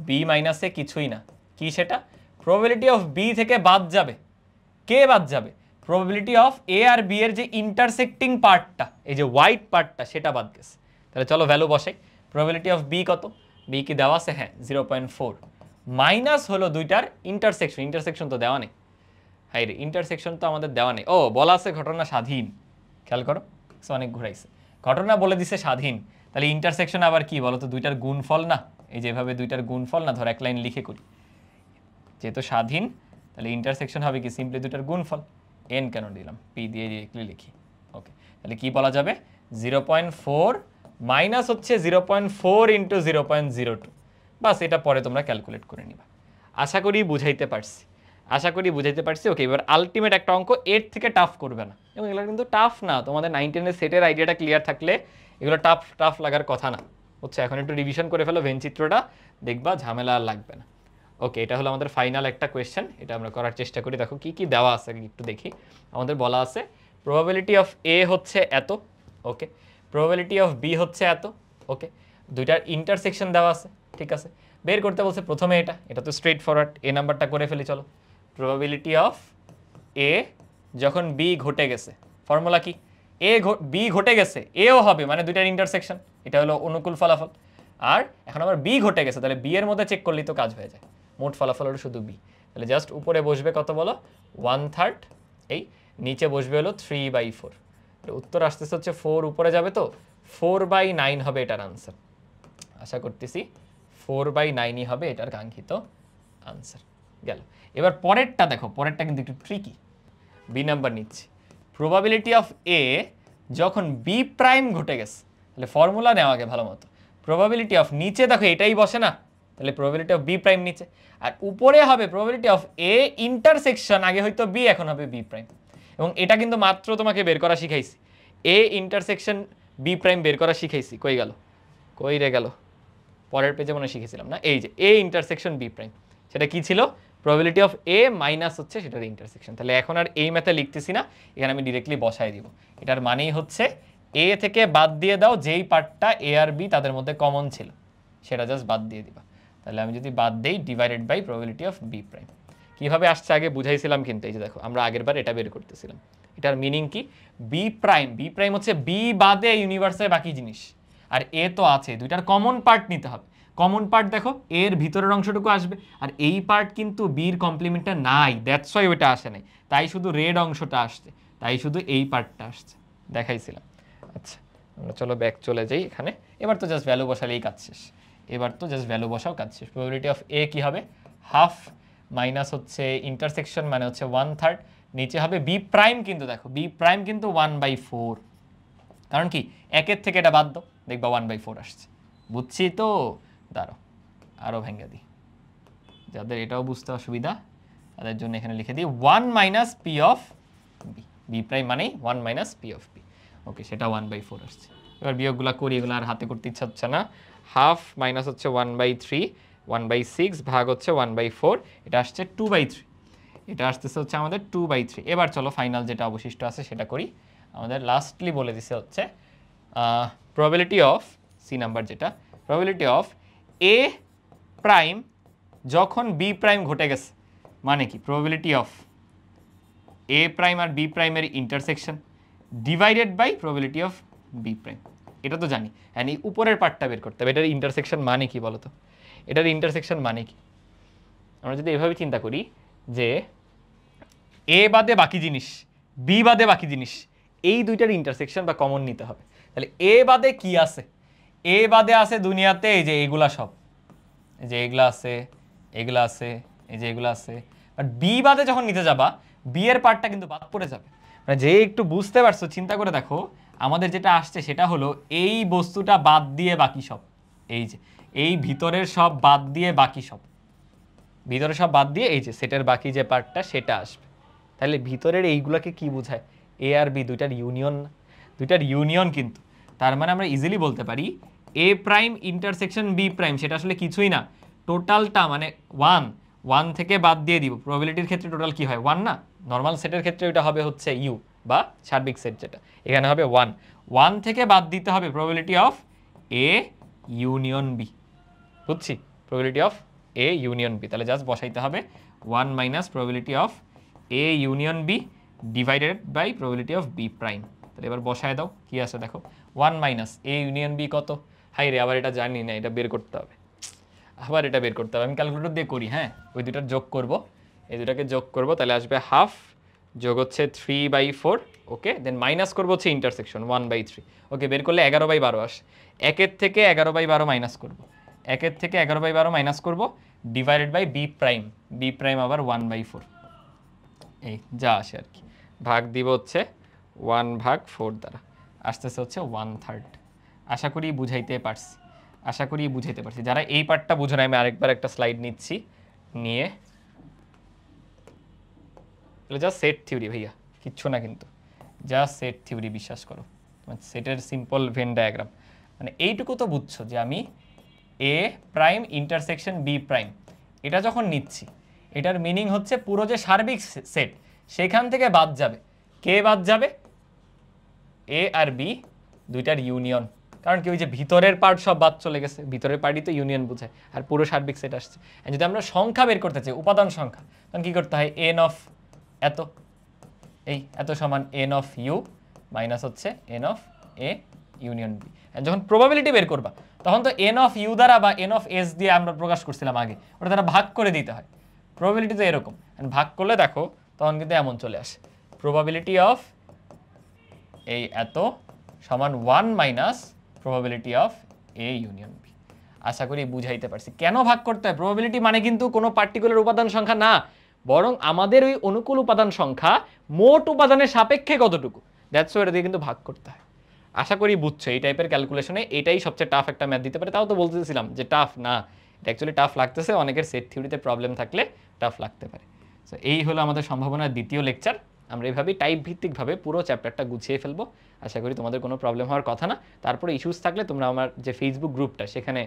বি মাইনাসে কিছুই না। কি সেটা? প্রবাবিলিটি অফ বি থেকে বাদ যাবে, কে বাদ যাবে? প্রবাবিলিটি অফ এ আর বি এর যে ইন্টারসেক্টিং পার্টটা, এই যে হোয়াইট পার্টটা, সেটা বাদ গেছে। তাহলে চলো ভ্যালু বসে। প্রবাবিলিটি অফ বি কত? বি কি দেওয়া আছে? হ্যাঁ, 0.4 মাইনাস হলো দুইটার ইন্টারসেকশন। ইন্টারসেকশন তো দেওয়া নেই। হাই রে, ইন্টারসেকশন তো আমাদের দেওয়া নেই। ও, বলা আছে ঘটনা স্বাধীন। খেয়াল করো, অনেক ঘুরাইছে। ঘটনা বলে দিছে স্বাধীন, তাহলে ইন্টারসেকশন আবার কি বলো তো? দুইটার গুণফল না? এই যেভাবে দুইটার গুণফল না, ধর এক লাইন লিখে করি, যেহেতু স্বাধীন তাহলে ইন্টারসেকশন হবে কি? সিম্পলি দুইটার গুণফল। এন কেন দিলাম? পি দিয়ে ডিরেক্টলি লিখি। ওকে, তাহলে কি বলা যাবে? 0.4 মাইনাস হচ্ছে 0.4 ইন্টু 0.02। বাস, এটা পরে তোমরা ক্যালকুলেট করে নিবা। আশা করি বুঝাইতে পারছি, আশা করি বুঝাইতে পারছি। ওকে, এবার আলটিমেট একটা অঙ্ক, এর থেকে টাফ করবে না। এবং এগুলো কিন্তু টাফ না, তোমাদের 9-10 সেটের আইডিয়াটা ক্লিয়ার থাকলে এগুলো টাফ লাগার কথা না। হচ্ছে এখন একটু রিভিশন করে ফেলো ভেন চিত্রটা, দেখবা ঝামেলা আর লাগবে না। ওকে, এটা হলো আমাদের ফাইনাল একটা কোয়েশ্চেন, এটা আমরা করার চেষ্টা করি। দেখো কি কি দেওয়া আছে একটু দেখি। আমাদের বলা আছে প্রবাবিলিটি অফ এ হচ্ছে এত, ওকে, প্রবাবিলিটি অফ বি হচ্ছে এত, ওকে, দুইটার ইন্টারসেকশন দেওয়া আছে, ঠিক আছে। বের করতে বলছে প্রথমে এটা তো স্ট্রেট ফরওয়ার্ড, এ নাম্বারটা করে ফেলি চলো। প্রবাবিলিটি অফ এ যখন বি ঘটে গেছে, ফর্মুলা কি? বি ঘটে গেছে, এও হবে, মানে দুইটার ইন্টারসেকশন, এটা হলো অনুকূল ফলাফল। আর এখন আবার বি ঘটে গেছে, তাহলে বি এর মধ্যে চেক করলেই তো কাজ হয়ে যায়। মোট ফলাফল হলো শুধু বি, তাহলে জাস্ট উপরে বসবে কত বলো? 1/3, এই নিচে বসবে হলো 3/4। উত্তর আসতেছে হচ্ছে 4, উপরে যাবে তো 4/9 হবে এটার আনসার। আশা করতেছি 4/9ই হবে এটার কাঙ্ক্ষিত আনসার। গেল। এবার পরেরটা দেখো, পরেরটা কিন্তু একটু ট্রিকি। বি নাম্বার নিচ্ছি, প্রবাবিলিটি অফ এ যখন বি প্রাইম ঘটে গেছে, তাহলে ফর্মুলা নেওয়া আগে ভালো মতো। প্রবাবিলিটি অফ, নিচে দেখো এটাই বসে না, তাহলে প্রবাবিলিটি অফ বি প্রাইম নিচে, আর উপরে হবে প্রবাবিলিটি অফ এ ইন্টারসেকশন, আগে হয়তো বি, এখন হবে বি প্রাইম। এবং এটা কিন্তু মাত্র তোমাকে বের করা শিখাইছি, এ ইন্টারসেকশন বি প্রাইম বের করা শিখাইছি। কই গেল, কই রে গেল, পরের পেজে মনে শিখেছিলাম না, এই যে এ ইন্টারসেকশন বি প্রাইম, সেটা কি ছিল, প্রবাবিলিটি অফ এ মাইনাস হচ্ছে সেটার ইন্টারসেকশন। তাহলে এখন আর এই ম্যাথে লিখতেছি না, এখানে আমি ডিরেক্টলি বসাই দিব। এটার মানেই হচ্ছে এ থেকে বাদ দিয়ে দাও যেই পার্টটা এ আর বি তাদের মধ্যে কমন ছিল, সেটা জাস্ট বাদ দিয়ে দিবা। তাহলে আমি যদি বাদ দেই divided by probability of B prime. কীভাবে আসছে আগে বুঝাইছিলাম, কিন্তু এই যে দেখো আমরা আগের বার এটা বের করতেছিলাম। এটার মিনিং কি, বি প্রাইম হচ্ছে বি বাদে ইউনিভার্সের বাকি জিনিস, আর এ তো আছে, দুইটার কমন পার্ট নিতে হবে। কমন পার্ট দেখো এর ভিতরের অংশটুকু আসবে, আর এই পার্ট কিন্তু বির কমপ্লিমেন্টটা নাই, দ্যাটস ওয়াই ওইটা আসে নাই, তাই শুধু রেড অংশটা আসছে, তাই শুধু এই পার্টটা আসছে, দেখাইছিলাম। আচ্ছা আমরা চলো ব্যাক চলে যাই এখানে। এবার তো জাস্ট ভ্যালু বসালেই কাজ শেষ, এবার তো জাস্ট ভ্যালু বসাও কাজ শেষ। প্রবাবিলিটি অফ এ কী হবে, হাফ মাইনাস হচ্ছে ইন্টারসেকশন মানে হচ্ছে 1/3, নিচে হবে বি প্রাইম, কিন্তু দেখো বি প্রাইম কিন্তু 1/4, কারণ কি একের থেকে এটা বাদ দাও, দেখবা 1/4 আসছে। বুঝছি তো, দাঁড়াও আরও ভেঙে দিই, যাদের এটাও বুঝতে অসুবিধা তাদের জন্য এখানে লিখে দিই 1 minus P of B, B prime মানেই 1 minus P of B. Okay, সেটা 1/4 আসছে। এবার বিয়োগগুলো করি, এগুলো আর হাতে করতে ইচ্ছা হচ্ছে না। হাফ মাইনাস হচ্ছে 1/3, 1/6 ভাগ হচ্ছে 1/4, এটা আসছে 2/3, এটা আসতেছে হচ্ছে আমাদের 2/3। এবার চলো ফাইনাল যেটা অবশিষ্ট আছে সেটা করি। আমাদের লাস্টলি বলে দিছে হচ্ছে প্রবাবিলিটি অফ সি নাম্বার, যেটা প্রবাবিলিটি অফ এ প্রাইম যখন বি প্রাইম ঘটে গেছে, মানে কি প্রবাবিলিটি অফ এ প্রাইম আর বি প্রাইমের intersection divided by probability of B prime. এটা তো জানি, হ্যাঁ এই উপরের পার্টটা বের করতে হবে। এটার ইন্টারসেকশন মানে কি বলো তো, এটার ইন্টারসেকশন মানে কি? আমরা যদি এভাবে চিন্তা করি যে এ বাদে বাকি জিনিস, বি বাদে বাকি জিনিস, এই দুইটার ইন্টারসেকশন বা কমন নিতে হবে। তাহলে এ বাদে কি আছে, এ বাদে আছে দুনিয়াতে এই যে এগুলা সব, এই যে এগুলা আছে, এগুলা আছে, এই যে এগুলা আছে। বাট বি বাদে যখন নিতে যাবা, বি এর পার্টটা কিন্তু বাদ পড়ে যাবে। মানে যে একটু বুঝতে পারছো, চিন্তা করে দেখো আমাদের যেটা আসছে সেটা হলো এই বস্তুটা বাদ দিয়ে বাকি সব, এই যে এই ভিতরের সব বাদ দিয়ে বাকি সব, ভিতরে সব বাদ দিয়ে এই যে সেটের বাকি যে পার্টটা সেটা আসবে। তাহলে ভিতরের এইগুলোকে কি বোঝায়, এ আর বি দুইটার ইউনিয়ন, দুইটার ইউনিয়ন। কিন্তু তার মানে আমরা ইজিলি বলতে পারি এ প্রাইম ইন্টারসেকশন বি প্রাইম সেটা আসলে কিছুই না, টোটালটা মানে 1 থেকে বাদ দিয়ে দিব। প্রবাবিলিটির ক্ষেত্রে টোটাল কি হয় 1 না, নর্মাল সেটের ক্ষেত্রে ওইটা হবে হচ্ছে ইউ বা সার্বিক সেট, যেটা এখানে হবে 1 থেকে বাদ দিতে হবে probability of A union B. বুঝছি, probability of A union B, তাহলে জাস্ট বসাইতে হবে 1 minus probability of A union B divided by probability of B prime. তাহলে এবার বসায় দাও, কি আছে দেখো 1 মাইনাস এ ইউনিয়ন বি কত, হাই রে আবার এটা জানি না, এটা বের করতে হবে, আবার এটা বের করতে হবে। আমি ক্যালকুলেটর দিয়ে করি, হ্যাঁ ওই দুটার যোগ করব, এই দুটাকে যোগ করব, তাহলে আসবে হাফ যোগ হচ্ছে 3/4, ওকে, দেন মাইনাস করবো হচ্ছে ইন্টারসেকশন 1/3, ওকে, বের করলে 11/12 আসে। একের থেকে 11/12 মাইনাস করব, একের থেকে 11/12 মাইনাস করব divided by B prime, B prime আবার 1/4, এই যা আসে আর কি, ভাগ দিব হচ্ছে 1/4 দ্বারা, আসতেছে হচ্ছে 1/3। আশা করি বুঝাইতে পারছি, আশা করি বুঝাইতে পারছি। যারা এই পার্টটা বুঝো না, আমি আরেকবার একটা স্লাইড নিচ্ছি, নিয়ে জাস্ট সেট থিওরি ভাইয়া, কিচ্ছু না কিন্তু, জাস্ট সেট থিওরি, বিশ্বাস করো, সেটের সিম্পল ভেন ডায়াগ্রাম। মানে এইটুকু তো বুঝছো যে আমি এ প্রাইম ইন্টারসেকশন বি প্রাইম এটা যখন নিচ্ছি, এটার মিনিং হচ্ছে পুরো যে সার্বিক সেট সেখান থেকে বাদ যাবে, কে বাদ যাবে, এ আর বি দুইটার ইউনিয়ন। কারণ কি ওই যে ভিতরের পার্ট সব বাদ চলে গেছে, ভিতরের পার্টই তো ইউনিয়ন বোঝায়, আর পুরো সার্বিক সেট আসছে। যদি আমরা সংখ্যা বের করতে চাই, উপাদান সংখ্যা, তখন কী করতে হয়, এন অফ এত, এই এত সমান এন অফ ইউ মাইনাস হচ্ছে N of A union B. যখন প্রবাবিলিটি বের করবা তখন তো এন অফ ইউ দ্বারা বা এন অফ এস দিয়ে আমরা প্রকাশ করছিলাম আগে, ওটা দ্বারা ভাগ করে দিতে হয়। প্রবাবিলিটি তো এরকম, ভাগ করলে দেখো তখন কিন্তু এমন চলে আসে, প্রবাবিলিটি অফ এই এত সমান 1 minus probability of A union B. আশা করি বুঝাইতে পারছি কেন ভাগ করতে হয়। প্রবাবিলিটি মানে কিন্তু কোনো পার্টিকুলার উপাদান সংখ্যা না, বরং আমাদের ওই অনুকূল উপাদান সংখ্যা মোট উপাদানের সাপেক্ষে কতটুকু, দ্যাটস ওয়াই এটা দিয়ে কিন্তু ভাগ করতে হয়। আশা করি বুঝছো, এই টাইপের ক্যালকুলেশনে এটাই সবচেয়ে টাফ একটা ম্যাথ দিতে পারে। তাও তো বলতেছিলাম যে টাফ না, এটা অ্যাকচুয়ালি টাফ লাগতেছে, অনেকের সেট থিওরিতে প্রবলেম থাকলে টাফ লাগতে পারে। সো এই হলো আমাদের সম্ভাবনার দ্বিতীয় লেকচার। আমরা এইভাবেই টাইপ ভিত্তিকভাবে পুরো চ্যাপ্টারটা গুছিয়ে ফেলবো। আশা করি তোমাদের কোনো প্রবলেম হওয়ার কথা না। তারপরে ইস্যুস থাকলে তোমরা আমার যে ফেসবুক গ্রুপটা সেখানে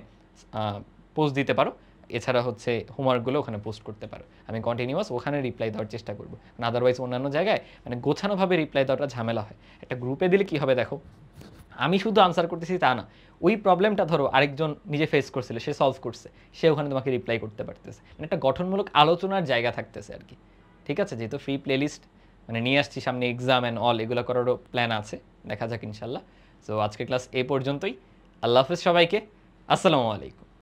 পোস্ট দিতে পারো, এছাড়া হচ্ছে হোমওয়ার্কগুলো ওখানে পোস্ট করতে পারো। আমি কন্টিনিউয়াস ওখানে রিপ্লাই দেওয়ার চেষ্টা করবো। আদারওয়াইজ অন্যান্য জায়গায় মানে গোছানোভাবে রিপ্লাই দেওয়াটা ঝামেলা হয়। একটা গ্রুপে দিলে কী হবে দেখো, আমি শুধু আনসার করতেছি তা না, ওই প্রবলেমটা ধরো আরেকজন নিজে ফেস করছিল, সে সলভ করছে, সে ওখানে তোমাকে রিপ্লাই করতে পারতেছে, মানে একটা গঠনমূলক আলোচনার জায়গা থাকতেছে আর কি। ঠিক আছে, যেহেতু ফ্রি প্লেলিস্ট মানে নিয়ে আসছি, সামনে এক্সাম অ্যান্ড অল এগুলো করারও প্ল্যান আছে, দেখা যাক ইনশাল্লাহ। সো আজকের ক্লাস এ পর্যন্তই। আল্লাহ হাফেজ সবাইকে, আসসালামু আলাইকুম।